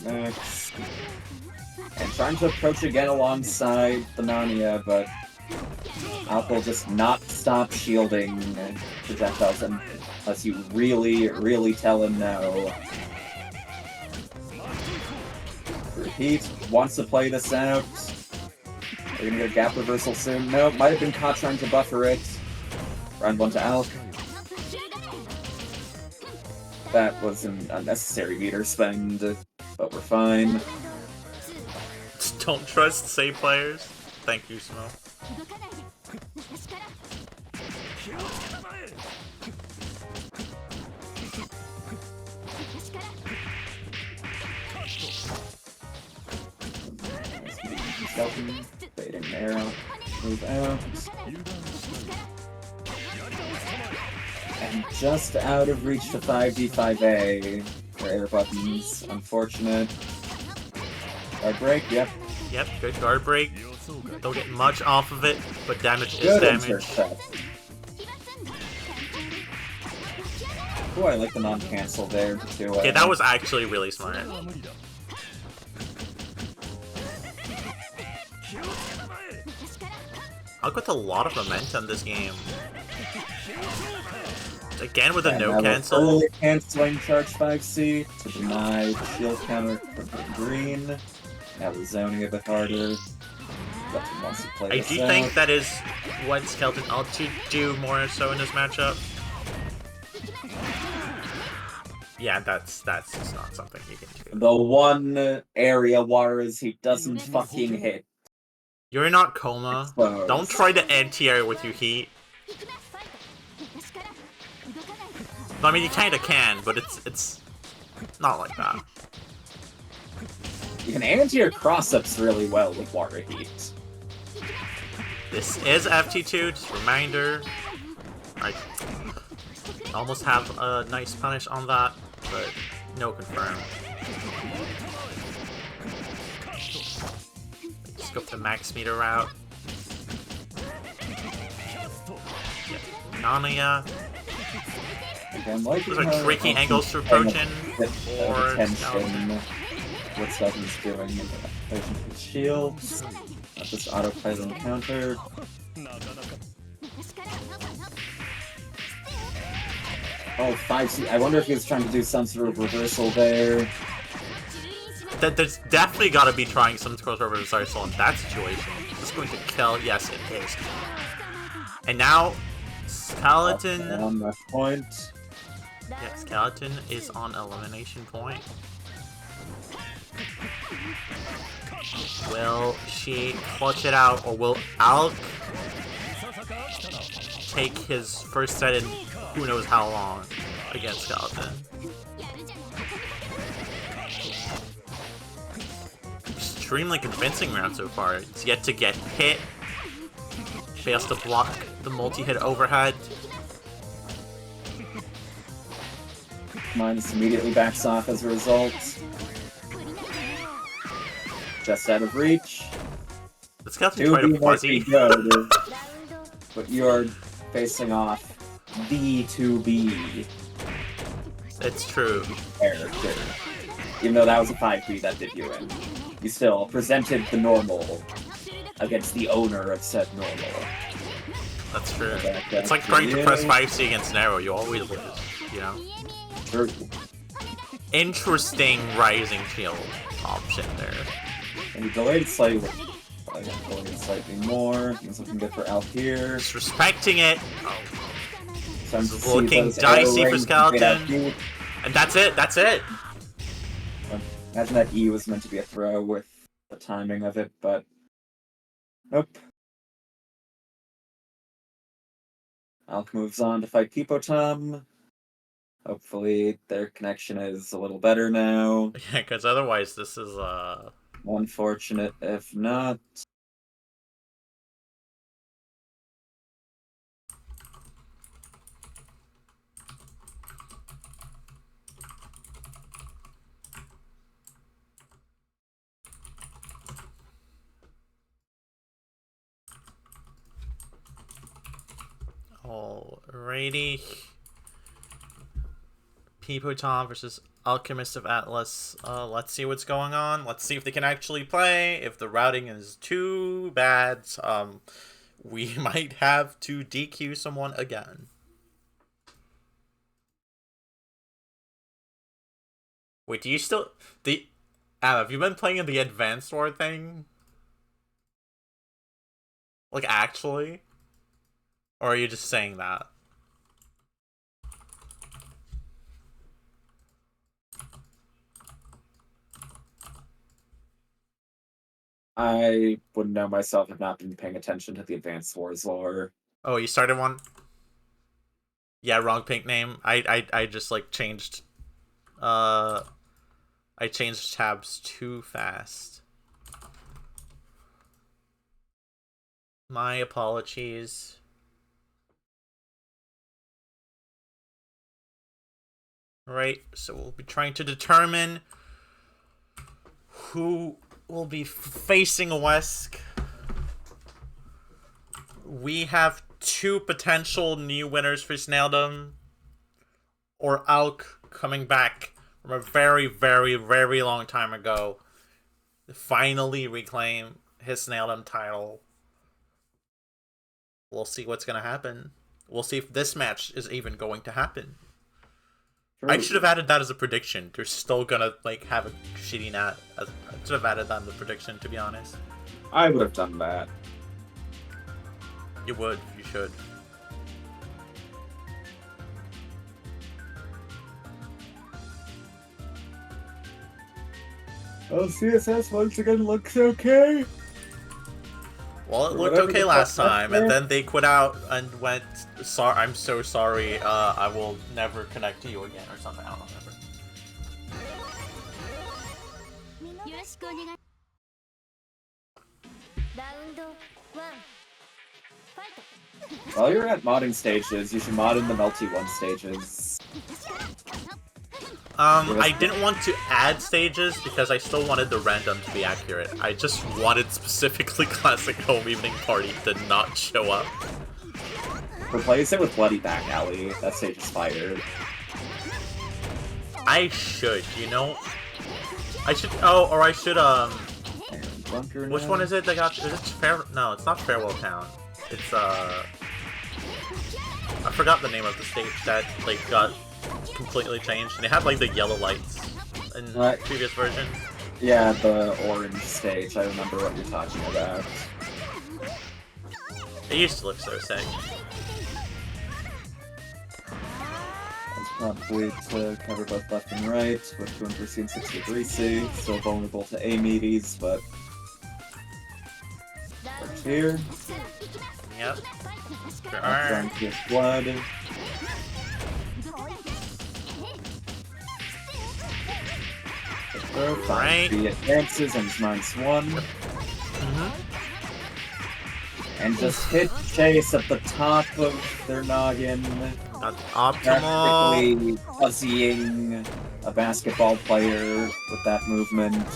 [SPEAKER 2] Next. And trying to approach again alongside the Nania, but Alp will just not stop shielding projectiles unless you really tell him no. Repeat, wants to play this out. We're gonna get a gap reversal soon. No, might have been caught trying to buffer it. Round 1 to Alk. That was an unnecessary meter spend, but we're fine.
[SPEAKER 1] Don't trust Sei players. Thank you, Snow.
[SPEAKER 2] Skeleton, fading arrow, move out. And just out of reach to 5D5A for air buttons. Unfortunate. Guard break, yep.
[SPEAKER 1] Yep, good guard break. Don't get much off of it, but damage
[SPEAKER 2] Good
[SPEAKER 1] is damage.
[SPEAKER 2] intercept. Ooh, I like the non-cancel there too.
[SPEAKER 1] Okay, that was actually really smart. I'll get a lot of momentum this game. Again with a no cancel.
[SPEAKER 2] Early canceling charge 5C to deny the shield counter from green. Now the zoning a bit harder. Wants to play
[SPEAKER 1] I do think that is what Skeleton ought to do more so in this matchup. Yeah, that's just not something he can do.
[SPEAKER 2] The one area wars he doesn't fucking hit.
[SPEAKER 1] You're not Coma.
[SPEAKER 2] Exposed.
[SPEAKER 1] Don't try to anti-air with your heat. I mean, you kinda can, but it's not like that.
[SPEAKER 2] You can anti-air cross-ups really well with water heat.
[SPEAKER 1] This is FT2, just a reminder. I almost have a nice punish on that, but no confirm. Just go for the max meter route. Yep. Nania.
[SPEAKER 2] Again, like
[SPEAKER 1] Those are tricky angles to approach in. Or
[SPEAKER 2] what stuff he's doing. There's shields. This autopilot encounter. Oh, 5C. I wonder if he was trying to do some sort of reversal there.
[SPEAKER 1] There's definitely got to be trying some sort of reversal in that situation. It's going to kill. Yes, it is. And now, Skeleton.
[SPEAKER 2] On that point.
[SPEAKER 1] Yeah, Skeleton is on elimination point. Will she clutch it out, or will Alk take his first set in who knows how long against Skeleton? Extremely convincing round so far. It's yet to get hit. Fails to block the multi-hit overhead.
[SPEAKER 2] Minus immediately backs off as a result. Just out of reach.
[SPEAKER 1] The Skeleton tried a fuzzy.
[SPEAKER 2] Good, but you're facing off the 2B.
[SPEAKER 1] It's true.
[SPEAKER 2] Character. Even though that was a 5B that did you in. You still presented the normal against the owner of said normal.
[SPEAKER 1] That's true. It's like trying to press 5C against Narrow, you always lose, you know?
[SPEAKER 2] True.
[SPEAKER 1] Interesting rising shield option there.
[SPEAKER 2] And you delayed slightly. Delayed slightly more. Doing something good for Alp here.
[SPEAKER 1] Just respecting it. Oh. This is looking dicey for Skeleton. And that's it, that's it!
[SPEAKER 2] Imagine that E was meant to be a throw with the timing of it, but nope. Alk moves on to fight pipotam. Hopefully their connection is a little better now.
[SPEAKER 1] Yeah, because otherwise this is
[SPEAKER 2] unfortunate if not.
[SPEAKER 1] Alrighty. Pipotam versus AlchemistofAtlas. Let's see what's going on. Let's see if they can actually play. If the routing is too bad, we might have to DQ someone again. Wait, do you still... have you been playing in the Advanced War thing? Like, actually? Or are you just saying that?
[SPEAKER 2] I wouldn't know myself if not been paying attention to the Advanced Wars lore.
[SPEAKER 1] Oh, you started one? Yeah, wrong pink name. I just like changed I changed tabs too fast. My apologies. Right, so we'll be trying to determine who will be facing Whisk. We have two potential new winners for Snaildom, or Alk coming back from a very, very, very long time ago to finally reclaim his Snaildom title. We'll see what's going to happen. We'll see if this match is even going to happen. True. I should have added that as a prediction. They're still gonna like have a shitty nat. I should have added that in the prediction, to be honest.
[SPEAKER 2] I would have done that.
[SPEAKER 1] You would. You should.
[SPEAKER 2] Oh, CSS once again looks okay.
[SPEAKER 1] Well, it looked okay last time, and then they quit out and went, I'm so sorry, I will never connect to you again, or something, I don't remember.
[SPEAKER 2] While you're at modding stages, you should mod in the Melty 1 stages.
[SPEAKER 1] I didn't want to add stages because I still wanted the random to be accurate. I just wanted specifically Classic Home Evening Party to not show up.
[SPEAKER 2] Replace it with Bloody Back Alley. That stage is fired.
[SPEAKER 1] I should, you know? I should, or I should, which one is it that got, is it Fair, no, it's not Farewell Town. It's, I forgot the name of the stage that, like, got completely changed, and it had like the yellow lights in the previous version.
[SPEAKER 2] Yeah, the orange stage. I remember what you're talking about.
[SPEAKER 1] It used to look so sick.
[SPEAKER 2] That's probably to cover both left and right with 200C and 63C. Still vulnerable to A-meaties, but works here.
[SPEAKER 1] Yep.
[SPEAKER 2] Trying to get blood.
[SPEAKER 1] Right.
[SPEAKER 2] He advances and is -1. And just hit Chase at the top of their noggin.
[SPEAKER 1] That's optimal.
[SPEAKER 2] Practically fuzzying a basketball player with that movement.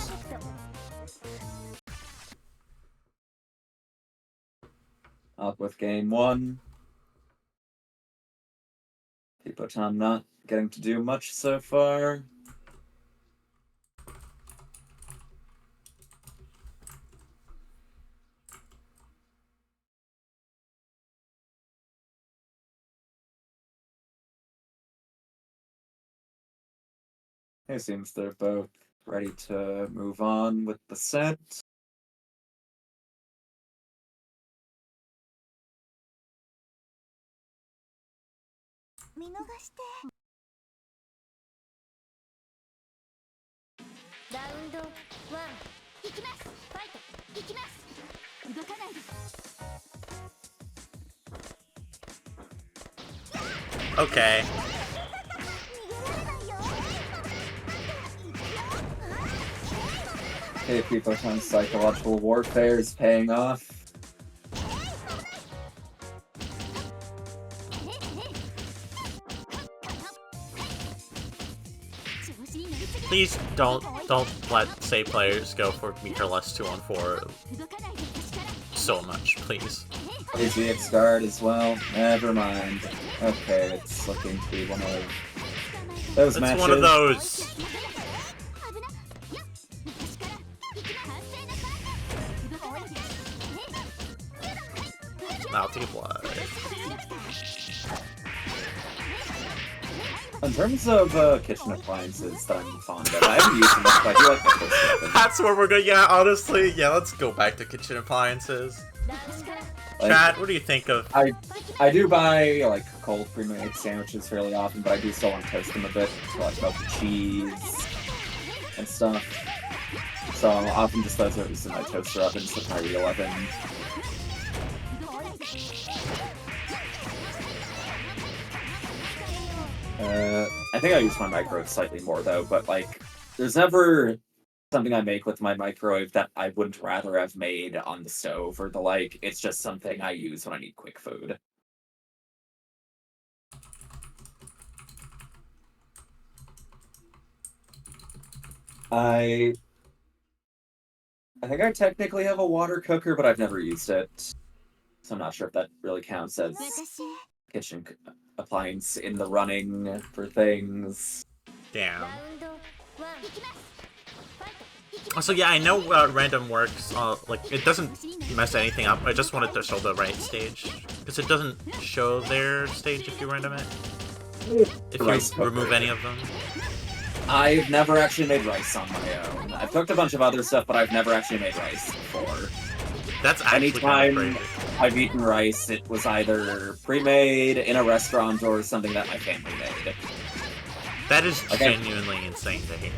[SPEAKER 2] Up with game 1. Pipotam not getting to do much so far. It seems they're both ready to move on with the set.
[SPEAKER 1] Okay.
[SPEAKER 2] Hey, pipotam psychological warfare is paying off.
[SPEAKER 1] Please don't let say players go for meter less 2-on-4 so much, please.
[SPEAKER 2] Is the X guard as well? Never mind. Okay, it's looking to be one of those matches.
[SPEAKER 1] It's one of those. Melty blood.
[SPEAKER 2] In terms of kitchen appliances that I'm fond of, I haven't used them much, but I do like my toaster oven.
[SPEAKER 1] That's where we're going. Yeah, honestly, yeah, let's go back to kitchen appliances.
[SPEAKER 2] Like,
[SPEAKER 1] Chat, what do you think of?
[SPEAKER 2] I do buy like cold pre-made sandwiches fairly often, but I do still want to toast them a bit to like melt the cheese and stuff. So often just those are just in my toaster oven, just with my real oven. I think I use my microwave slightly more though, but like, there's never something I make with my microwave that I wouldn't rather have made on the stove or the like. It's just something I use when I need quick food. I think I technically have a water cooker, but I've never used it. So I'm not sure if that really counts as kitchen appliance in the running for things.
[SPEAKER 1] Damn. So yeah, I know random works. Like it doesn't mess anything up. I just wanted to show the right stage because it doesn't show their stage if you random it. If you remove any of them.
[SPEAKER 2] I've never actually made rice on my own. I've cooked a bunch of other stuff, but I've never actually made rice before.
[SPEAKER 1] That's actually
[SPEAKER 2] Anytime
[SPEAKER 1] kind of crazy.
[SPEAKER 2] I've eaten rice, it was either pre-made in a restaurant or something that my family made.
[SPEAKER 1] That is genuinely insane to hear.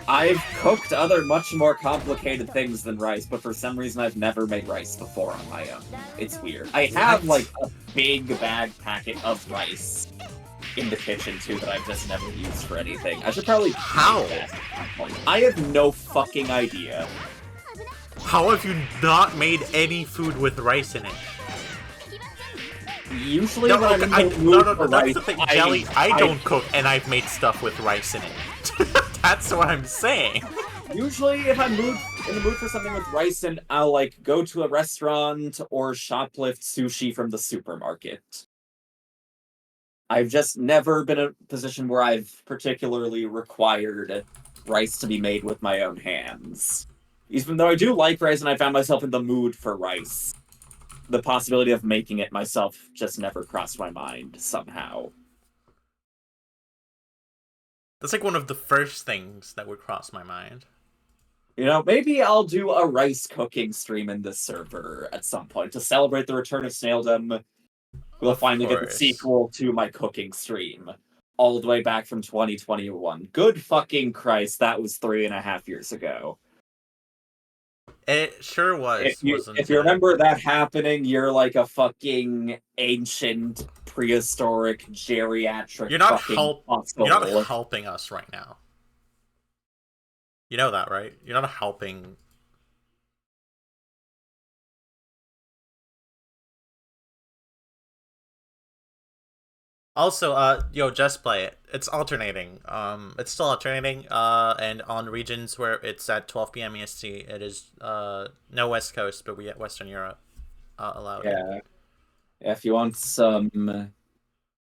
[SPEAKER 2] I've cooked other much more complicated things than rice, but for some reason I've never made rice before on my own. It's weird. I have like a big bag packet of rice in the kitchen too that I've just never used for anything. I should probably
[SPEAKER 1] How?
[SPEAKER 2] That at some point. I have no fucking idea.
[SPEAKER 1] How have you not made any food with rice in it?
[SPEAKER 2] Usually
[SPEAKER 1] No,
[SPEAKER 2] when
[SPEAKER 1] okay,
[SPEAKER 2] I'm in the mood for
[SPEAKER 1] that's
[SPEAKER 2] rice,
[SPEAKER 1] the thing, Jelly. I don't cook, and I've made stuff with rice in it. That's what I'm saying.
[SPEAKER 2] Usually, if I'm in the mood for something with rice, and I'll like go to a restaurant or shoplift sushi from the supermarket. I've just never been in a position where I've particularly required rice to be made with my own hands. Even though I do like rice and I found myself in the mood for rice, the possibility of making it myself just never crossed my mind somehow.
[SPEAKER 1] That's like one of the first things that would cross my mind.
[SPEAKER 2] You know, maybe I'll do a rice cooking stream in this server at some point to celebrate the return of Snaildom. We'll finally get the sequel to my cooking stream. All the way back from 2021. Good fucking Christ, that was 3.5 years ago.
[SPEAKER 1] It sure was,
[SPEAKER 2] If you remember that happening, you're like a fucking ancient, prehistoric, geriatric
[SPEAKER 1] You're not
[SPEAKER 2] fossil.
[SPEAKER 1] helping us right now. You know that, right? You're not helping. Also, yo, just play it. It's alternating. It's still alternating. And on regions where it's at 12 p.m. EST, it is no West Coast, but we get Western Europe allowed.
[SPEAKER 2] Yeah. If you want some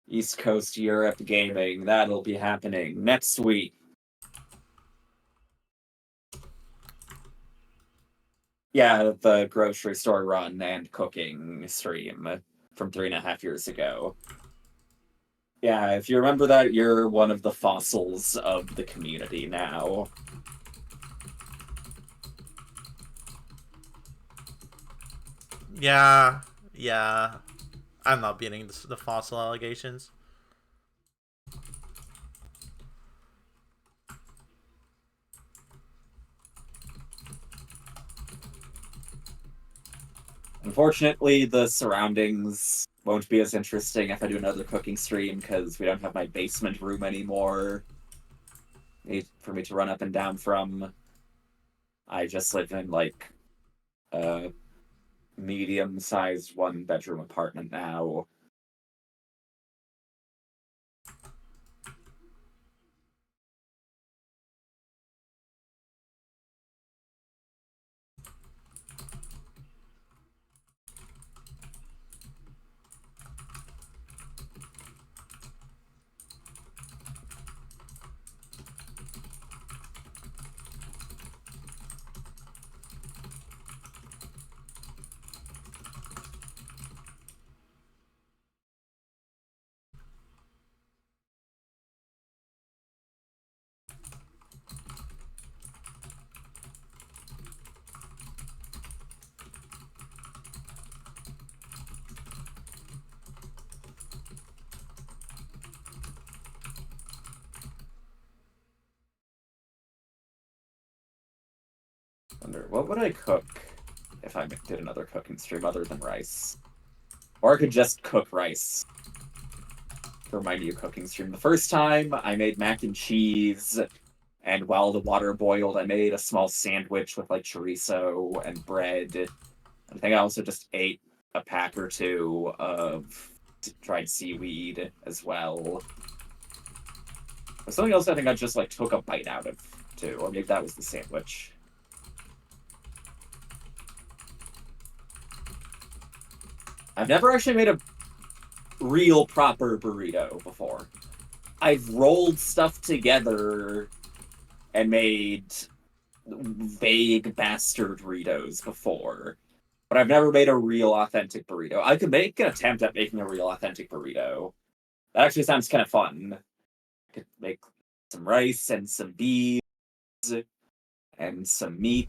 [SPEAKER 2] East Coast Europe gaming, that'll be happening next week. Yeah, the grocery store run and cooking stream from 3.5 years ago. Yeah, if you remember that, you're one of the fossils of the community now.
[SPEAKER 1] Yeah. I'm not beating the fossil allegations.
[SPEAKER 2] Unfortunately, the surroundings won't be as interesting if I do another cooking stream, because we don't have my basement room anymore for me to run up and down from. I just live in, like, a medium-sized one-bedroom apartment now. Wonder, what would I cook if I did another cooking stream other than rice? Or I could just cook rice for my new cooking stream. The first time, I made mac and cheese, and while the water boiled, I made a small sandwich with, like, chorizo and bread. I think I also just ate a pack or two of dried seaweed as well. There's something else I think I just, like, took a bite out of, too. Or maybe that was the sandwich. I've never actually made a real proper burrito before. I've rolled stuff together and made vague bastard burritos before, but I've never made a real authentic burrito. I could make an attempt at making a real authentic burrito. That actually sounds kind of fun. I could make some rice and some beans and some meat.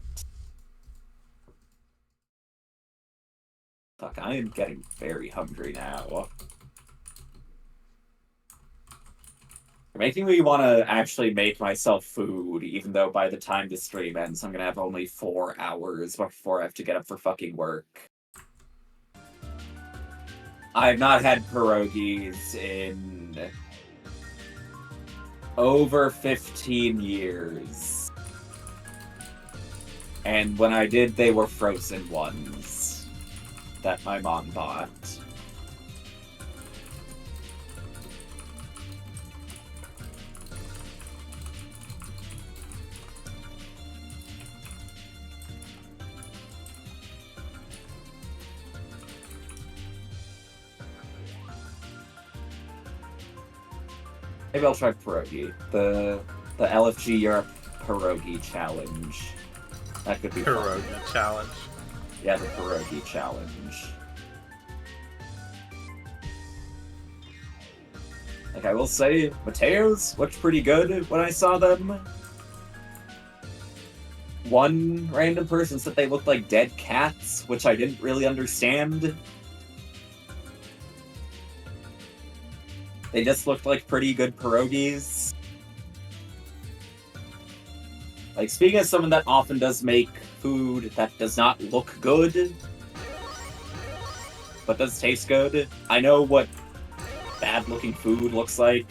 [SPEAKER 2] Fuck, I am getting very hungry now. You're making me want to actually make myself food, even though by the time the stream ends, I'm gonna have only 4 hours before I have to get up for fucking work. I've not had pierogies in over 15 years. And when I did, they were frozen ones that my mom bought. Maybe I'll try pierogi. The LFG Europe pierogi challenge. That could be
[SPEAKER 1] Pierogi
[SPEAKER 2] fun.
[SPEAKER 1] challenge.
[SPEAKER 2] Yeah, the pierogi challenge. Like, I will say, Mateo's looked pretty good when I saw them. One random person said they looked like dead cats, which I didn't really understand. They just looked like pretty good pierogies. Like, speaking as someone that often does make food that does not look good, but does taste good, I know what bad-looking food looks like.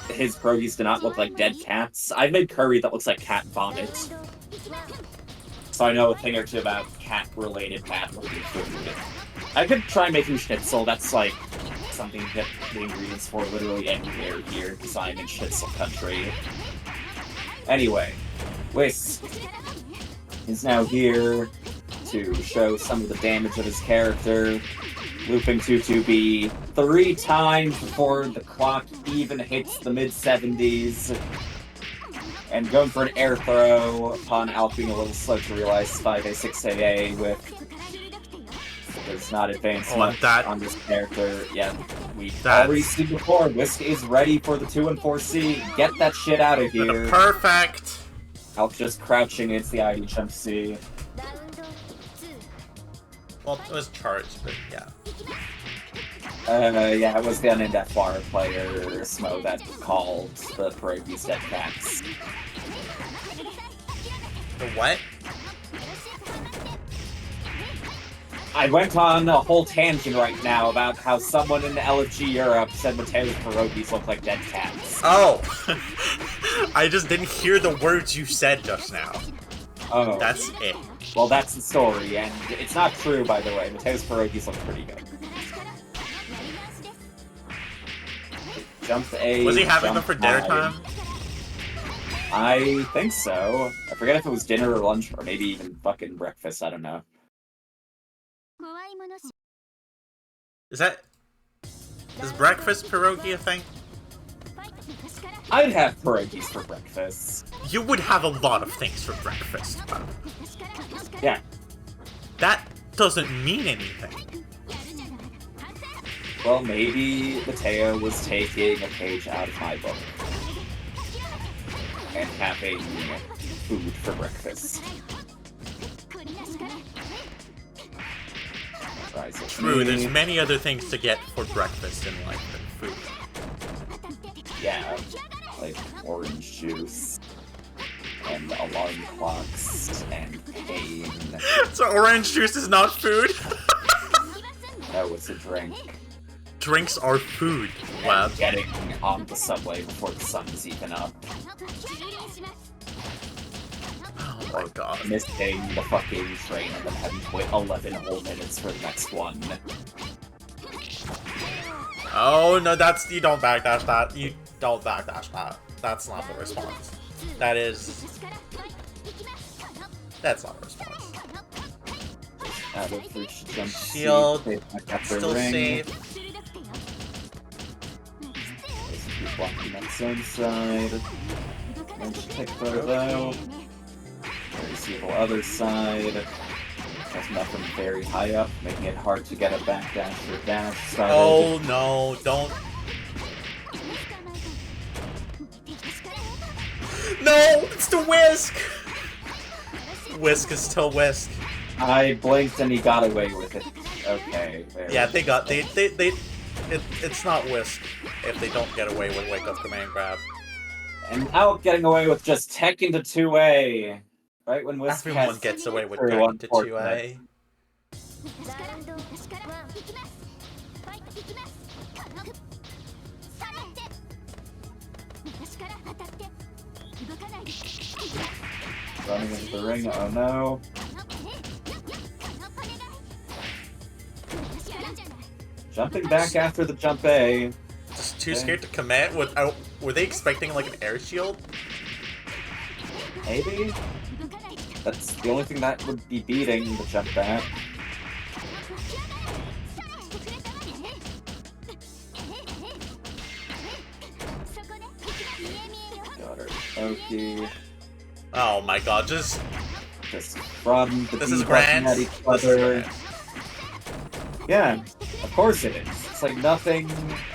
[SPEAKER 2] His pierogies do not look like dead cats. I've made curry that looks like cat vomit. So I know a thing or two about cat-related bad-looking food. I could try making schnitzel. That's, like, something to get the ingredients for literally anywhere here, because I'm in schnitzel country. Anyway, Whisk is now here to show some of the damage of his character, looping 2-2-B 3 times before the clock even hits the mid-70s, and going for an air throw upon Alch being a little slow to realize 5A6AA with does not advance much on this character. Yeah, we've already seen before. Whisk is ready for the 2 and 4C. Get that shit out of here.
[SPEAKER 1] Perfect!
[SPEAKER 2] Alch just crouching against the ID jump C.
[SPEAKER 1] Well, it was charged, but yeah.
[SPEAKER 2] Yeah, it was the unnamed F-War player, Smo, that called the pierogies dead cats.
[SPEAKER 1] The what?
[SPEAKER 2] I went on a whole tangent right now about how someone in the LFG Europe said Mateo's pierogies look like dead cats.
[SPEAKER 1] Oh! I just didn't hear the words you said just now.
[SPEAKER 2] Oh.
[SPEAKER 1] That's it.
[SPEAKER 2] Well, that's the story, and it's not true, by the way. Mateo's pierogies look pretty good. Jump A.
[SPEAKER 1] Was he having them for dinner time?
[SPEAKER 2] I think so. I forget if it was dinner or lunch, or maybe even fucking breakfast, I don't know.
[SPEAKER 1] Is breakfast pierogi a thing?
[SPEAKER 2] I'd have pierogies for breakfast.
[SPEAKER 1] You would have a lot of things for breakfast.
[SPEAKER 2] Yeah.
[SPEAKER 1] That doesn't mean anything.
[SPEAKER 2] Well, maybe Mateo was taking a page out of my book. And having food for breakfast.
[SPEAKER 1] True, there's many other things to get for breakfast in life than food.
[SPEAKER 2] Yeah, like orange juice, and alarm clocks, and pain.
[SPEAKER 1] So orange juice is not food?
[SPEAKER 2] No, it's a drink.
[SPEAKER 1] Drinks are food, Web.
[SPEAKER 2] Getting on the subway before the sun is even up.
[SPEAKER 1] Oh my god.
[SPEAKER 2] Missing the fucking train and then having to wait 11 whole minutes for the next one.
[SPEAKER 1] Oh no, you don't backdash that. You don't backdash that. That's not the response. That's not a response.
[SPEAKER 2] Out of reach, jump
[SPEAKER 1] Shield,
[SPEAKER 2] still
[SPEAKER 1] safe.
[SPEAKER 2] Keep blocking that zone side. And just take photo. Very seeable other side. There's nothing very high up, making it hard to get a backdash or dash started.
[SPEAKER 1] Oh no, don't. No, it's the Whisk! Whisk is still Whisk.
[SPEAKER 2] I blinked and he got away with it. Okay.
[SPEAKER 1] Yeah, it's not Whisk if they don't get away with Wake Up Command Grab.
[SPEAKER 2] And out getting away with just tech into 2A. Right when Whisk
[SPEAKER 1] Everyone gets away with tech into 2A.
[SPEAKER 2] Running into the ring, oh no. Jumping back after the jump A.
[SPEAKER 1] Just too scared to commit without. Were they expecting like an air shield?
[SPEAKER 2] Maybe? That's the only thing that would be beating the jump back. Got her. Okay.
[SPEAKER 1] Oh my god, just
[SPEAKER 2] run the
[SPEAKER 1] this is grand.
[SPEAKER 2] At each other. Yeah, of course it is. It's like nothing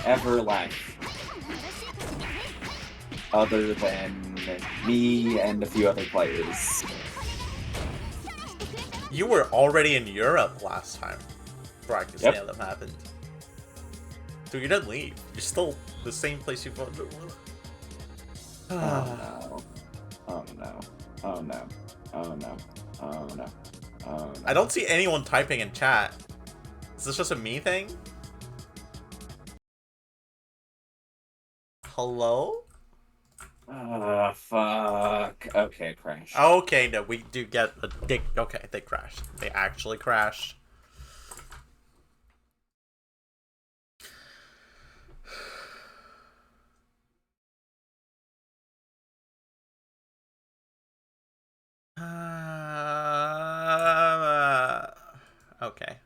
[SPEAKER 2] ever left. Other than me and a few other players.
[SPEAKER 1] You were already in Europe last time practice Snaildom happened. Dude, you didn't leave. You're still the same place you've gone to.
[SPEAKER 2] Oh no. Oh no. Oh no. Oh no. Oh no. Oh no.
[SPEAKER 1] I don't see anyone typing in chat. Is this just a me thing? Hello?
[SPEAKER 2] Fuck. Okay, crash.
[SPEAKER 1] Okay, no, we do get a dick. Okay, they crashed. They actually crashed. Okay.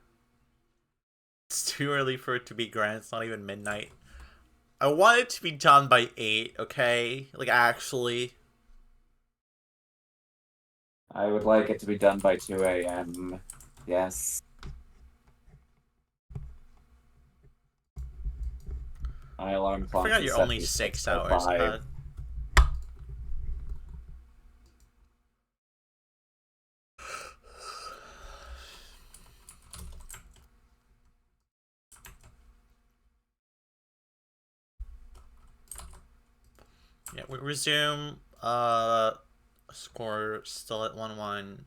[SPEAKER 1] It's too early for it to be grand. It's not even midnight. I want it to be done by 8, okay? Like, actually.
[SPEAKER 2] I would like it to be done by 2 a.m. Yes. My alarm clock.
[SPEAKER 1] I forgot you're only 6 hours ahead. Yeah, we resume. Score still at 1-1.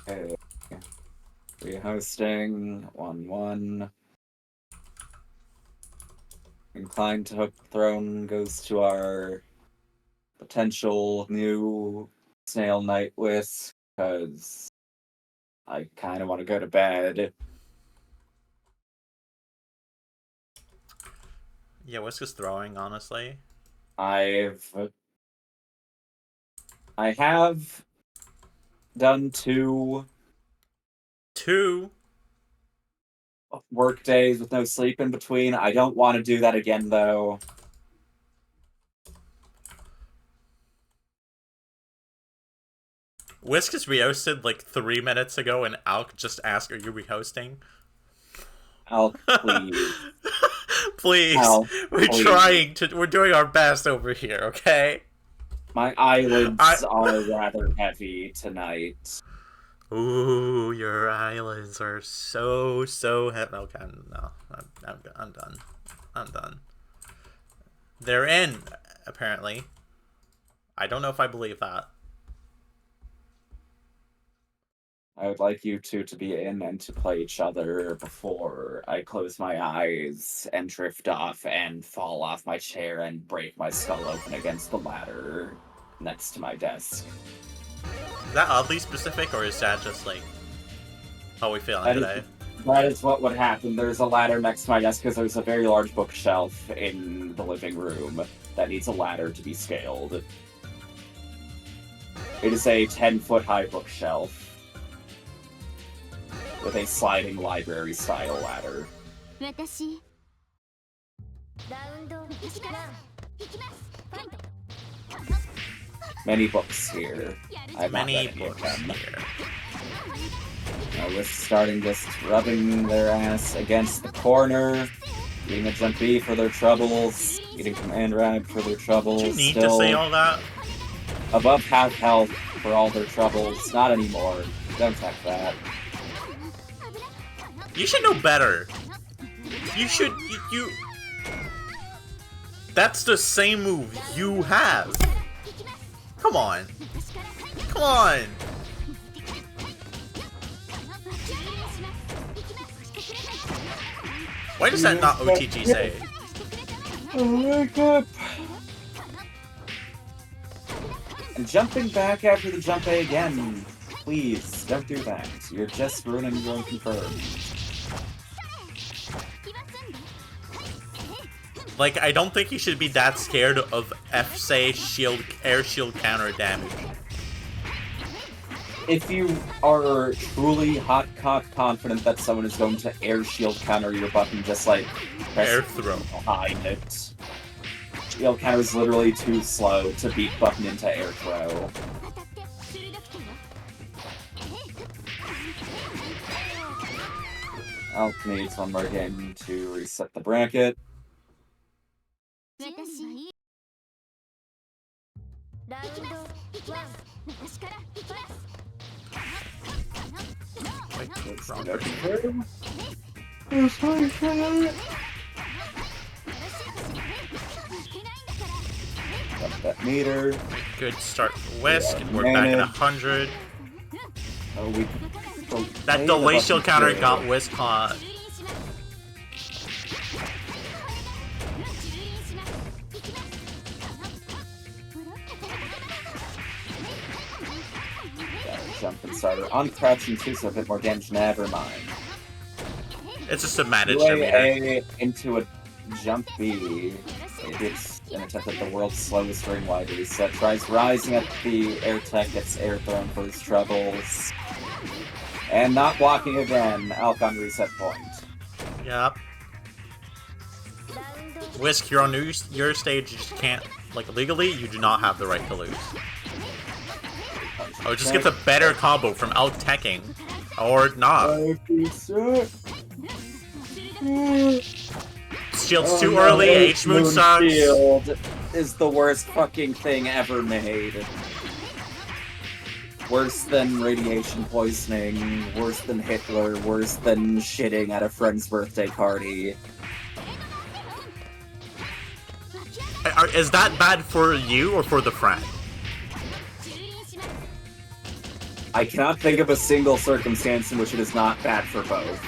[SPEAKER 2] Okay. Rehosting 1-1. Inclined to hook the throne goes to our potential new Snail Knight Whisk, because I kind of want to go to bed.
[SPEAKER 1] Yeah, Whisk is throwing, honestly.
[SPEAKER 2] I have done 2 work days with no sleep in between. I don't want to do that again, though.
[SPEAKER 1] Whisk is rehosted like 3 minutes ago, and Alk just asked, "Are you rehosting?"
[SPEAKER 2] Alk, please.
[SPEAKER 1] Please.
[SPEAKER 2] Alk,
[SPEAKER 1] we're
[SPEAKER 2] please.
[SPEAKER 1] trying to. We're doing our best over here, okay?
[SPEAKER 2] My eyelids are rather heavy tonight.
[SPEAKER 1] Ooh, your eyelids are so heavy. Okay, no, I'm done. I'm done. They're in, apparently. I don't know if I believe that.
[SPEAKER 2] I would like you two to be in and to play each other before I close my eyes and drift off and fall off my chair and break my skull open against the ladder next to my desk.
[SPEAKER 1] Is that oddly specific, or is that just like how we feeling today?
[SPEAKER 2] That is what would happen. There's a ladder next to my desk because there's a very large bookshelf in the living room that needs a ladder to be scaled. It is a 10-foot high bookshelf with a sliding library-style ladder. Many books here. I've
[SPEAKER 1] Many
[SPEAKER 2] not read any of
[SPEAKER 1] books
[SPEAKER 2] them.
[SPEAKER 1] here.
[SPEAKER 2] With starting just rubbing their ass against the corner, getting a jump B for their troubles, getting command rag for their troubles.
[SPEAKER 1] Do you need
[SPEAKER 2] still
[SPEAKER 1] to say all that?
[SPEAKER 2] above half health for all their troubles. Not anymore. Don't tech that.
[SPEAKER 1] You should know better. You should. You. That's the same move you have. Come on. Come on. Why does that not OTG say?
[SPEAKER 2] Wake up! And jumping back after the jump A again. Please, don't do that. You're just ruining your confirm.
[SPEAKER 1] Like, I don't think you should be that scared of F-Shield, air shield counter damage.
[SPEAKER 2] If you are truly hot cock confident that someone is going to air shield counter your button, just like press
[SPEAKER 1] Air throw
[SPEAKER 2] behind it. Shield counter is literally too slow to beat button into air throw. Alk needs one more game to reset the bracket.
[SPEAKER 1] Wait, wrong
[SPEAKER 2] Got that meter.
[SPEAKER 1] Good start for Whisk, and we're back at 100.
[SPEAKER 2] Oh, we. Oh,
[SPEAKER 1] That delay shield counter got Whisk caught.
[SPEAKER 2] Jump and starter. On crouching too, so a bit more damage. Never mind.
[SPEAKER 1] It's just a managed
[SPEAKER 2] A into a jump B. It's an attempt at the world's slowest ring wide reset. Tries rising at the air tech, gets air thrown for his troubles. And not blocking again. Alk on reset point.
[SPEAKER 1] Yep. Whisk, you're on your stage, you just can't, like, legally, you do not have the right to lose. Oh, just gets a better combo from out-teching. Or not. Shield's too early, H-Moon sucks.
[SPEAKER 2] Shield is the worst fucking thing ever made. Worse than radiation poisoning, worse than Hitler, worse than shitting at a friend's birthday party.
[SPEAKER 1] Is that bad for you or for the friend?
[SPEAKER 2] I cannot think of a single circumstance in which it is not bad for both.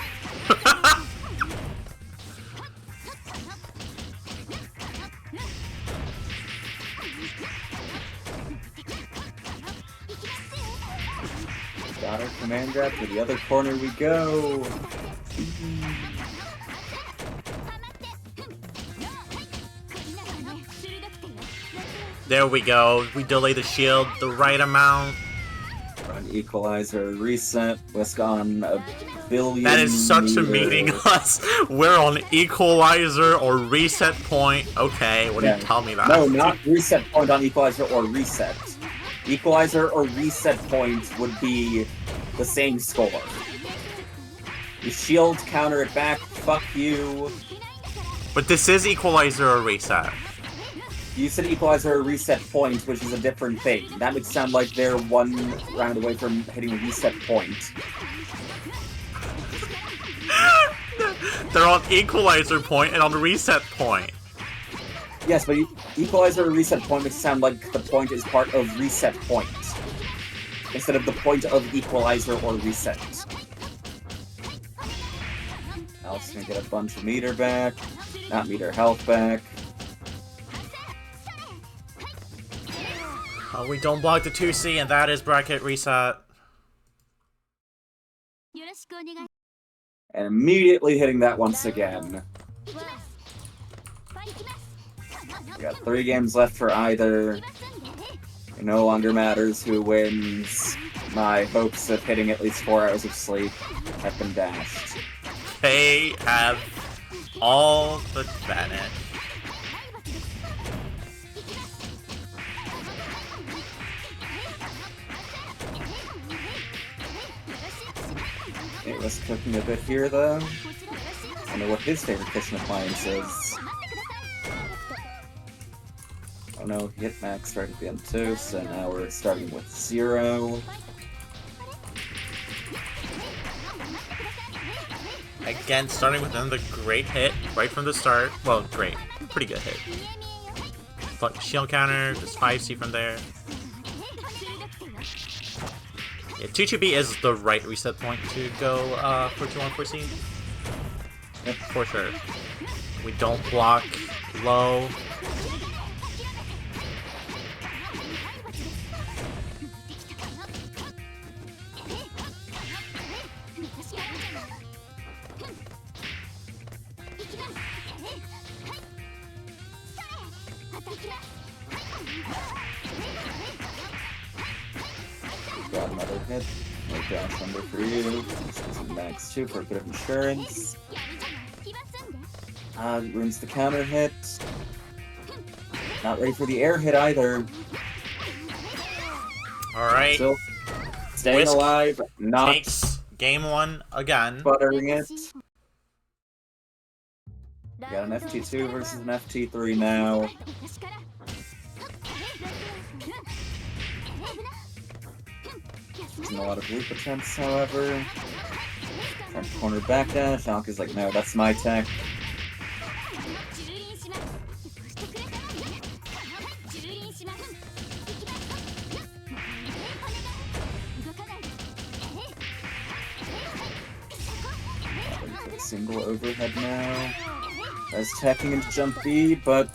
[SPEAKER 2] Got our command grab, to the other corner we go.
[SPEAKER 1] There we go. We delay the shield the right amount.
[SPEAKER 2] Run equalizer, reset, Whisk on a billion.
[SPEAKER 1] That is such a meeting us. We're on equalizer or reset point. Okay, what do you tell me that?
[SPEAKER 2] No, not reset point on equalizer or reset. Equalizer or reset point would be the same score. You shield, counter it back, fuck you.
[SPEAKER 1] But this is equalizer or reset.
[SPEAKER 2] You said equalizer or reset point, which is a different thing. That would sound like they're one round away from hitting a reset point.
[SPEAKER 1] They're on equalizer point and on reset point.
[SPEAKER 2] Yes, but equalizer or reset point makes it sound like the point is part of reset point, instead of the point of equalizer or reset. Alex is gonna get a bunch of meter back, not meter health back.
[SPEAKER 1] Oh, we don't block the 2C, and that is bracket reset.
[SPEAKER 2] And immediately hitting that once again. We got 3 games left for either. It no longer matters who wins. My hopes of hitting at least 4 hours of sleep have been dashed.
[SPEAKER 1] They have all but vanished.
[SPEAKER 2] It was cooking a bit here, though. I wonder what his favorite kitchen appliance is. Oh no, he hit max right at the end too, so now we're starting with 0.
[SPEAKER 1] Again, starting with another great hit right from the start. Well, great. Pretty good hit. Shield counter, just 5C from there. Yeah, 2-2B is the right reset point to go for 2-1 4C. Yep, for sure. We don't block low.
[SPEAKER 2] Got another hit. No dash number for you. This is max 2 for a bit of insurance. Ruins the counter hit. Not ready for the air hit either.
[SPEAKER 1] Alright.
[SPEAKER 2] Still staying
[SPEAKER 1] Whisk
[SPEAKER 2] alive, not
[SPEAKER 1] takes game 1 again.
[SPEAKER 2] buttering it. We got an FT2 versus an FT3 now. Using a lot of loop attempts, however. Trying to corner back dash. Alka's like, no, that's my tech. Single overhead now. As tacking into jump B, but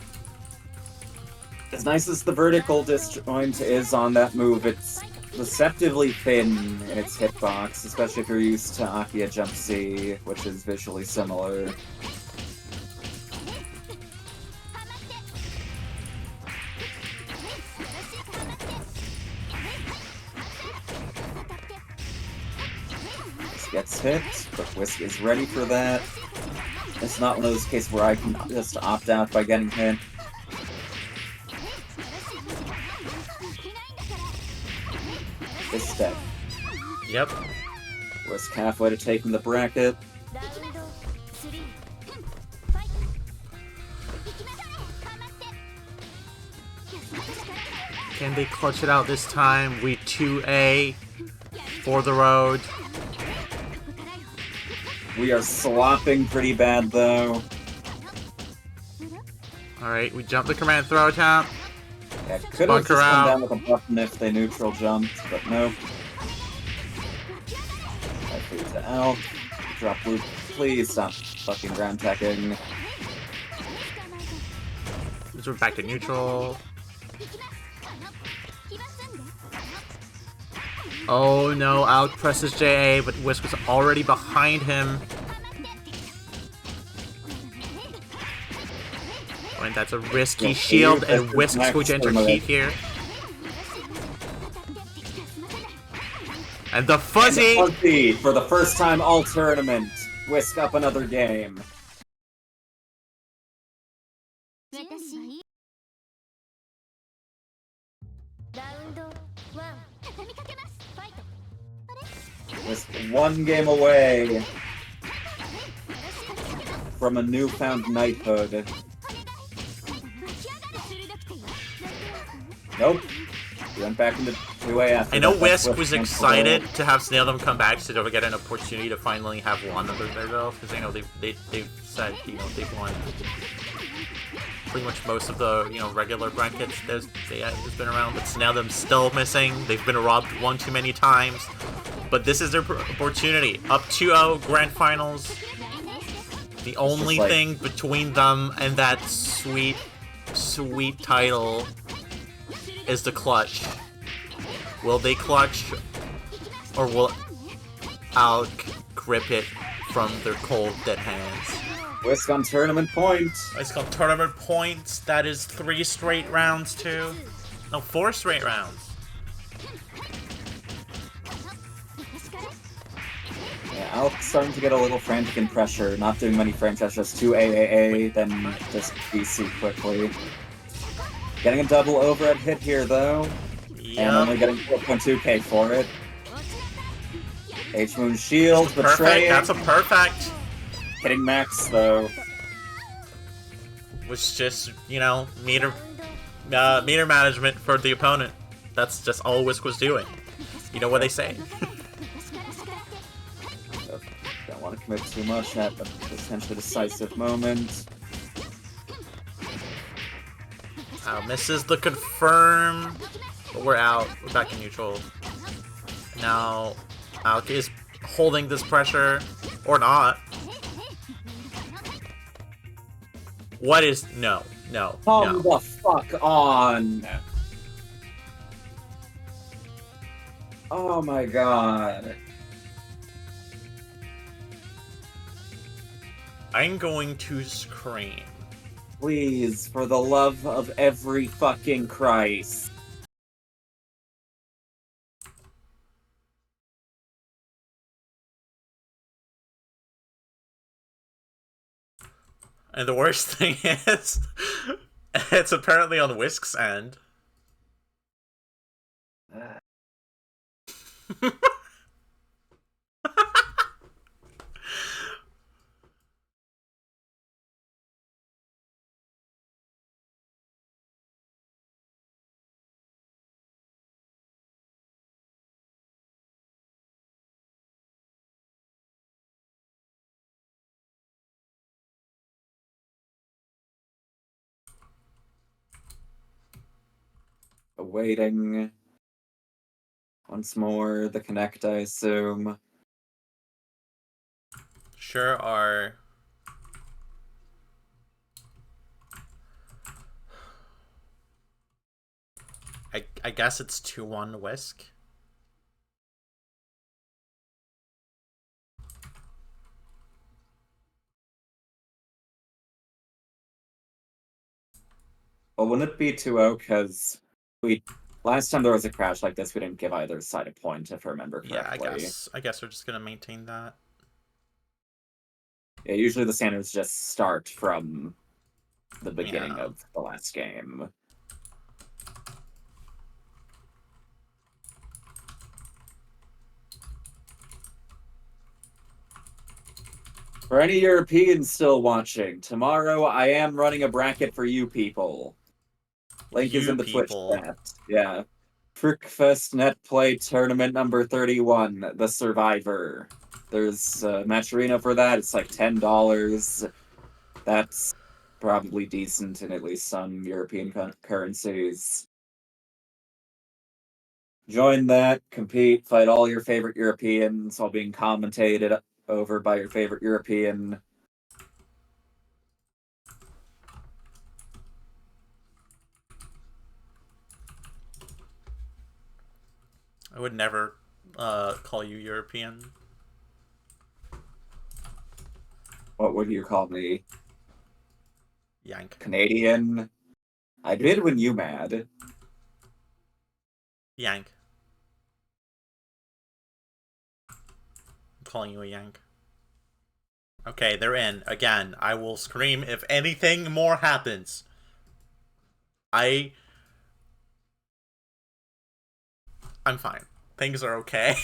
[SPEAKER 2] as nice as the vertical disjoint is on that move, it's deceptively thin in its hitbox, especially if you're used to Akiha jump C, which is visually similar. This gets hit, but Whisk is ready for that. It's not one of those cases where I can just opt out by getting hit. This step.
[SPEAKER 1] Yep.
[SPEAKER 2] Whisk halfway to taking the bracket.
[SPEAKER 1] Can they clutch it out this time? We 2A for the road.
[SPEAKER 2] We are slopping pretty bad, though.
[SPEAKER 1] Alright, we jump the command throw attempt.
[SPEAKER 2] Yeah, could have just come down with a button if they neutral jumped, but nope. Free to Alch. Drop blue. Please stop fucking ground teching.
[SPEAKER 1] Let's move back to neutral. Oh no, Alch presses JA, but Whisk was already behind him. And that's a risky shield, and Whisk is going to enter heat here. And the fuzzy!
[SPEAKER 2] And the fuzzy for the first time all tournament. Whisk up another game. Whisk one game away from a newfound knighthood. Nope. He went back into 2A.
[SPEAKER 1] I know Whisk was excited to have Snaildom come back so they get an opportunity to finally have one under their belt, because I know they've said, you know, they've won pretty much most of the, you know, regular brackets there's been around, but Snaildom's still missing. They've been robbed one too many times, but this is their opportunity. Up 2-0 grand finals. The only thing between them and that sweet, sweet title is the clutch. Will they clutch, or will Alch grip it from their cold, dead hands?
[SPEAKER 2] Whisk on tournament points.
[SPEAKER 1] It's called tournament points. That is 3 straight rounds too. No, 4 straight rounds.
[SPEAKER 2] Yeah, Alch starting to get a little frantic in pressure, not doing many frame checks, just 2 AAA, then just BC quickly. Getting a double overhead hit here though, and only getting 4.2k for it. H-Moon shield, betraying.
[SPEAKER 1] That's a perfect.
[SPEAKER 2] Hitting max though.
[SPEAKER 1] Was just, you know, meter management for the opponent. That's just all Whisk was doing. You know what they say.
[SPEAKER 2] Don't want to commit too much at the potentially decisive moment.
[SPEAKER 1] Misses the confirm, but we're out. We're back in neutral. Now, Alch is holding this pressure, or not. What is... No.
[SPEAKER 2] Come the fuck on! Oh my god.
[SPEAKER 1] I'm going to scream.
[SPEAKER 2] Please, for the love of every fucking Christ.
[SPEAKER 1] And the worst thing is, it's apparently on Whisk's end.
[SPEAKER 2] Awaiting. Once more, the connect, I assume.
[SPEAKER 1] Sure are. I guess it's 2-1 Whisk.
[SPEAKER 2] Well, wouldn't it be 2-0 because last time there was a crash like this, we didn't give either side a point, if I remember correctly.
[SPEAKER 1] Yeah, I guess we're just gonna maintain that.
[SPEAKER 2] Yeah, usually the standards just start from the beginning of the last game. For any Europeans still watching, tomorrow I am running a bracket for you people. Link is in the Twitch chat. Yeah. Frickfest Net Play Tournament number 31, The Survivor. There's a match arena for that. It's like $10. That's probably decent in at least some European currencies. Join that, compete, fight all your favorite Europeans while being commentated over by your favorite European.
[SPEAKER 1] I would never call you European.
[SPEAKER 2] What would you call me?
[SPEAKER 1] Yank.
[SPEAKER 2] Canadian? I did when you mad.
[SPEAKER 1] Yank. I'm calling you a Yank. Okay, they're in. Again, I will scream if anything more happens. I'm fine. Things are okay.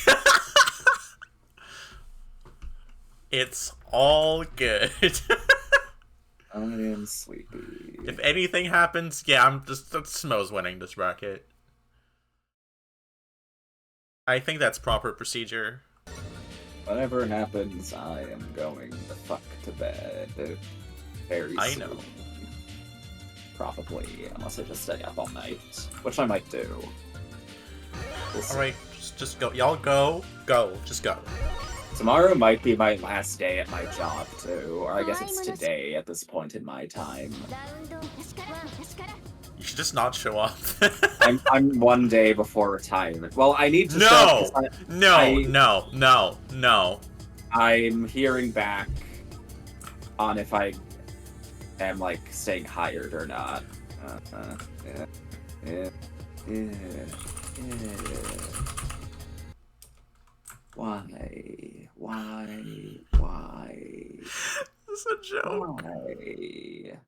[SPEAKER 1] It's all good.
[SPEAKER 2] I am sleepy.
[SPEAKER 1] If anything happens, yeah, that's Smo's winning this bracket. I think that's proper procedure.
[SPEAKER 2] Whatever happens, I am going the fuck to bed very soon.
[SPEAKER 1] I know.
[SPEAKER 2] Probably, unless I just stay up all night, which I might do.
[SPEAKER 1] Alright, just go. Y'all go. Go. Just go.
[SPEAKER 2] Tomorrow might be my last day at my job, too. Or I guess it's today at this point in my time.
[SPEAKER 1] You should just not show up.
[SPEAKER 2] I'm 1 day before retirement. Well, I need to
[SPEAKER 1] No!
[SPEAKER 2] show up
[SPEAKER 1] No.
[SPEAKER 2] I'm hearing back on if I am, like, staying hired or not. Why?
[SPEAKER 1] This is a joke.
[SPEAKER 2] Why?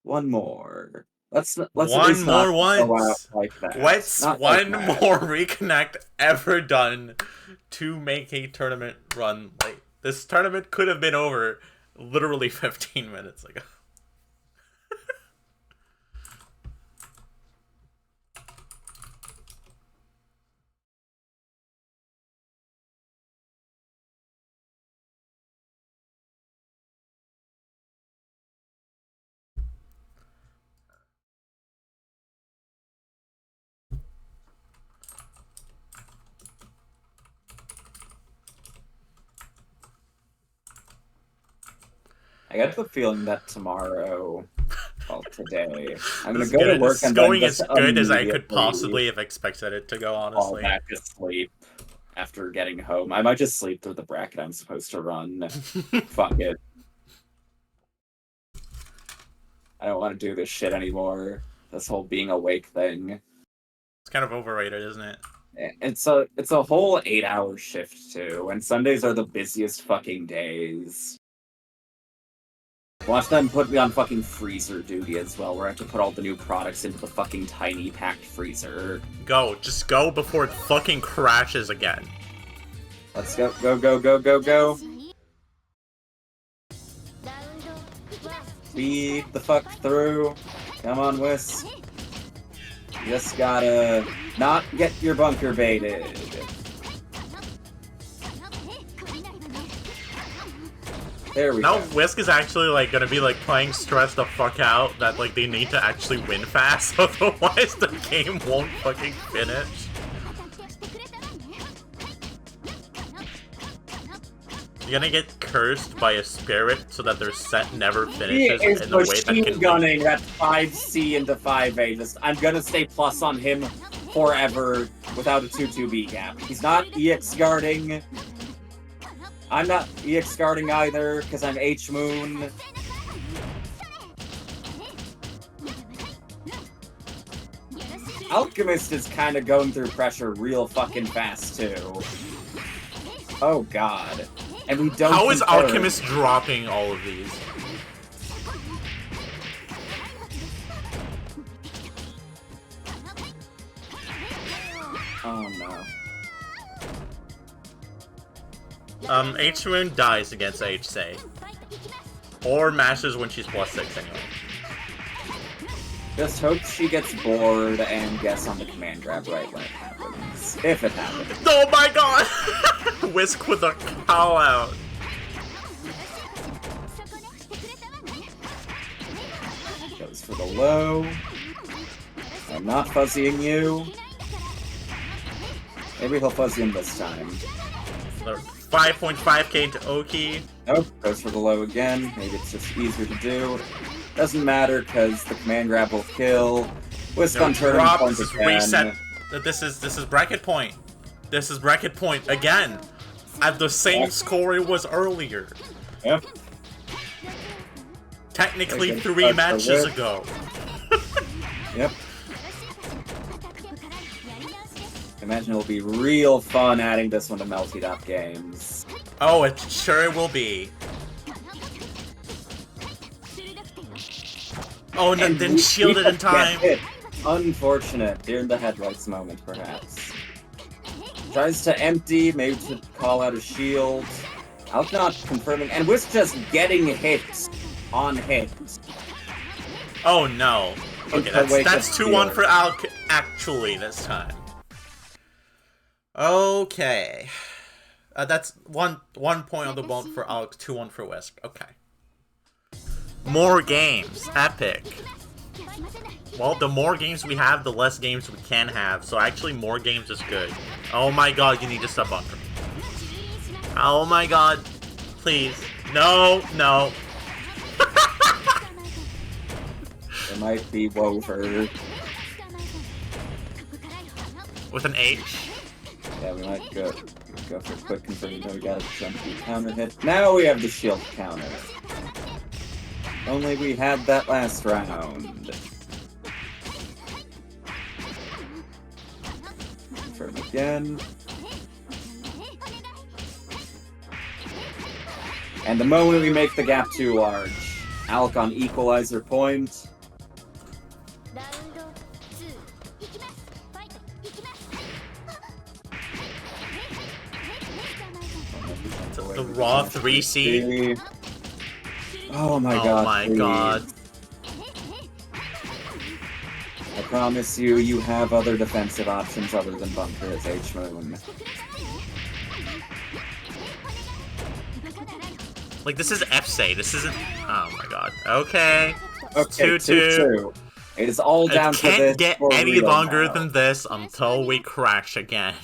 [SPEAKER 2] One more. Let's
[SPEAKER 1] one more once.
[SPEAKER 2] Like that.
[SPEAKER 1] What's
[SPEAKER 2] not
[SPEAKER 1] one
[SPEAKER 2] like
[SPEAKER 1] more reconnect ever done to make a tournament run? Like, this tournament could have been over literally 15 minutes ago.
[SPEAKER 2] I get the feeling that tomorrow, well, today, I'm gonna go to work and
[SPEAKER 1] going
[SPEAKER 2] then
[SPEAKER 1] as good as I could possibly have expected it to go, honestly.
[SPEAKER 2] Fall back to sleep after getting home. I might just sleep through the bracket I'm supposed to run. Fuck it. I don't want to do this shit anymore. This whole being awake thing.
[SPEAKER 1] It's kind of overrated, isn't it?
[SPEAKER 2] It's a whole 8-hour shift too, and Sundays are the busiest fucking days. Watch them put me on fucking freezer duty as well, where I have to put all the new products into the fucking tiny packed freezer.
[SPEAKER 1] Go. Just go before it fucking crashes again.
[SPEAKER 2] Let's go, go. Speed the fuck through. Come on, Whisk. You just gotta not get your bunker baited. There we go.
[SPEAKER 1] Now Whisk is actually like gonna be like playing stressed the fuck out that like they need to actually win fast, otherwise the game won't fucking finish. You're gonna get cursed by a spirit so that their set never finishes
[SPEAKER 2] He is
[SPEAKER 1] in a way that
[SPEAKER 2] machine
[SPEAKER 1] can
[SPEAKER 2] gunning that 5C into 5A. Just I'm gonna stay plus on him forever without a 2-2B gap. He's not EX guarding. I'm not EX guarding either, because I'm H-Moon. Alchemist is kind of going through pressure real fucking fast, too. Oh god. And we don't
[SPEAKER 1] How is Alchemist dropping all of these?
[SPEAKER 2] Oh no.
[SPEAKER 1] H-Moon dies against H-Sei. Or mashes when she's +6 anyway.
[SPEAKER 2] Just hope she gets bored and gets on the command grab right when it happens. If it happens.
[SPEAKER 1] Oh my god! Whisk with a call out.
[SPEAKER 2] Goes for the low. I'm not fuzzying you. Maybe he'll fuzzy him this time.
[SPEAKER 1] 5.5k to Oki.
[SPEAKER 2] Nope, goes for the low again. Maybe it's just easier to do. Doesn't matter, because the command grab will kill. Whisk on tournament
[SPEAKER 1] drop.
[SPEAKER 2] point
[SPEAKER 1] This is
[SPEAKER 2] again.
[SPEAKER 1] reset. This is bracket point. This is bracket point again. At the same score it was earlier.
[SPEAKER 2] Yep.
[SPEAKER 1] Technically 3 matches ago.
[SPEAKER 2] Yep. Imagine it'll be real fun adding this one to Melty games.
[SPEAKER 1] Oh, it sure will be. Oh, and then shielded in time.
[SPEAKER 2] Unfortunate. During the headlights moment, perhaps. Tries to empty, maybe to call out a shield. Alch not confirming, and Whisk just getting hit on hit.
[SPEAKER 1] Oh no. Okay, that's 2-1 for Alch actually this time. Okay. That's one point on the bump for Alch, 2-1 for Whisk. Okay. More games. Epic. Well, the more games we have, the less games we can have. So actually, more games is good. Oh my god, you need to sub bunker me. Oh my god. Please. No, no.
[SPEAKER 2] It might be YoRHa.
[SPEAKER 1] With an H?
[SPEAKER 2] Yeah, we might go for a quick confirm. No, we got a jumpy counter hit. Now we have the shield counter. Only we had that last round. Confirm again. And the moment we make the gap too large, Alch on equalizer point.
[SPEAKER 1] The raw 3C.
[SPEAKER 2] Oh my god.
[SPEAKER 1] Oh my
[SPEAKER 2] please.
[SPEAKER 1] god.
[SPEAKER 2] I promise you, you have other defensive options other than bunker as H-Moon.
[SPEAKER 1] Like, this is F-Sei. This isn't... Oh my god. Okay.
[SPEAKER 2] Okay,
[SPEAKER 1] 2-2.
[SPEAKER 2] It is all down to this.
[SPEAKER 1] It can't get any longer
[SPEAKER 2] now.
[SPEAKER 1] than this until we crash again.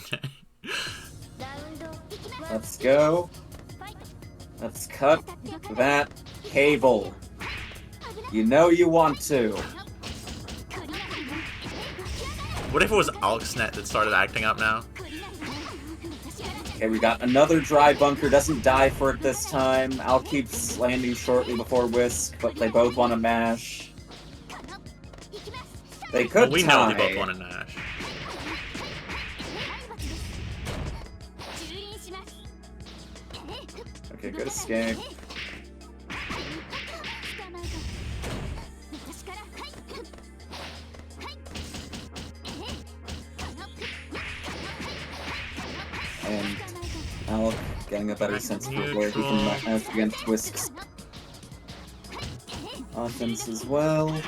[SPEAKER 2] Let's go. Let's cut that cable. You know you want to.
[SPEAKER 1] What if it was AlchSnet that started acting up now?
[SPEAKER 2] Okay, we got another dry bunker. Doesn't die for it this time. Alch keeps landing shortly before Whisk, but they both want to mash. They could
[SPEAKER 1] We
[SPEAKER 2] tie.
[SPEAKER 1] know they both want to mash.
[SPEAKER 2] Okay, good escape. And Alch getting a better sense for where he can match against Whisk's offense as well.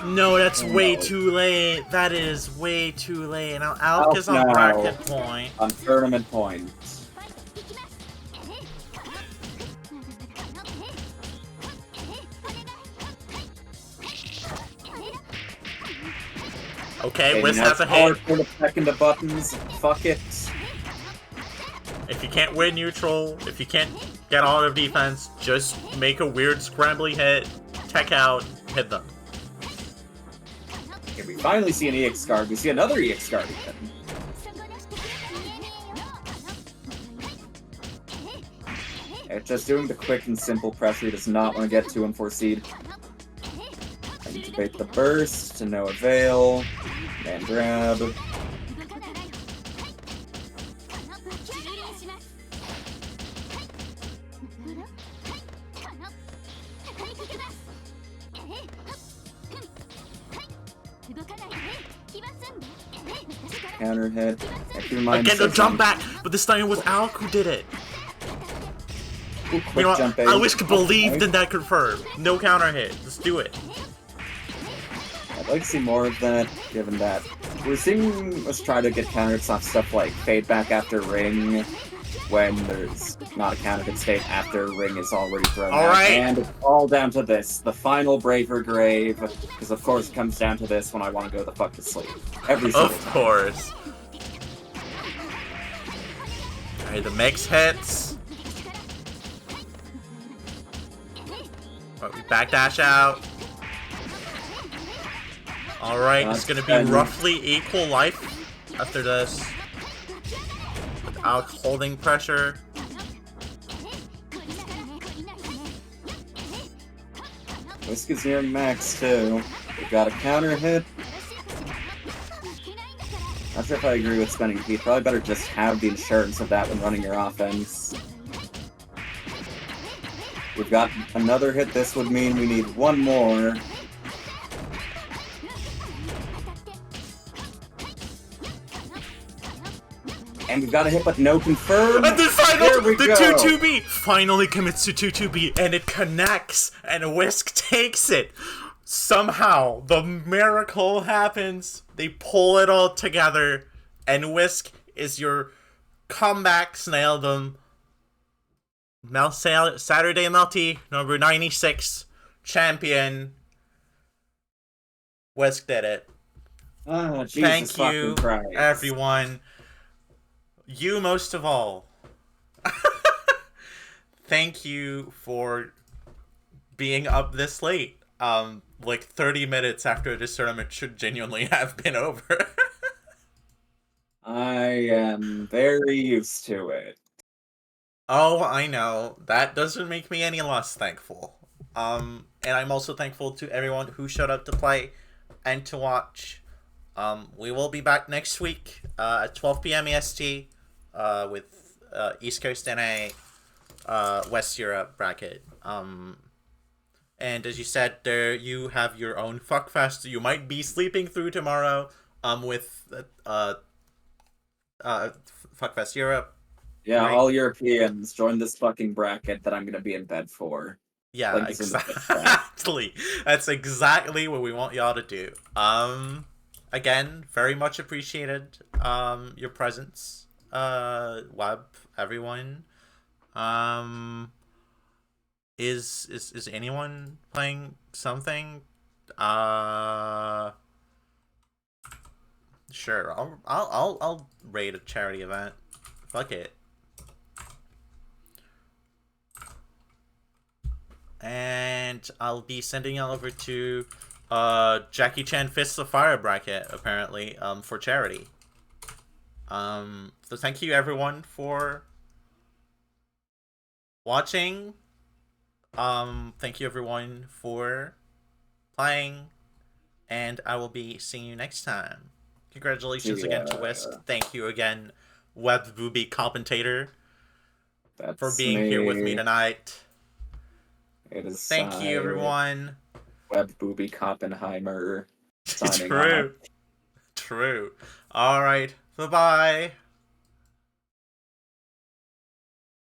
[SPEAKER 1] No, that's way too late. That is way too late. Now Alch is on
[SPEAKER 2] now.
[SPEAKER 1] bracket point.
[SPEAKER 2] On tournament point.
[SPEAKER 1] Okay, Whisk has a
[SPEAKER 2] hard
[SPEAKER 1] hit.
[SPEAKER 2] for the second the buttons. Fuck it.
[SPEAKER 1] If you can't win neutral, if you can't get out of defense, just make a weird scrambly hit, tech out, hit them.
[SPEAKER 2] Okay, we finally see an EX card. We see another EX card even. Okay, just doing the quick and simple pressure. He does not want to get too unforeseed. Debate the burst to no avail. Man grab. Counter hit.
[SPEAKER 1] Again, the jump back, but this time it was Alch who did it.
[SPEAKER 2] Ooh,
[SPEAKER 1] You know what?
[SPEAKER 2] jump
[SPEAKER 1] I wish I could believe in that confirm. No counter hit. Just do it.
[SPEAKER 2] I'd like to see more of that, given that we're seeing us try to get counters off stuff like fade back after ring, when there's not a counter hit state after ring is already thrown out.
[SPEAKER 1] Alright.
[SPEAKER 2] And it's all down to this, the final Braver Grave, because of course it comes down to this when I want to go the fuck to sleep. Every single
[SPEAKER 1] Of
[SPEAKER 2] time.
[SPEAKER 1] course. Alright, the mix hits. Alright, we backdash out. Alright, it's gonna be roughly equal life after this. Without holding pressure.
[SPEAKER 2] Whisk is near max too. We've got a counter hit. Not sure if I agree with spending P. Probably better just have the insurance of that when running your offense. We've got another hit. This would mean we need one more. And we've got a hit, but no confirm.
[SPEAKER 1] And then final, the
[SPEAKER 2] go.
[SPEAKER 1] 2-2B finally commits to 2-2B, and it connects, and Whisk takes it. Somehow, the miracle happens. They pull it all together, and Whisk is your comeback Snaildom. Saturday Melty, number 96, champion. Whisk did it.
[SPEAKER 2] Oh, Jesus
[SPEAKER 1] Thank you,
[SPEAKER 2] Christ.
[SPEAKER 1] everyone. You most of all. Thank you for being up this late. Like 30 minutes after this tournament should genuinely have been over.
[SPEAKER 2] I am very used to it.
[SPEAKER 1] Oh, I know. That doesn't make me any less thankful. And I'm also thankful to everyone who showed up to play and to watch. We will be back next week at 12 p.m. EST with East Coast NA, West Europe bracket. And as you said, there you have your own fuckfest you might be sleeping through tomorrow with Fuckfest Europe.
[SPEAKER 2] Yeah,
[SPEAKER 1] right?
[SPEAKER 2] all Europeans join this fucking bracket that I'm gonna be in bed for.
[SPEAKER 1] Yeah, exactly. That's exactly what we want y'all to do. Again, very much appreciated your presence. Web, everyone. Is anyone playing something? Sure. I'll raid a charity event. Fuck it. And I'll be sending y'all over to Jackie Chan Fists of Fire bracket, apparently, for charity. So thank you everyone for watching. Thank you everyone for playing, and I will be seeing you next time. Congratulations again to Whisk. Thank you again, Web Booby Commentator, for being here with me tonight.
[SPEAKER 2] It is.
[SPEAKER 1] Thank you, everyone.
[SPEAKER 2] Web Booby Oppenheimer.
[SPEAKER 1] True. True. All right. Bye-bye.